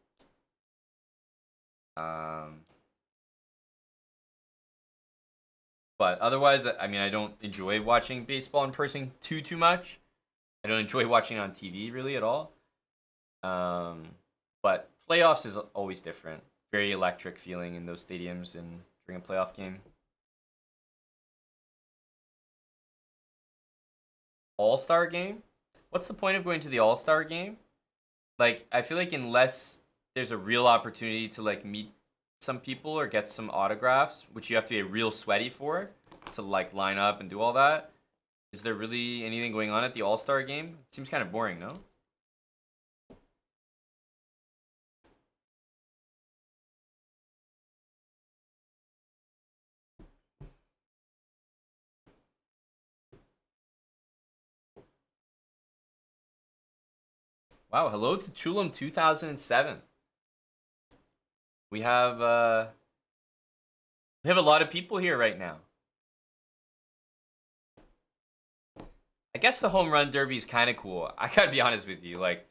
Um, but otherwise, I mean, I don't enjoy watching baseball in person too much. I don't enjoy watching it on TV really at all. Um, but playoffs is always different. Very electric feeling in those stadiums and during a playoff game. All-Star game? What's the point of going to the All-Star game? Like, I feel like unless there's a real opportunity to like meet some people or get some autographs, which you have to be real sweaty for to like line up and do all that. Is there really anything going on at the All-Star game? It seems kind of boring, no? Wow, hello to Chulam 2007. We have we have a lot of people here right now. I guess the home run derby is kind of cool. I gotta be honest with you, like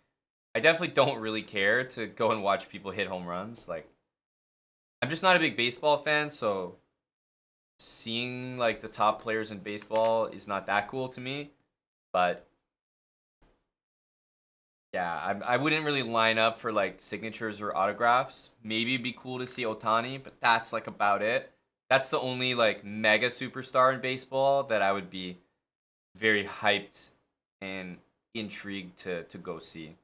I definitely don't really care to go and watch people hit home runs. Like I'm just not a big baseball fan, so seeing like the top players in baseball is not that cool to me. But yeah, I wouldn't really line up for like signatures or autographs. Maybe it'd be cool to see Otani, but that's like about it. That's the only like mega superstar in baseball that I would be very hyped and intrigued to go see.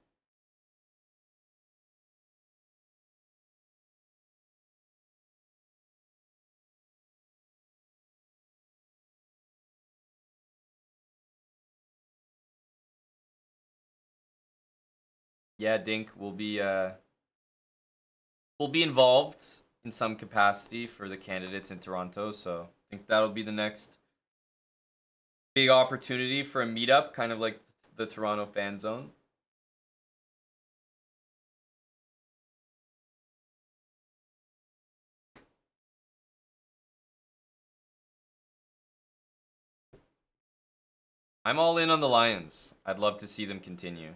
Yeah, Dink will be involved in some capacity for the candidates in Toronto, so I think that'll be the next big opportunity for a meetup, kind of like the Toronto fan zone. I'm all in on the Lions. I'd love to see them continue.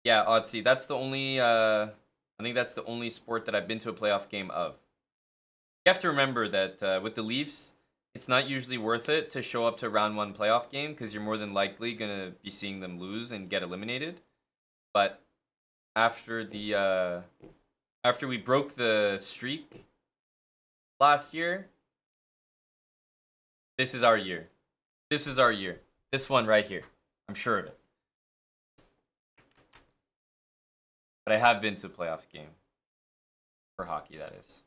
Yeah, Otzi, that's the only I think that's the only sport that I've been to a playoff game of. You have to remember that with the Leafs, it's not usually worth it to show up to a round one playoff game because you're more than likely gonna be seeing them lose and get eliminated. But after the after we broke the streak last year, this is our year. This is our year. This one right here. I'm sure of it. But I have been to a playoff game for hockey, that is.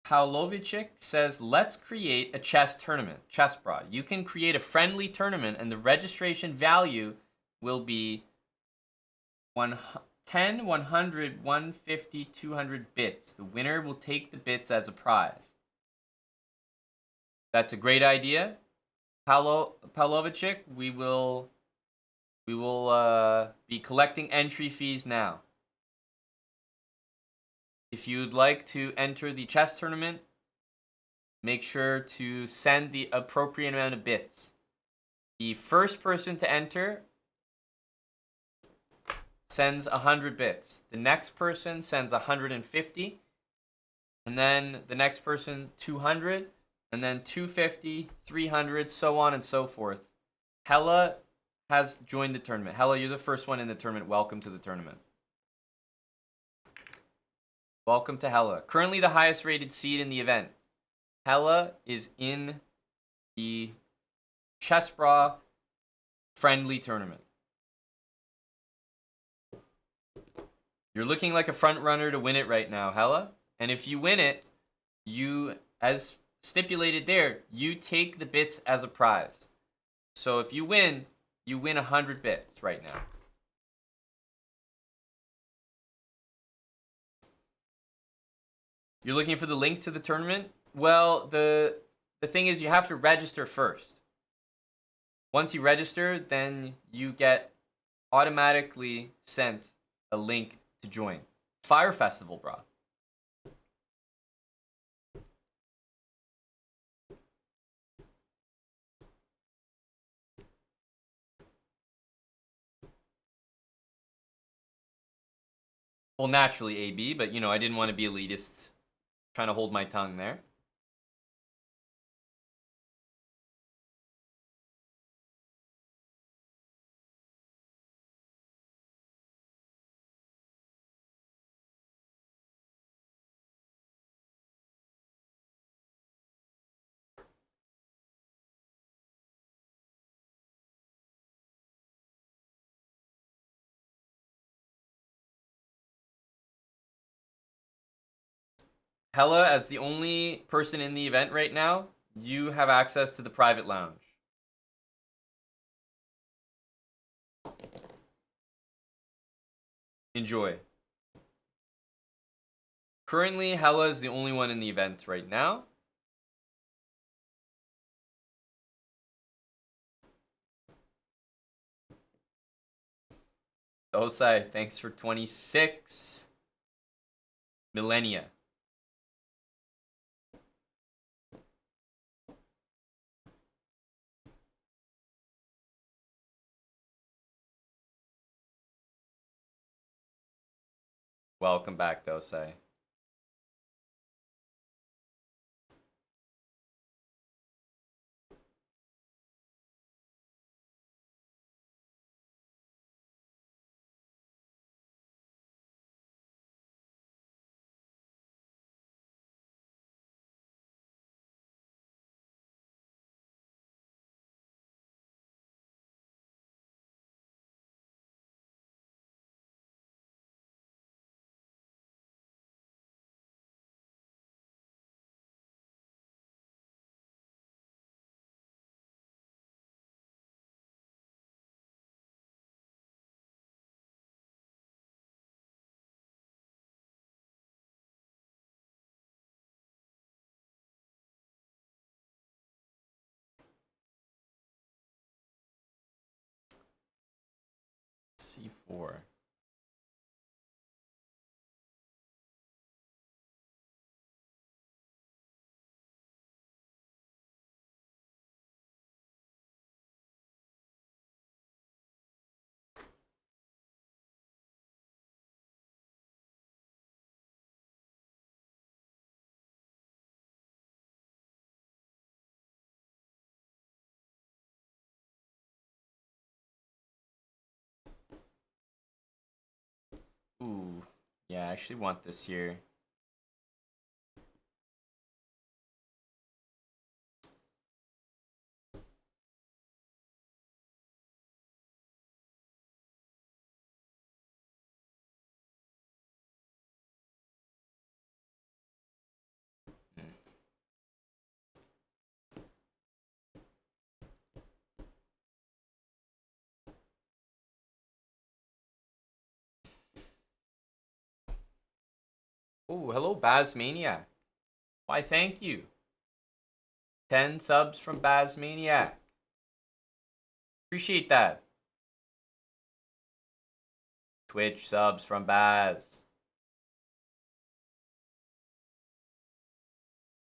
Paulovichik says, let's create a chess tournament. Chessbrad. You can create a friendly tournament, and the registration value will be 10, 100, 150, 200 bits. The winner will take the bits as a prize. That's a great idea. Paulovichik, we will be collecting entry fees now. If you'd like to enter the chess tournament, make sure to send the appropriate amount of bits. The first person to enter sends 100 bits. The next person sends 150. And then the next person 200. and then 250, 300, so on and so forth. Hella has joined the tournament. Hella, you're the first one in the tournament. Welcome to the tournament. Welcome to Hella. Currently the highest rated seed in the event. Hella is in the Chess Bra friendly tournament. You're looking like a front runner to win it right now, Hella. And if you win it, you, as stipulated there, you take the bits as a prize. So if you win 100 bits right now. You're looking for the link to the tournament? Well, the thing is you have to register first. Once you register, then you get automatically sent a link to join. Fire Festival, bro. Well, naturally, AB, but I didn't want to be elitist. Trying to hold my tongue there. Hella, as the only person in the event right now, you have access to the private lounge. Enjoy. Currently, Hella is the only one in the event right now. Osai, thanks for 26 millennia. Welcome back, Dosai. C4. Ooh, yeah, I actually want this here. Oh, hello, Bazmaniac. Why, thank you. 10 subs from Bazmaniac. Appreciate that. Twitch subs from Baz.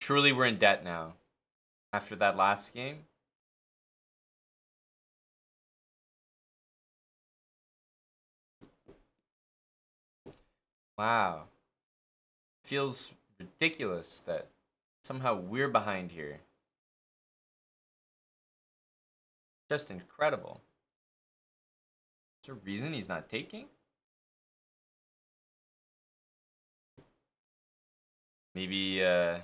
Truly, we're in debt now. After that last game. Wow. Feels ridiculous that somehow we're behind here. Just incredible. Is there a reason he's not taking? Maybe, I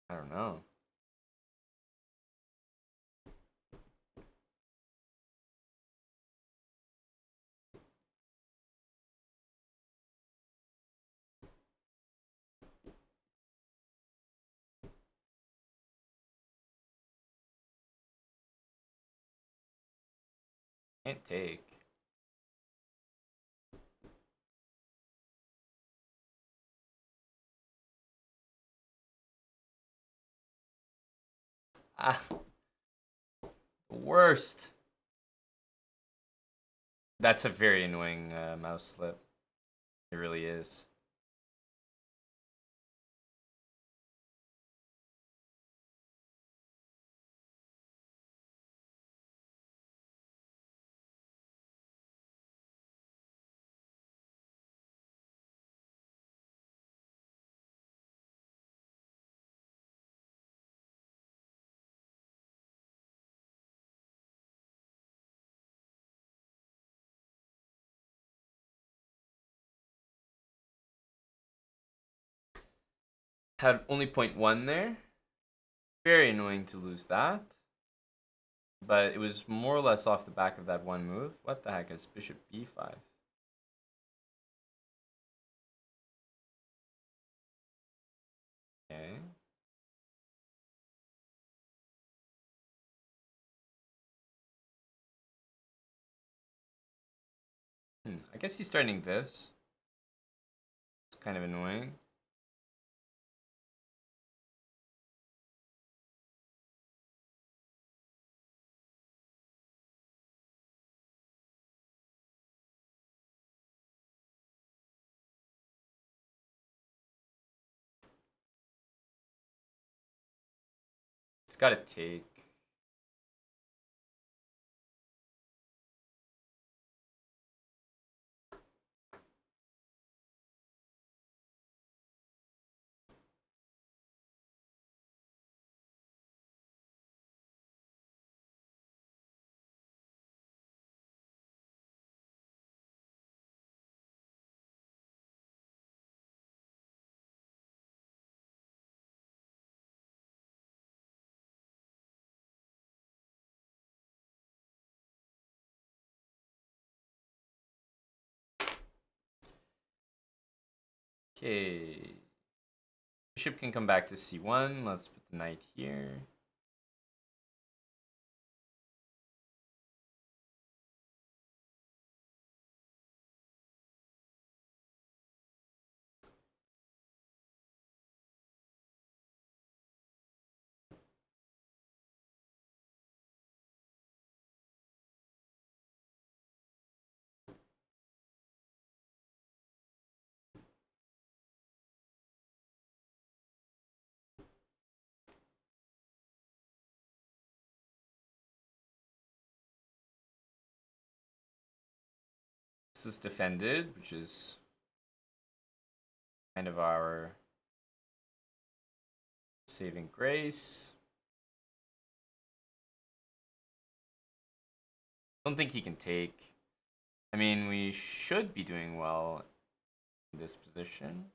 don't know. Can't take. Ah, the worst. That's a very annoying mouse slip. It really is. Had only 0.1 there. Very annoying to lose that. But it was more or less off the back of that one move. What the heck is bishop b5? Okay. I guess he's starting this. It's kind of annoying. It's got to take. Okay. Bishop can come back to c1. Let's put the knight here. This is defended, which is kind of our saving grace. Don't think he can take. I mean, we should be doing well in this position.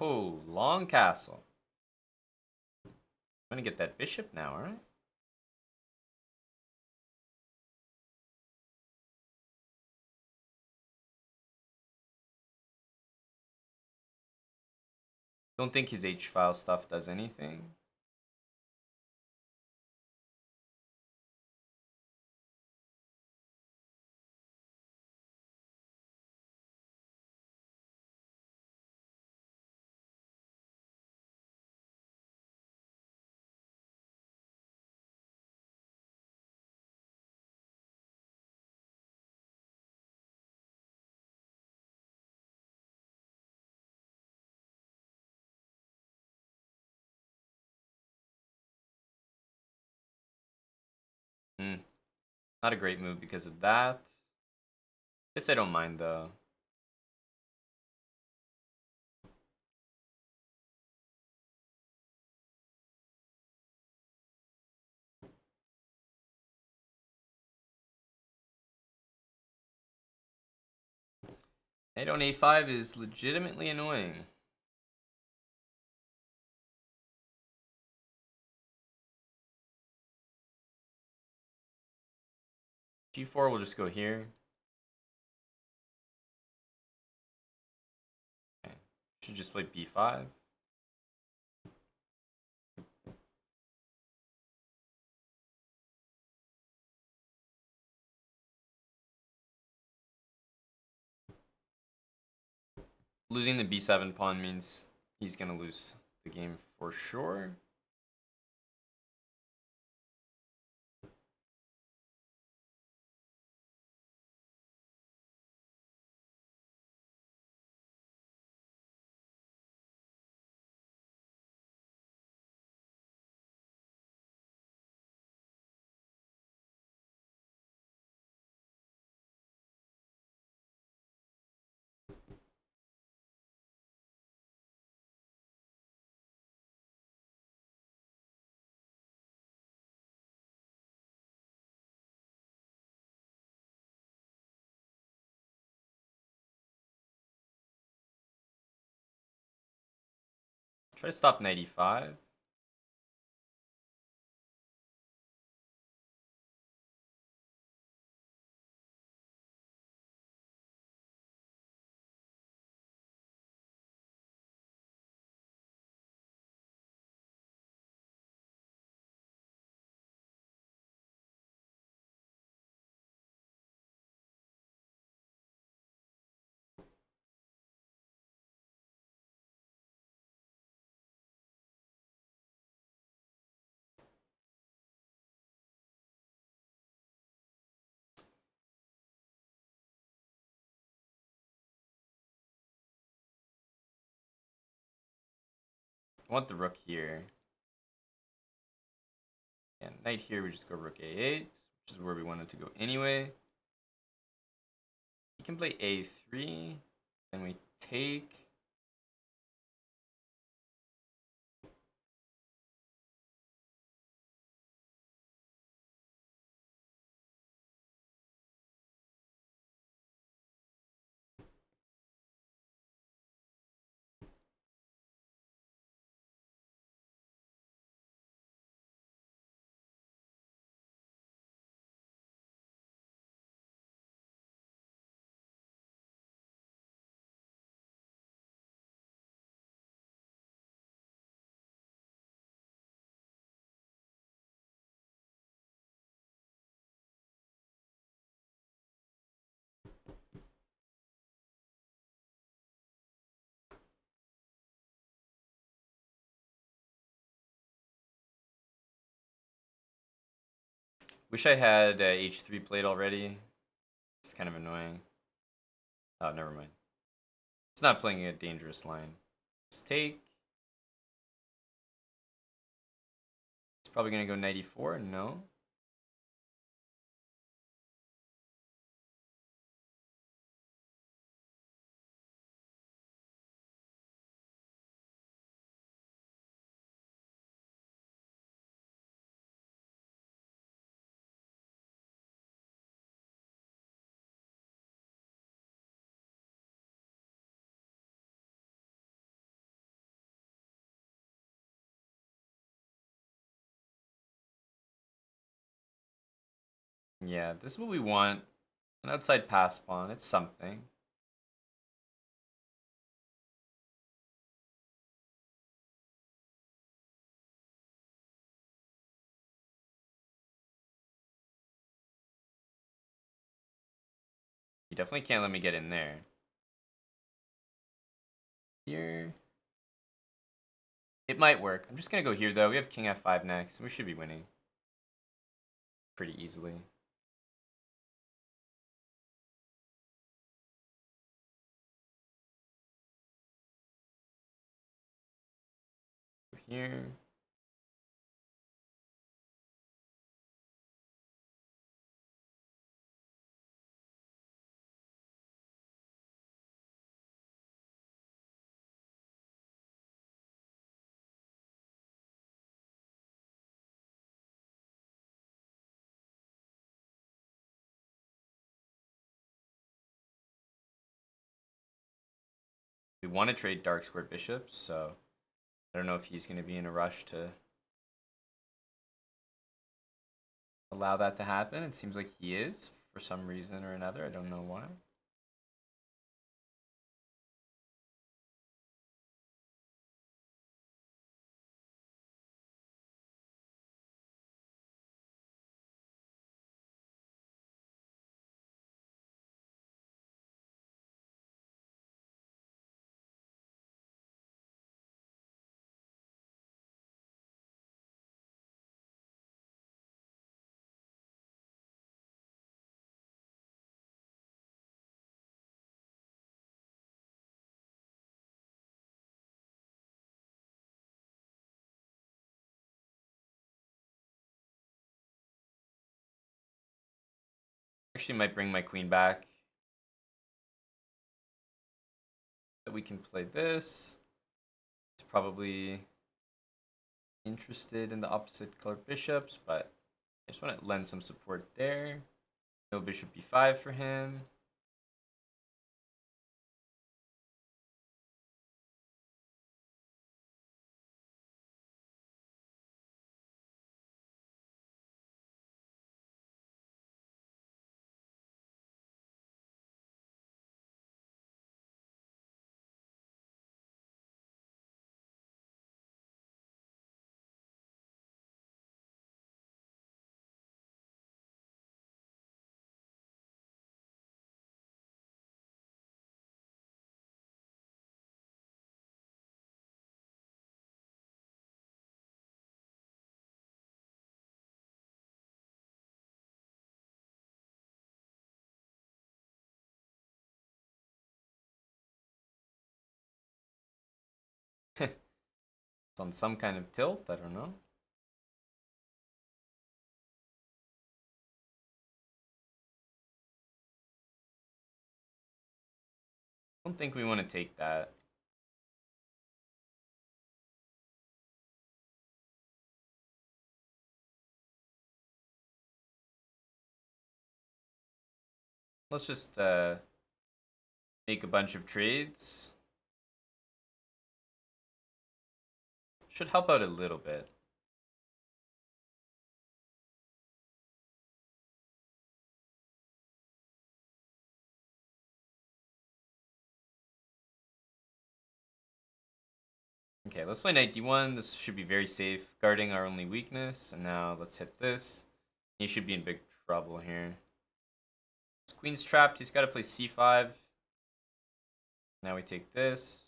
Oh, long castle. I'm gonna get that bishop now, alright? Don't think his H-file stuff does anything. Hmm. Not a great move because of that. Guess I don't mind though. Knight on A5 is legitimately annoying. G4 will just go here. Okay. Should just play B5. Losing the B7 pawn means he's gonna lose the game for sure. Try to stop knight E5. I want the rook here. Yeah, knight here, we just go rook A8, which is where we wanted to go anyway. He can play A3, then we take. Wish I had H3 played already. It's kind of annoying. Oh, never mind. It's not playing a dangerous line. Let's take. It's probably going to go knight E4. No. Yeah, this is what we want. An outside pass pawn. It's something. definitely can't let me get in there. Here. It might work. I'm just gonna go here, though. We have king f5 next. We should be winning pretty easily. Here. We want to trade dark square bishops, so I don't know if he's going to be in a rush to allow that to happen. It seems like he is for some reason or another. I don't know why. Actually might bring my queen back. That we can play this. It's probably interested in the opposite color bishops, but I just want to lend some support there. No bishop b5 for him. It's on some kind of tilt, I don't know. I don't think we want to take that. Let's just make a bunch of trades. Should help out a little bit. Okay, let's play knight d1. This should be very safe, guarding our only weakness. And now let's hit this. He should be in big trouble here. His queen's trapped. He's got to play c5. Now we take this.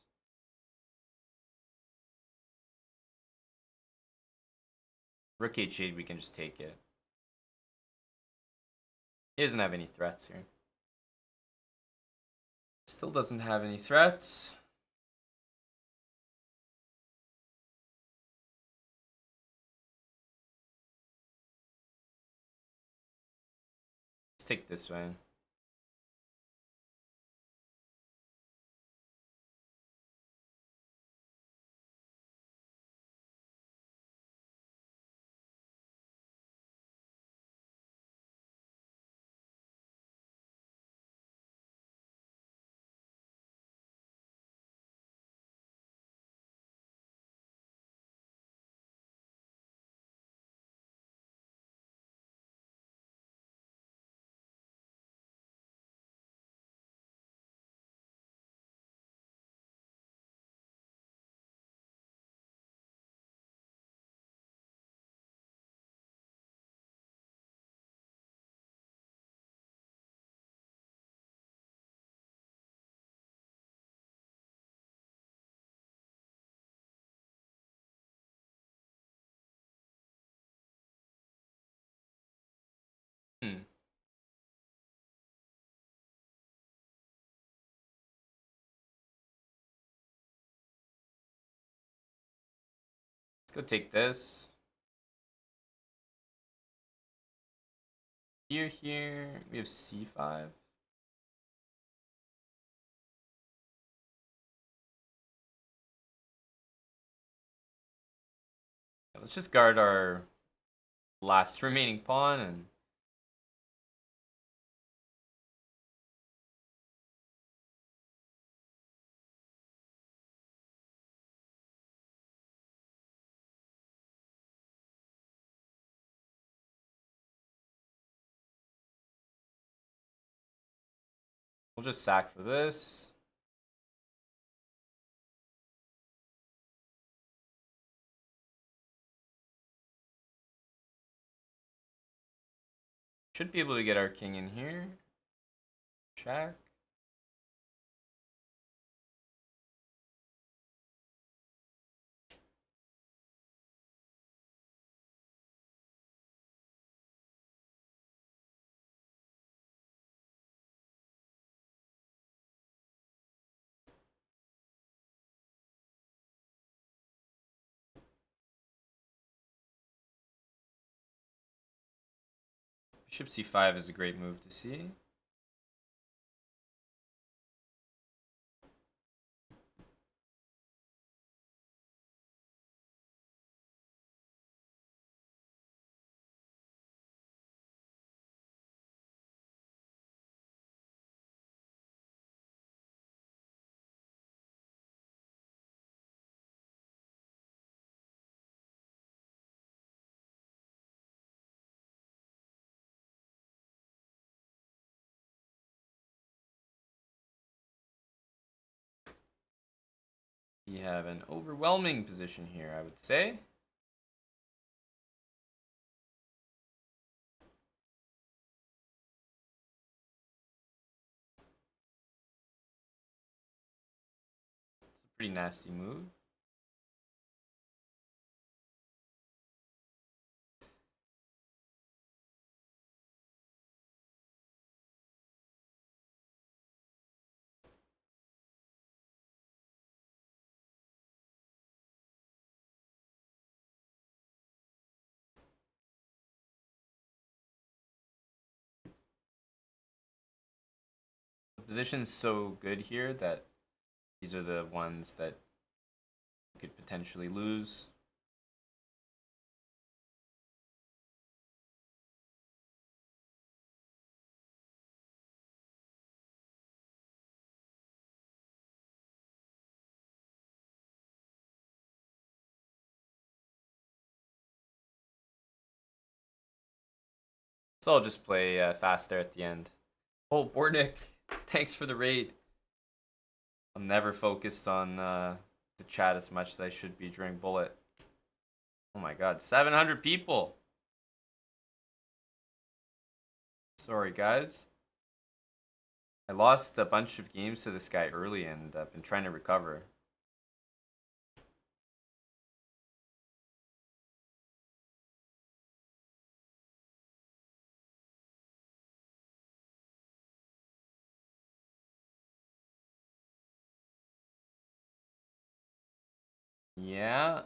Rook h8, we can just take it. He doesn't have any threats here. Still doesn't have any threats. Let's take this one. Let's go take this. Here. We have c5. Let's just guard our last remaining pawn and we'll just sack for this. Should be able to get our king in here. Check. Bishop c5 is a great move to see. We have an overwhelming position here, I would say. It's a pretty nasty move. The position's so good here that these are the ones that you could potentially lose. So I'll just play fast there at the end. Oh, Bornik, thanks for the raid. I'm never focused on the chat as much as I should be during Bullet. Oh my god, 700 people. Sorry, guys. I lost a bunch of games to this guy early and I've been trying to recover. Yeah.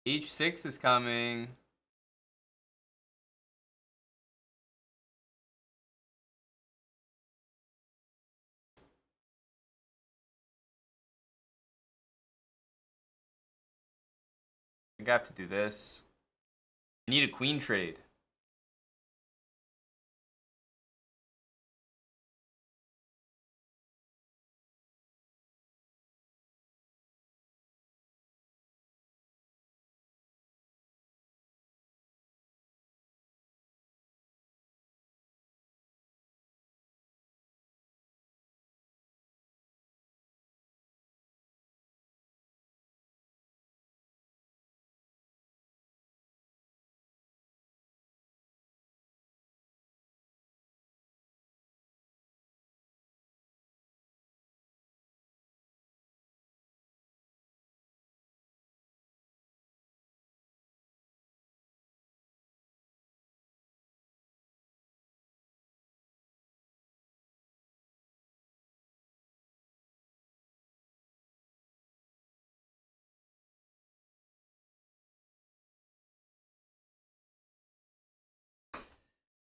H6 is coming. I think I have to do this. I need a queen trade.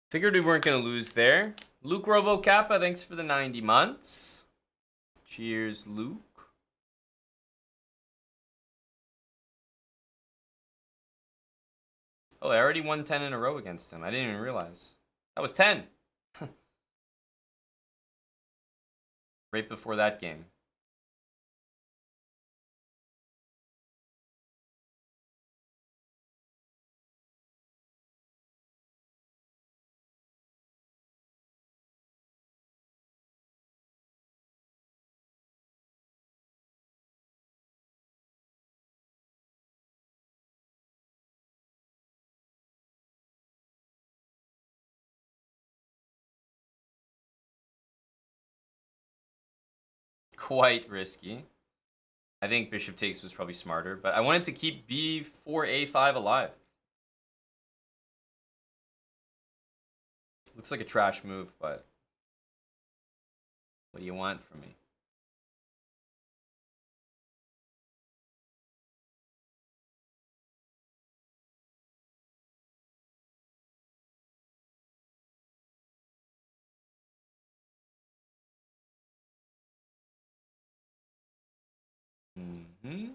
Figured we weren't going to lose there. Luke Robo Kappa, thanks for the 90 months. Cheers, Luke. Oh, I already won 10 in a row against him. I didn't even realize. That was 10. Right before that game. Quite risky. I think bishop takes was probably smarter, but I wanted to keep b4a5 alive. Looks like a trash move, but what do you want from me? Mm-hmm.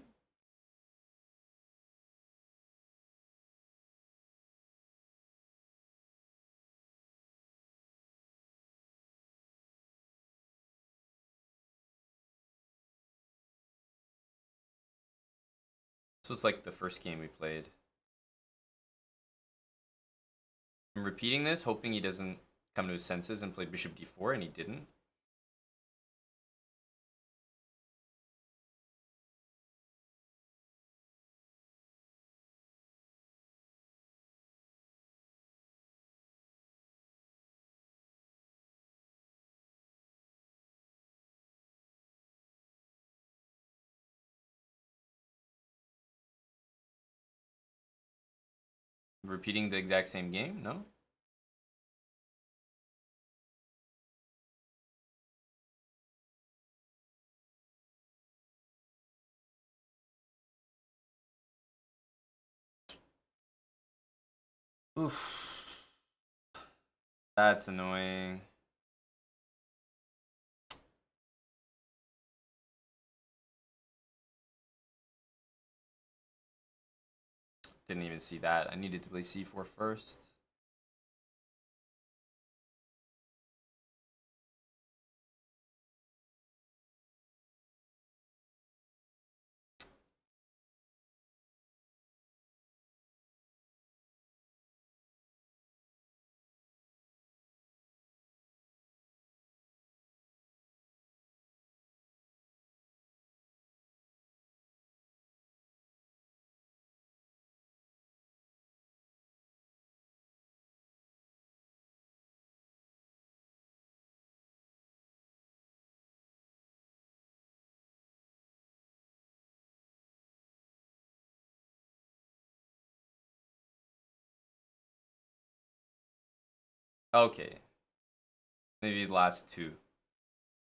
This was like the first game we played. I'm repeating this, hoping he doesn't come to his senses and play bishop d4, and he didn't. Repeating the exact same game? No? Oof. That's annoying. Didn't even see that. I needed to play c4 first. Okay. Maybe the last two.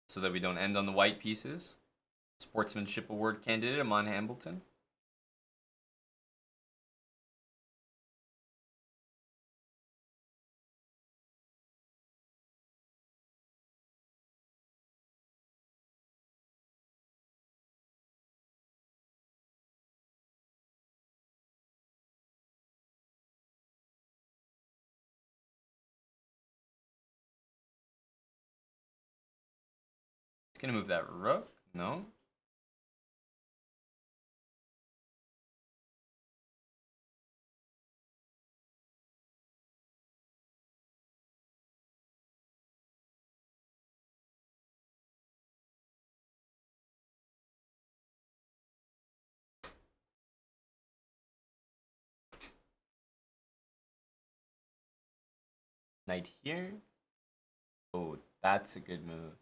So that we don't end on the white pieces. Sportsmanship Award candidate Aman Hambleton. It's gonna move that rook. No. Knight here. Oh, that's a good move.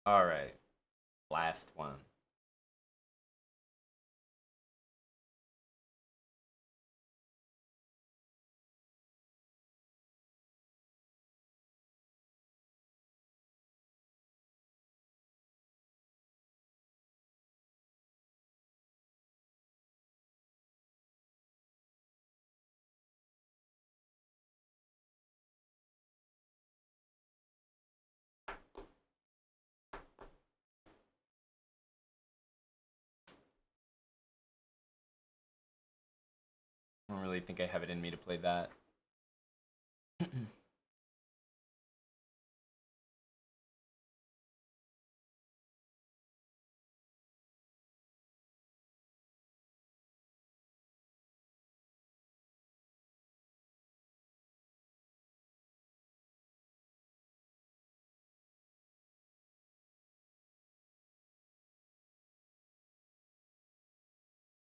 All right. Last one. I don't really think I have it in me to play that.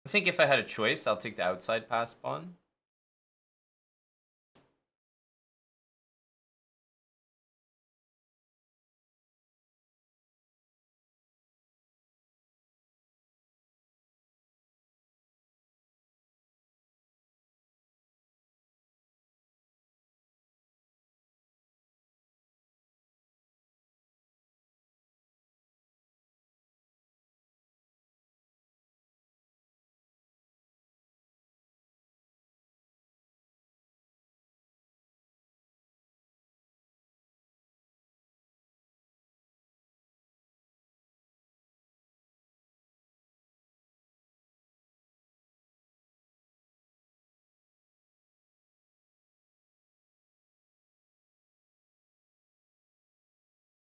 I think if I had a choice, I'll take the outside pass pawn.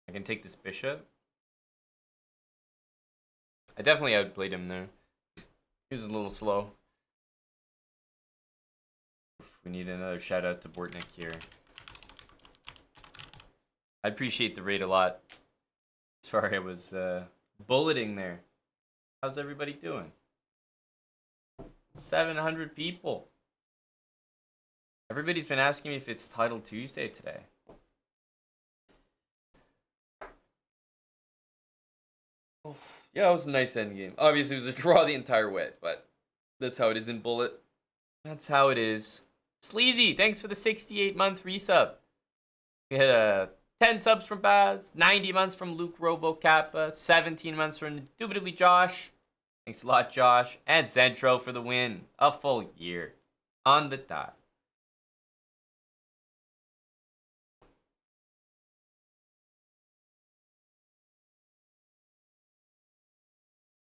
I can take this bishop. I definitely outplayed him there. He was a little slow. We need another shout out to Bortnick here. I appreciate the raid a lot. Sorry, I was bulleting there. How's everybody doing? 700 people. Everybody's been asking me if it's Title Tuesday today. Yeah, it was a nice end game. Obviously, it was a draw the entire way, but that's how it is in Bullet. That's how it is. Sleazy, thanks for the 68-month resub. We had 10 subs from Baz, 90 months from Luke Robo Kappa, 17 months from Indubitably Josh. Thanks a lot, Josh. And Zentro for the win. A full year. On the dot.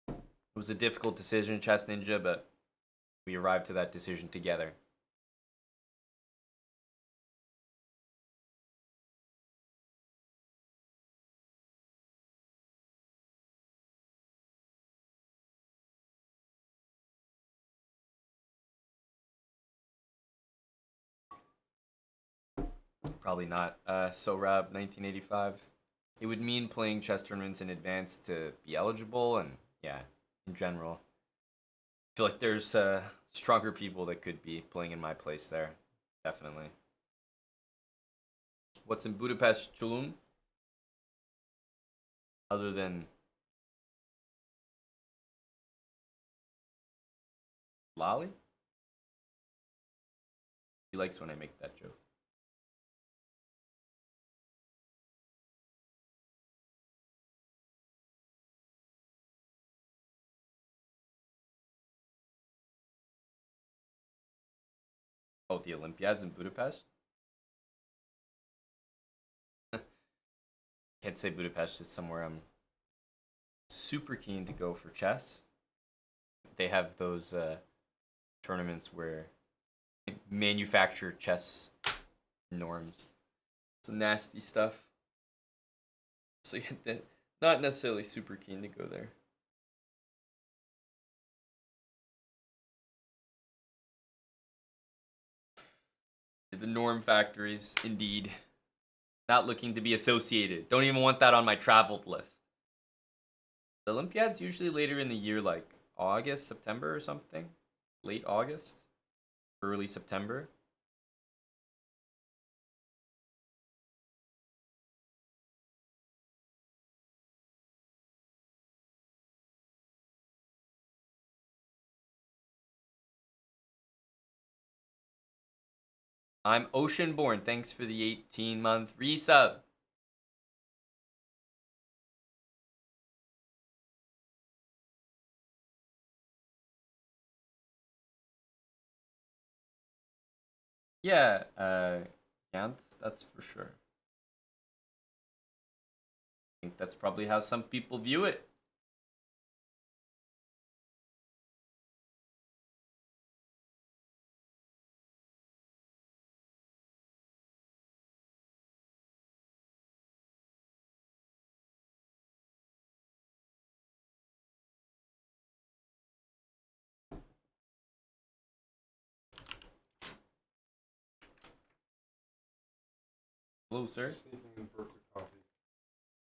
It was a difficult decision, Chess Ninja, but we arrived to that decision together. Probably not. So Rab, 1985. It would mean playing chess tournaments in advance to be eligible, and yeah, in general. I feel like there's stronger people that could be playing in my place there. Definitely. What's in Budapest, Tulum? Other than Lolly? He likes when I make that joke. Oh, the Olympiads in Budapest? Can't say Budapest is somewhere I'm super keen to go for chess. They have those tournaments where they manufacture chess norms. Some nasty stuff. So yeah, not necessarily super keen to go there. The norm factories, indeed. Not looking to be associated. Don't even want that on my traveled list. The Olympiad's usually later in the year, like August, September or something. Late August, early September. I'm Oceanborn. Thanks for the 18-month resub. Yeah, Gant, that's for sure. I think that's probably how some people view it. Hello, sir. Sneaking in for a quick coffee.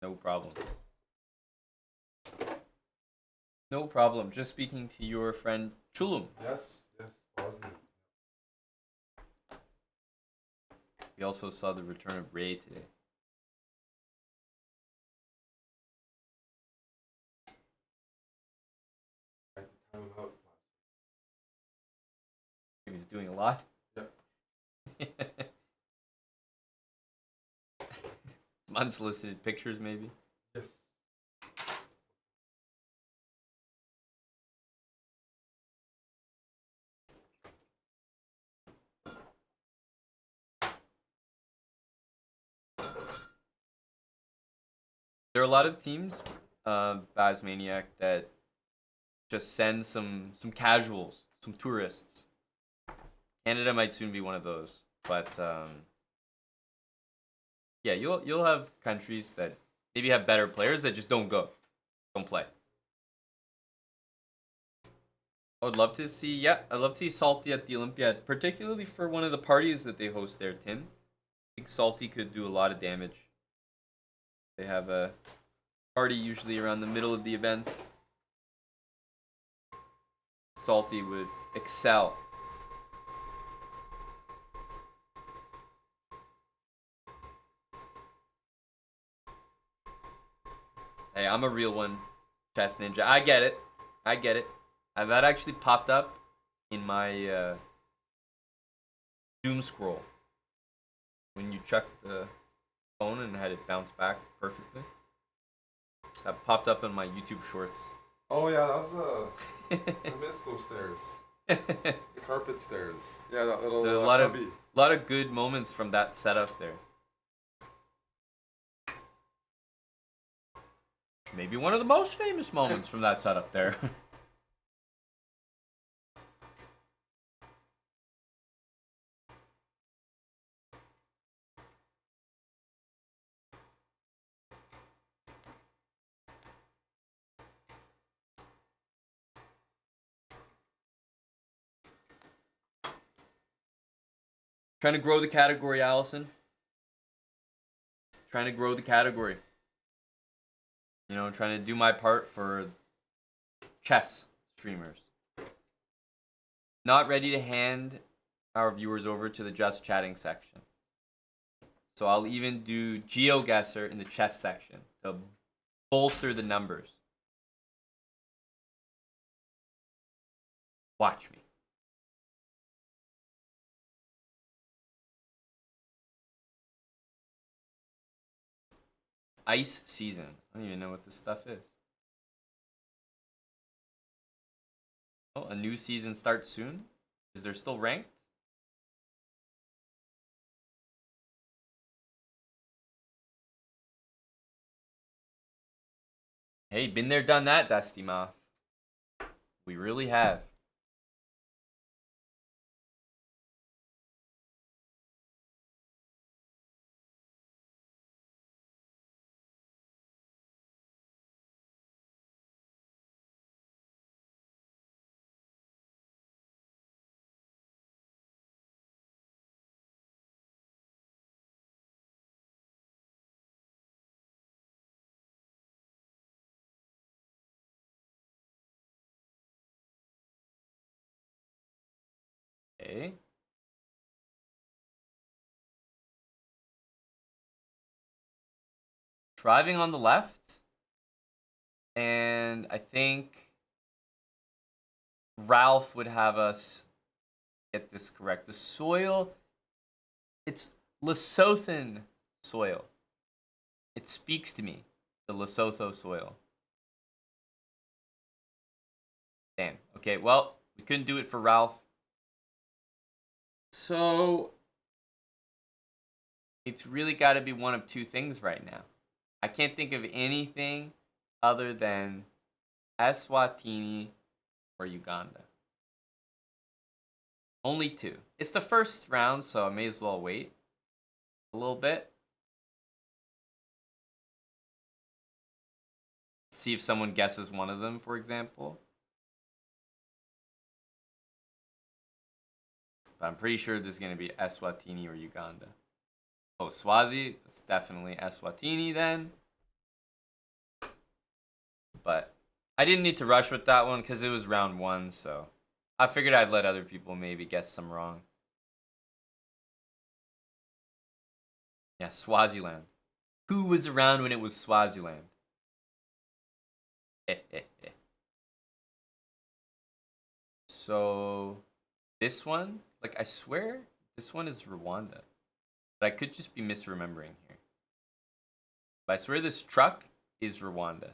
No problem. No problem. Just speaking to your friend Chulum. Yes, wasn't it? We also saw the return of Ray today. I had to time him out last He was doing a lot. week. Some unsolicited pictures, maybe. Yes. There are a lot of teams, Bazmaniac, that just send some casuals, some tourists. Canada might soon be one of those, but yeah, you'll have countries that maybe have better players that just don't play. I would love to see, yeah, I'd love to see Salty at the Olympiad, particularly for one of the parties that they host there, Tim. I think Salty could do a lot of damage. They have a party usually around the middle of the event. Salty would excel. Hey, I'm a real one, Chess Ninja. I get it. That actually popped up in my doom scroll when you checked the phone and had it bounce back perfectly. That popped up in my YouTube shorts. Oh yeah, that was I missed those stairs. The carpet stairs. Yeah, that little There's a lot of good moments from that setup there. Maybe one of the most famous moments from that setup there. Trying to grow the category, Allison. Trying to grow the category. You know, trying to do my part for chess streamers. Not ready to hand our viewers over to the just chatting section. So I'll even do Geoguessr in the chess section to bolster the numbers. Watch me. Ice season. I don't even know what this stuff is. Oh, a new season starts soon? Is there still ranked? Hey, been there, done that, Dusty Moth. We really have. Okay. Driving on the left. And I think Ralph would have us get this correct. The soil It's Lesothan soil. It speaks to me. The Lesotho soil. Damn. Okay, well, we couldn't do it for Ralph. So it's really got to be one of two things right now. I can't think of anything other than Eswatini or Uganda. Only two. It's the first round, so I may as well wait a little bit. See if someone guesses one of them, for example. But I'm pretty sure this is going to be Eswatini or Uganda. Oh, Swazi. It's definitely Eswatini then. But I didn't need to rush with that one because it was round one, so I figured I'd let other people maybe guess some wrong. Yeah, Swaziland. Who was around when it was Swaziland? So this one, like I swear this one is Rwanda. But I could just be misremembering here. But I swear this truck is Rwanda.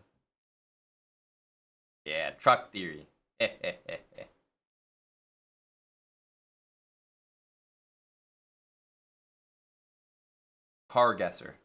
Yeah, truck theory. Car guesser.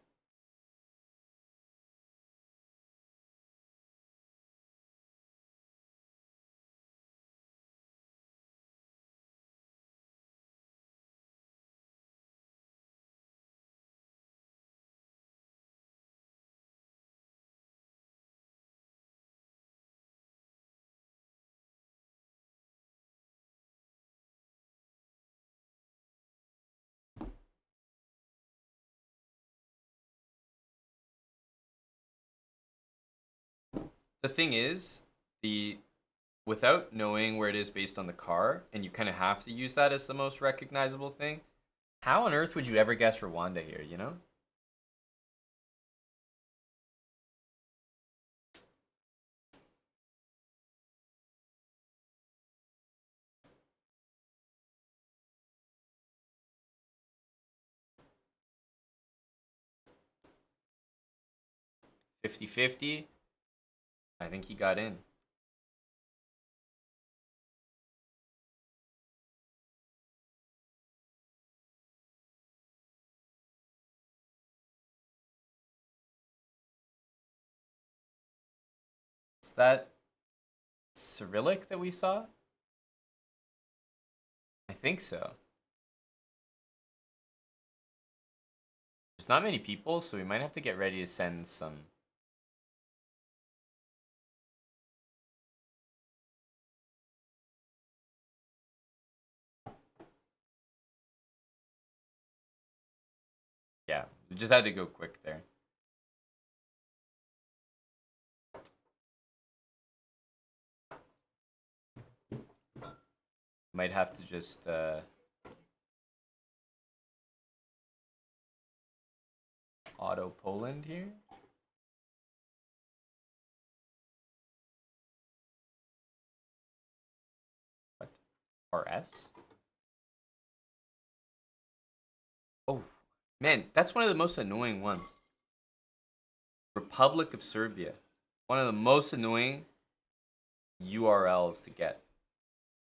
The thing is, the without knowing where it is based on the car, and you kind of have to use that as the most recognizable thing. How on earth would you ever guess Rwanda here, you know? Fifty-fifty. I think he got in. Is that Cyrillic that we saw? I think so. There's not many people, so we might have to get ready to send some. Yeah, we just had to go quick there. Might have to just auto Poland here. What? RS? Oh, man, that's one of the most annoying ones. Republic of Serbia. One of the most annoying URLs to get.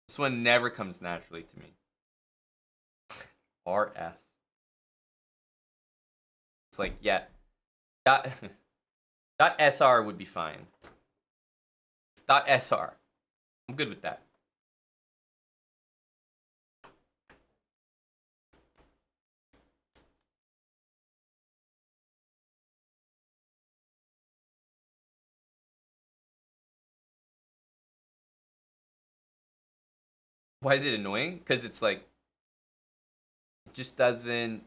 This one never comes naturally to me. RS. It's like, yeah. Dot, dot .sr would be fine. Dot .sr. I'm good with that. Why is it annoying? Because it's like, it just doesn't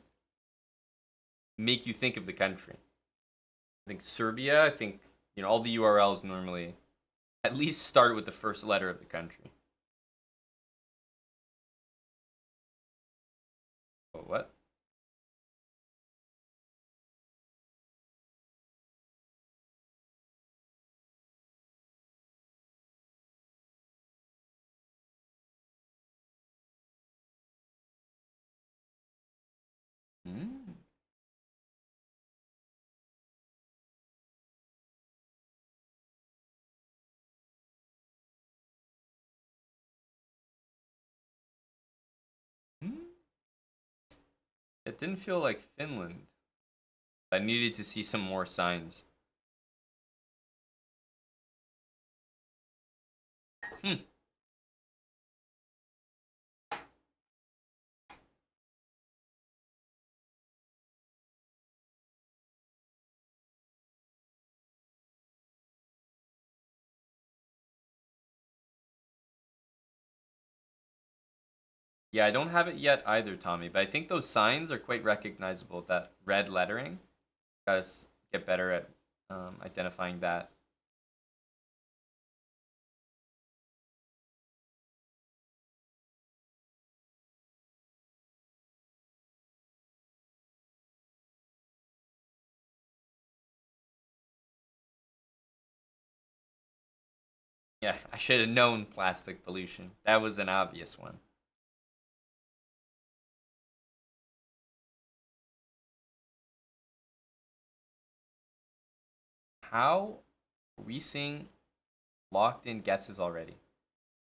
make you think of the country. I think Serbia, I think, all the URLs normally at least start with the first letter of the country. Oh, what? Hmm. Hmm. It didn't feel like Finland. I needed to see some more signs. Hmm. Yeah, I don't have it yet either, Tommy, but I think those signs are quite recognizable. That red lettering. Gotta get better at identifying that. Yeah, I should have known plastic pollution. That was an obvious one. How are we seeing locked in guesses already?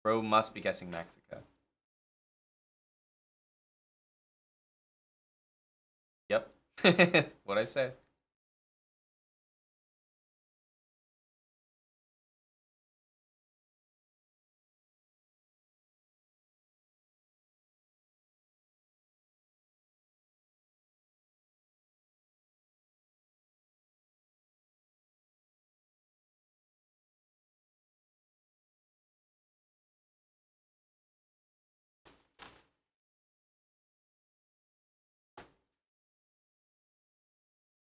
Bro must be guessing Mexico. Yep. What'd I say?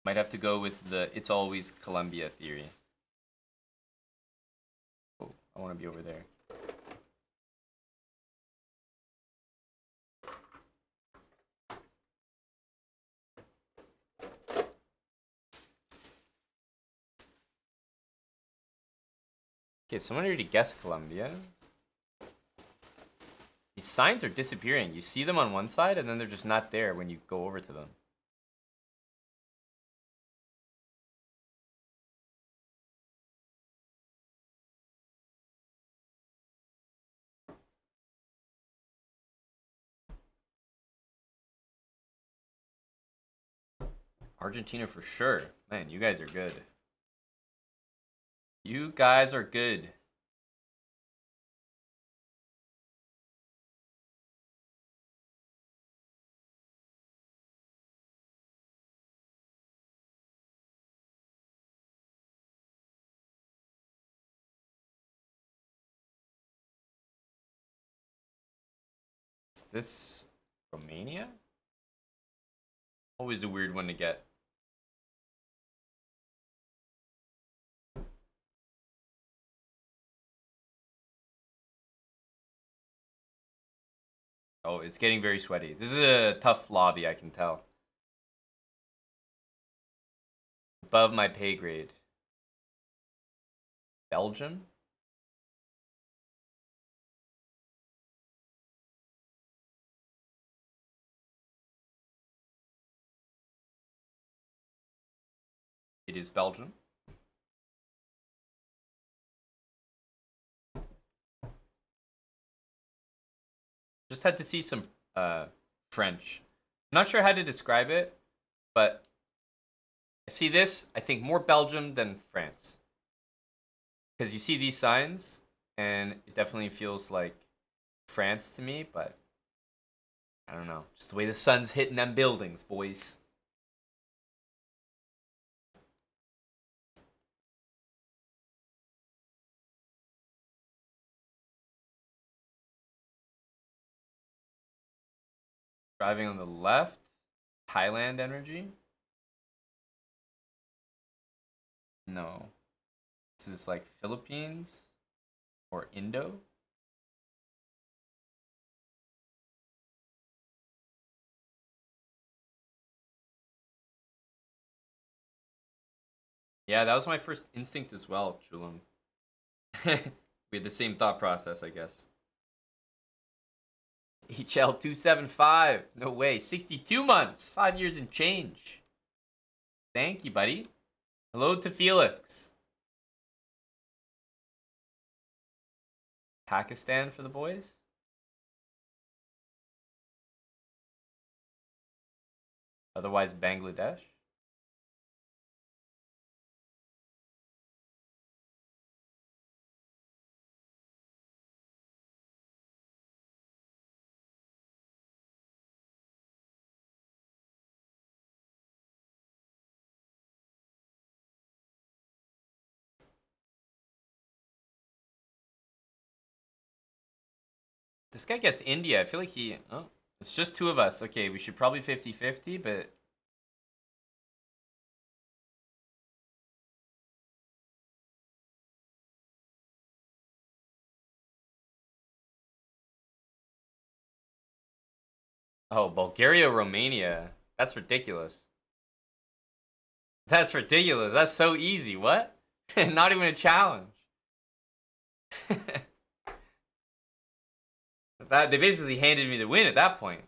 Might have to go with the it's always Colombia theory. Oh, I want to be over there. Okay, someone already guessed Colombia. These signs are disappearing. You see them on one side, and then they're just not there when you go over to them. Argentina for sure. Man, you guys are good. You guys are good. Is this Romania? Always a weird one to get. Oh, it's getting very sweaty. This is a tough lobby, I can tell. Above my pay grade. Belgium? It is Belgium. Just had to see some French. I'm not sure how to describe it, but I see this. I think more Belgium than France. Because you see these signs, and it definitely feels like France to me, but I don't know. Just the way the sun's hitting them buildings, boys. Driving on the left, Thailand energy? No. This is like Philippines or Indo. Yeah, that was my first instinct as well, Chulum. We had the same thought process, I guess. HL 275. No way. 62 months. 5 years and change. Thank you, buddy. Hello to Felix. Pakistan for the boys. Otherwise, Bangladesh. This guy guessed India. I feel like he... Oh, it's just two of us. Okay, we should probably 50-50, but... Oh, Bulgaria, Romania. That's ridiculous. That's ridiculous. That's so easy. What? Not even a challenge. They basically handed me the win at that point.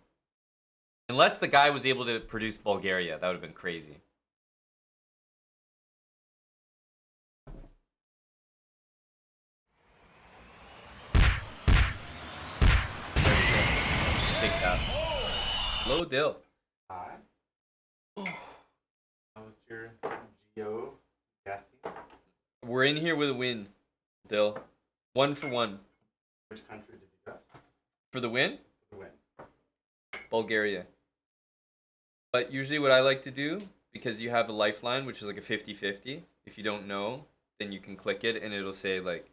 Unless the guy was able to produce Bulgaria, that would have been crazy. Big tap. Low dill. Hi. How was your Geoguessr? We're in here with a win, Dill. 1 for 1. Which country did you guess? For the win? For the win. Bulgaria. But usually what I like to do, because you have a lifeline, which is like a 50-50, if you don't know, then you can click it and it'll say like,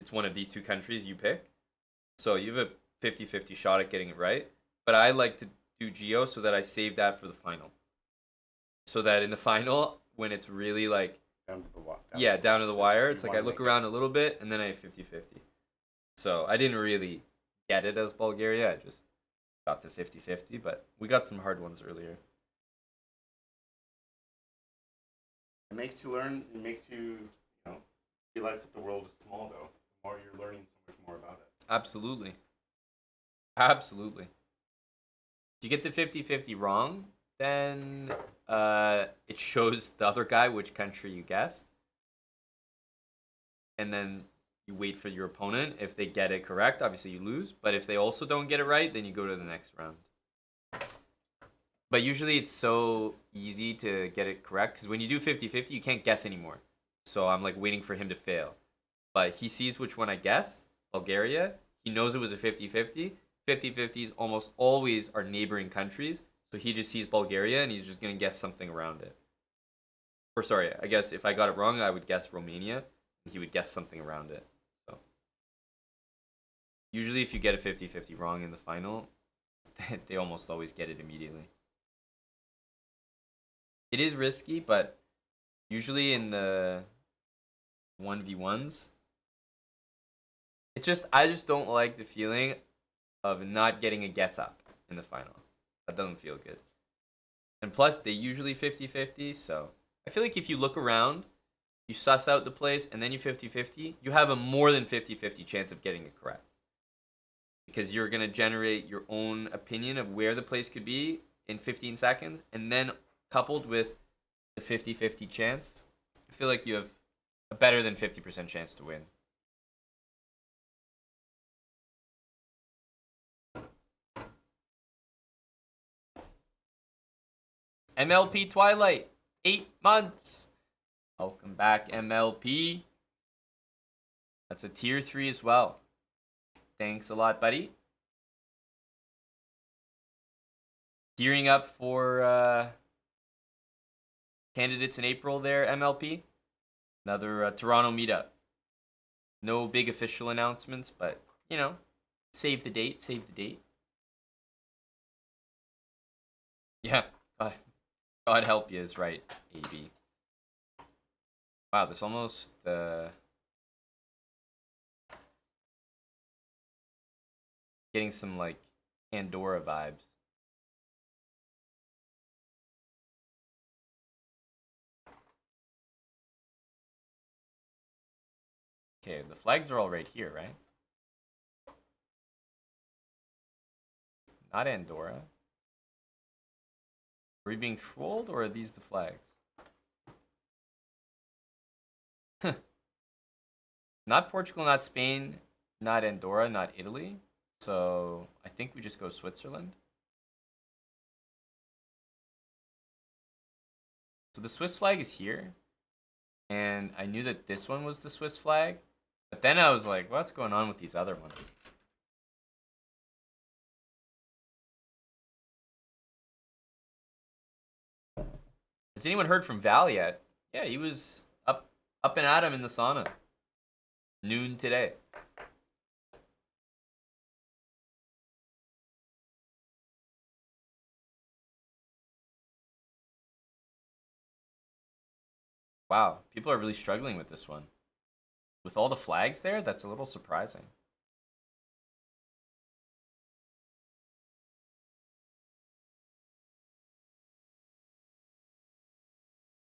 it's one of these two countries you pick. So you have a 50-50 shot at getting it right. But I like to do Geo so that I save that for the final. So that in the final, when it's really like, Down to the wire. down to the wire, it's like I look around a little bit and then I have 50-50. So I didn't really get it as Bulgaria. I just got the 50-50, but we got some hard ones earlier. It makes you learn. It makes you, realize that the world is small. Though, the more you're learning, so much more about it. Absolutely. Absolutely. If you get the 50-50 wrong, then it shows the other guy which country you guessed. And then you wait for your opponent. If they get it correct, obviously you lose. But if they also don't get it right, then you go to the next round. But usually it's so easy to get it correct. Because when you do 50-50, you can't guess anymore. So I'm like waiting for him to fail. But he sees which one I guessed, Bulgaria. He knows it was a 50-50. 50-50s almost always are neighboring countries. So he just sees Bulgaria and he's just going to guess something around it. Or sorry, I guess if I got it wrong, I would guess Romania. And he would guess something around it. So usually if you get a 50-50 wrong in the final, they almost always get it immediately. It is risky, but usually in the 1v1s, I just don't like the feeling of not getting a guess up in the final. That doesn't feel good. And plus, they usually 50-50, so I feel like if you look around, you suss out the place, and then you 50-50, you have a more than 50-50 chance of getting it correct. Because you're going to generate your own opinion of where the place could be in 15 seconds, and then coupled with the 50-50 chance, I feel like you have a better than 50% chance to win. MLP Twilight, 8 months. Welcome back, MLP. That's a tier 3 as well. Thanks a lot, buddy. Gearing up for candidates in April there, MLP. Another Toronto meetup. No big official announcements, but, save the date, save the date. Yeah, God help you is right, AB. Wow, this almost, getting some, like, Pandora vibes. Okay, the flags are all right here, right? not Andorra. Are we being trolled, or are these the flags? Not Portugal, not Spain, not Andorra, not Italy. So I think we just go Switzerland. So the Swiss flag is here. And I knew that this one was the Swiss flag. But then I was like, what's going on with these other ones? Has anyone heard from Val yet? Yeah, he was up and at him in the sauna. Noon today. Wow, people are really struggling with this one. With all the flags there, that's a little surprising.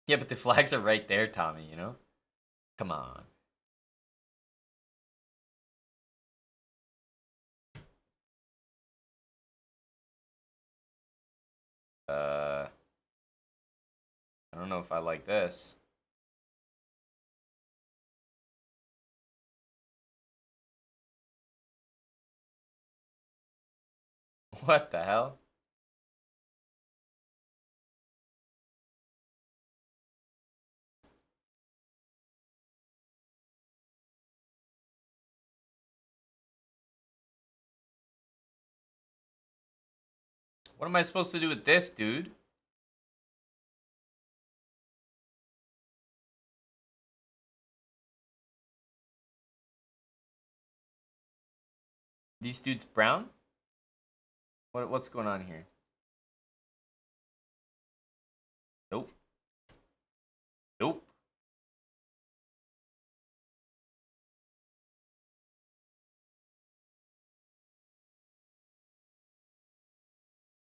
Yeah, but the flags are right there, Tommy, you know? Come on. I don't know if I like this. What the hell? What am I supposed to do with this, dude? These dudes brown? What's going on here? Nope. Nope.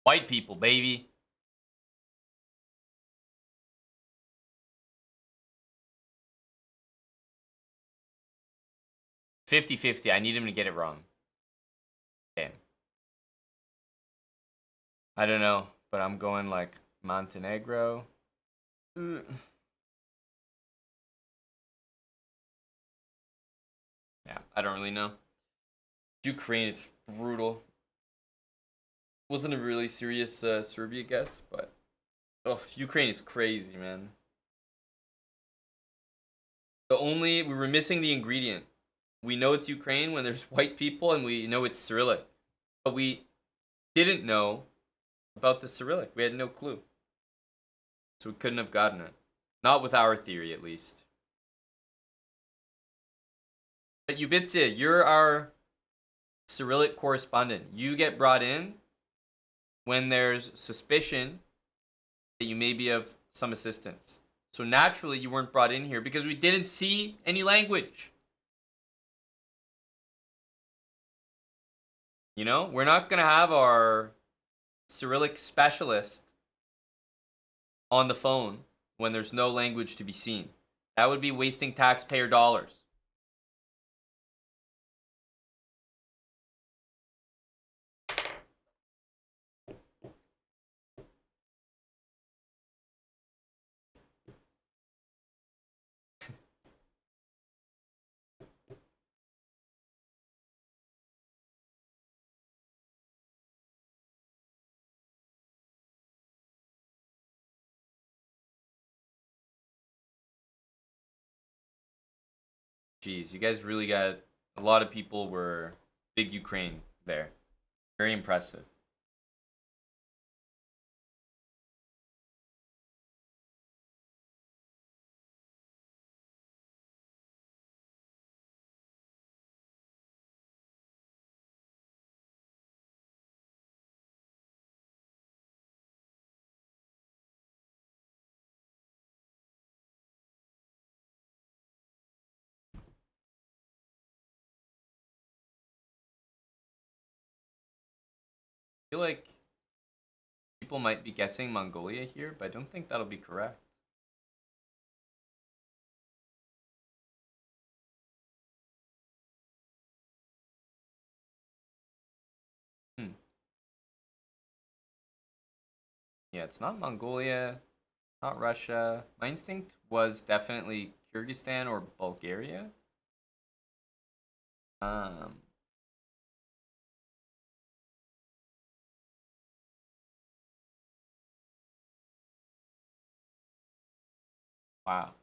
White people, baby. $50-50. I need him to get it wrong. Damn. I don't know, but I'm going like Montenegro. Yeah, I don't really know. Ukraine is brutal. Wasn't a really serious Serbia guess, but oh, Ukraine is crazy, man. We were missing the ingredient. We know it's Ukraine when there's white people, and we know it's Cyrillic, but we didn't know about the Cyrillic. We had no clue, so we couldn't have gotten it. Not with our theory, at least. But Ubitsia, you're our Cyrillic correspondent. You get brought in when there's suspicion that you may be of some assistance. So naturally, you weren't brought in here because we didn't see any language. You know, we're not going to have our Cyrillic specialist on the phone when there's no language to be seen. That would be wasting taxpayer dollars. Jeez, you guys really got a lot of people were big Ukraine there. Very impressive. I feel like people might be guessing Mongolia here, but I don't think that'll be correct. Hmm. Yeah, it's not Mongolia, not Russia. My instinct was definitely Kyrgyzstan or Bulgaria. Um, wow.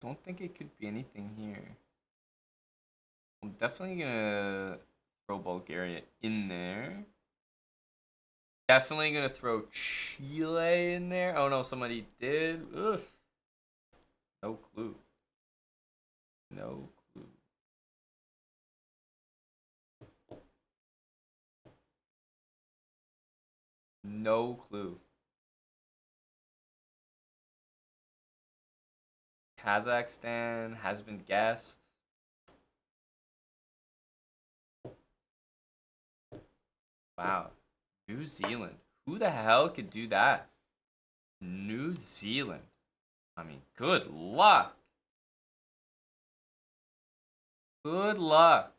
Don't think it could be anything here. I'm definitely gonna throw Bulgaria in there. Definitely gonna throw Chile in there. Oh no, somebody did. Ugh. No clue. No clue. No clue. Kazakhstan has been guessed. Wow. New Zealand. Who the hell could do that? New Zealand. I mean, good luck. Good luck.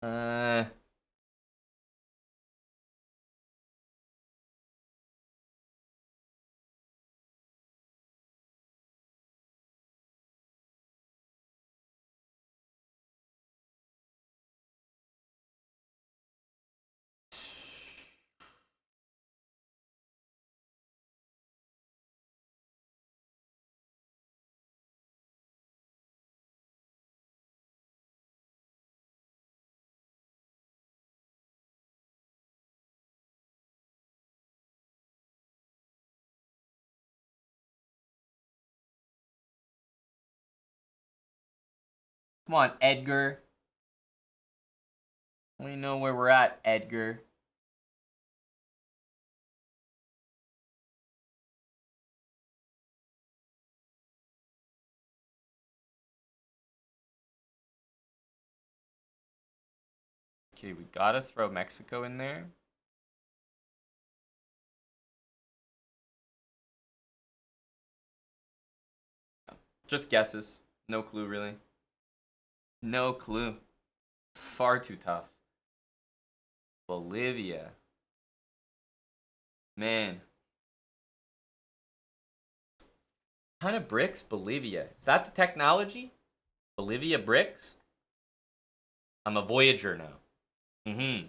Uh, come on, Edgar. We know where we're at, Edgar. Okay, we gotta throw Mexico in there. Just guesses. No clue, really. No clue. Far too tough. Bolivia. Man. What kind of bricks? Bolivia. Is that the technology? Bolivia bricks? I'm a Voyager now. Mm-hmm.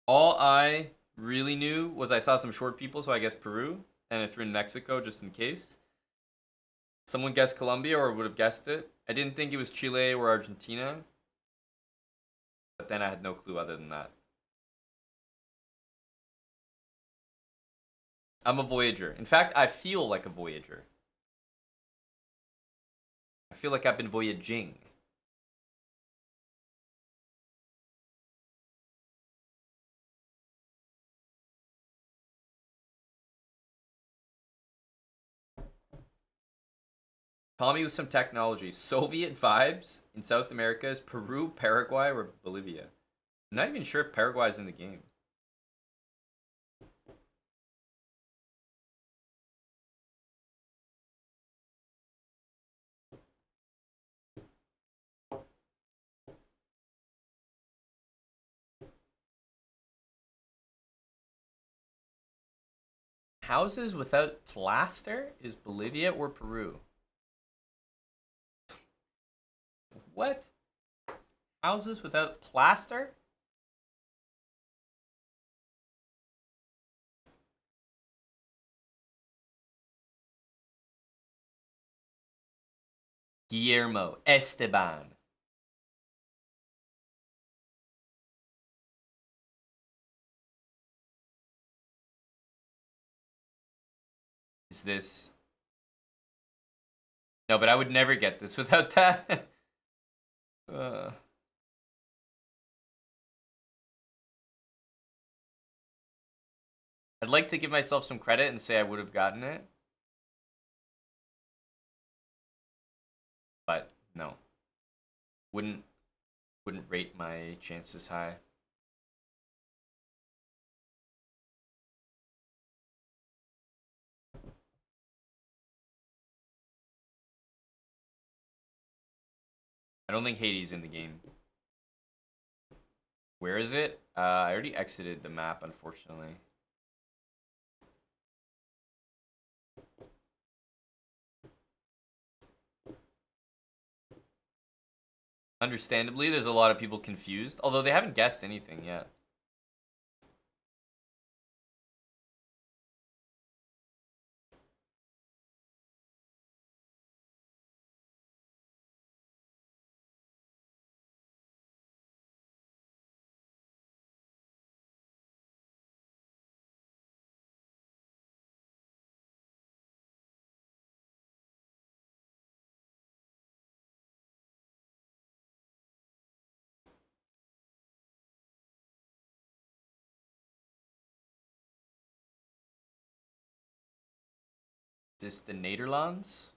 All I really knew was I saw some short people, so I guess Peru. And I threw in Mexico just in case. Someone guessed Colombia or would have guessed it. I didn't think it was Chile or Argentina. But then I had no clue other than that. I'm a Voyager. In fact, I feel like a Voyager. I feel like I've been voyaging. Call me with some technology. Soviet vibes in South America is Peru, Paraguay, or Bolivia. I'm not even sure if Paraguay is in the game. Houses without plaster is Bolivia or Peru? What? Houses without plaster? Guillermo Esteban. Is this? No, but I would never get this without that. uh. I'd like to give myself some credit and say I would have gotten it. But no. Wouldn't rate my chances high. I don't think Hades in the game. Where is it? I already exited the map, unfortunately. Understandably, there's a lot of people confused, although they haven't guessed anything yet. Is this the Nederlands?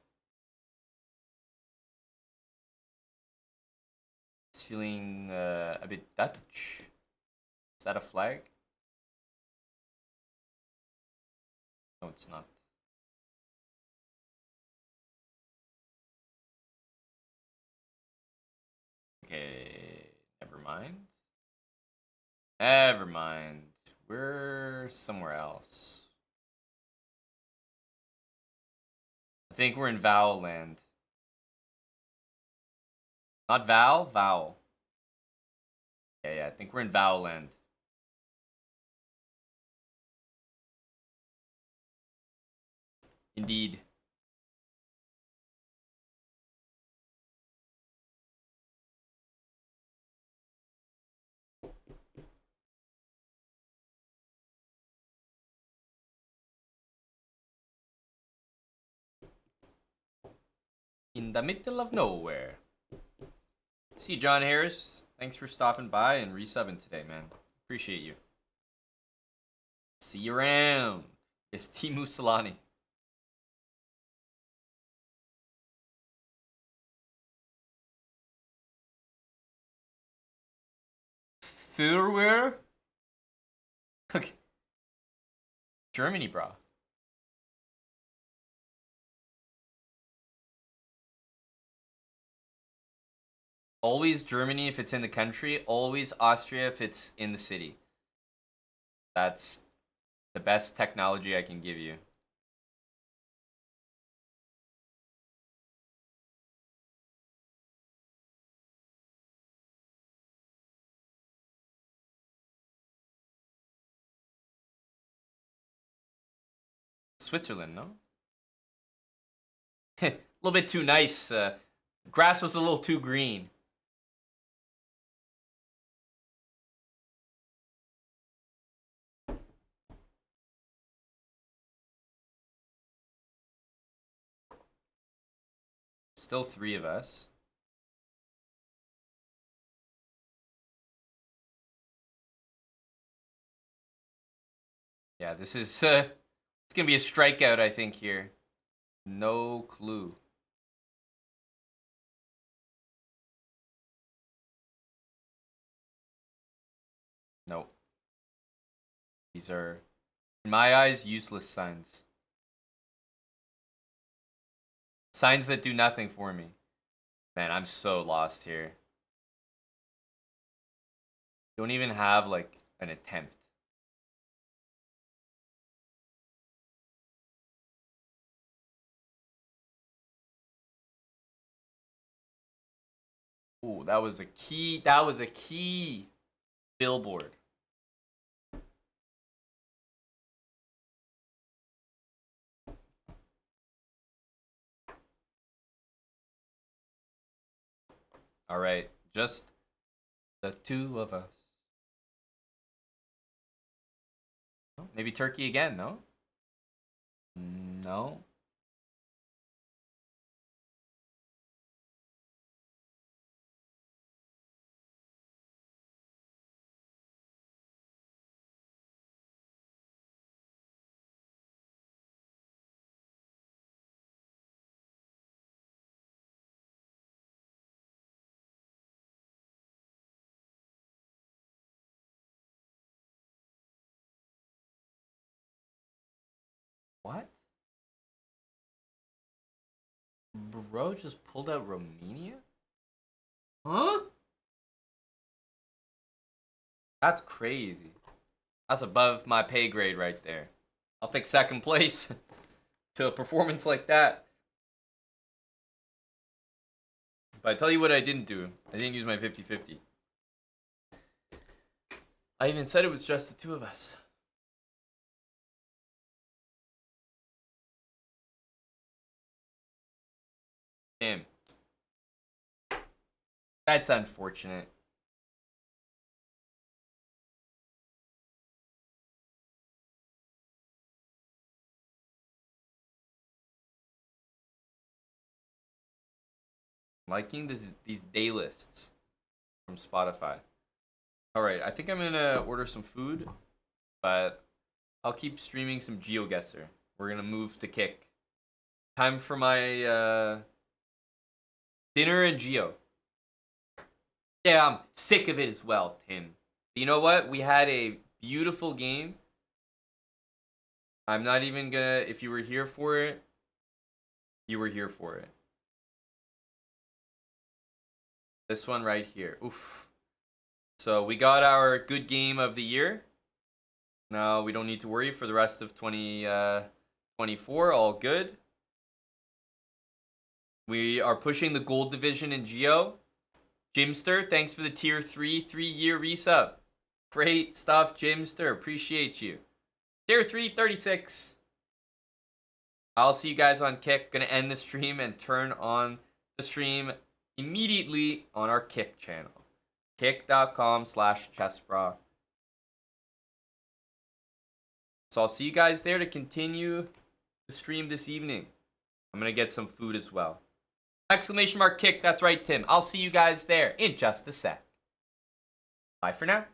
It's feeling a bit Dutch. Is that a flag? No, it's not. Okay, never mind. Never mind. We're somewhere else. I think we're in Vowel land. Not Val, Vowel. Yeah, I think we're in Vowel land. Indeed. In the middle of nowhere. See, John Harris, thanks for stopping by and resubbing today, man. Appreciate you. See you around. It's Timu Solani. Furware? Okay. Germany, bro. Always Germany if it's in the country, always Austria if it's in the city. That's the best technology I can give you. Switzerland, no? A little bit too nice. Grass was a little too green. Still 3 of us. Yeah, this is it's gonna be a strikeout, I think, here. No clue. Nope. These are, in my eyes, useless signs. Signs that do nothing for me. Man, I'm so lost here. Don't even have, like, an attempt. Ooh, that was a key. That was a key billboard. All right, just the 2 of us. Maybe Turkey again, no? No. What? Bro just pulled out Romania? Huh? That's crazy. That's above my pay grade right there. I'll take second place to a performance like that. But I tell you what I didn't do. I didn't use my 50-50. I even said it was just the two of us. Damn. That's unfortunate. Liking these day lists from Spotify. Alright, I think I'm gonna order some food, but I'll keep streaming some Geoguessr. We're gonna move to Kick. Time for my dinner and Geo. Yeah, I'm sick of it as well, Tim. You know what? We had a beautiful game. I'm not even gonna... If you were here for it, you were here for it. This one right here. Oof. So we got our good game of the year. Now we don't need to worry for the rest of 2024. All good. We are pushing the gold division in Geo. Jimster, thanks for the tier 3 3-year resub. Great stuff, Jimster. Appreciate you. Tier 3, 36. I'll see you guys on Kick. Gonna end the stream and turn on the stream immediately on our Kick channel. Kick.com/chessbra. So I'll see you guys there to continue the stream this evening. I'm gonna get some food as well. !Kick, that's right, Tim. I'll see you guys there in just a sec. Bye for now.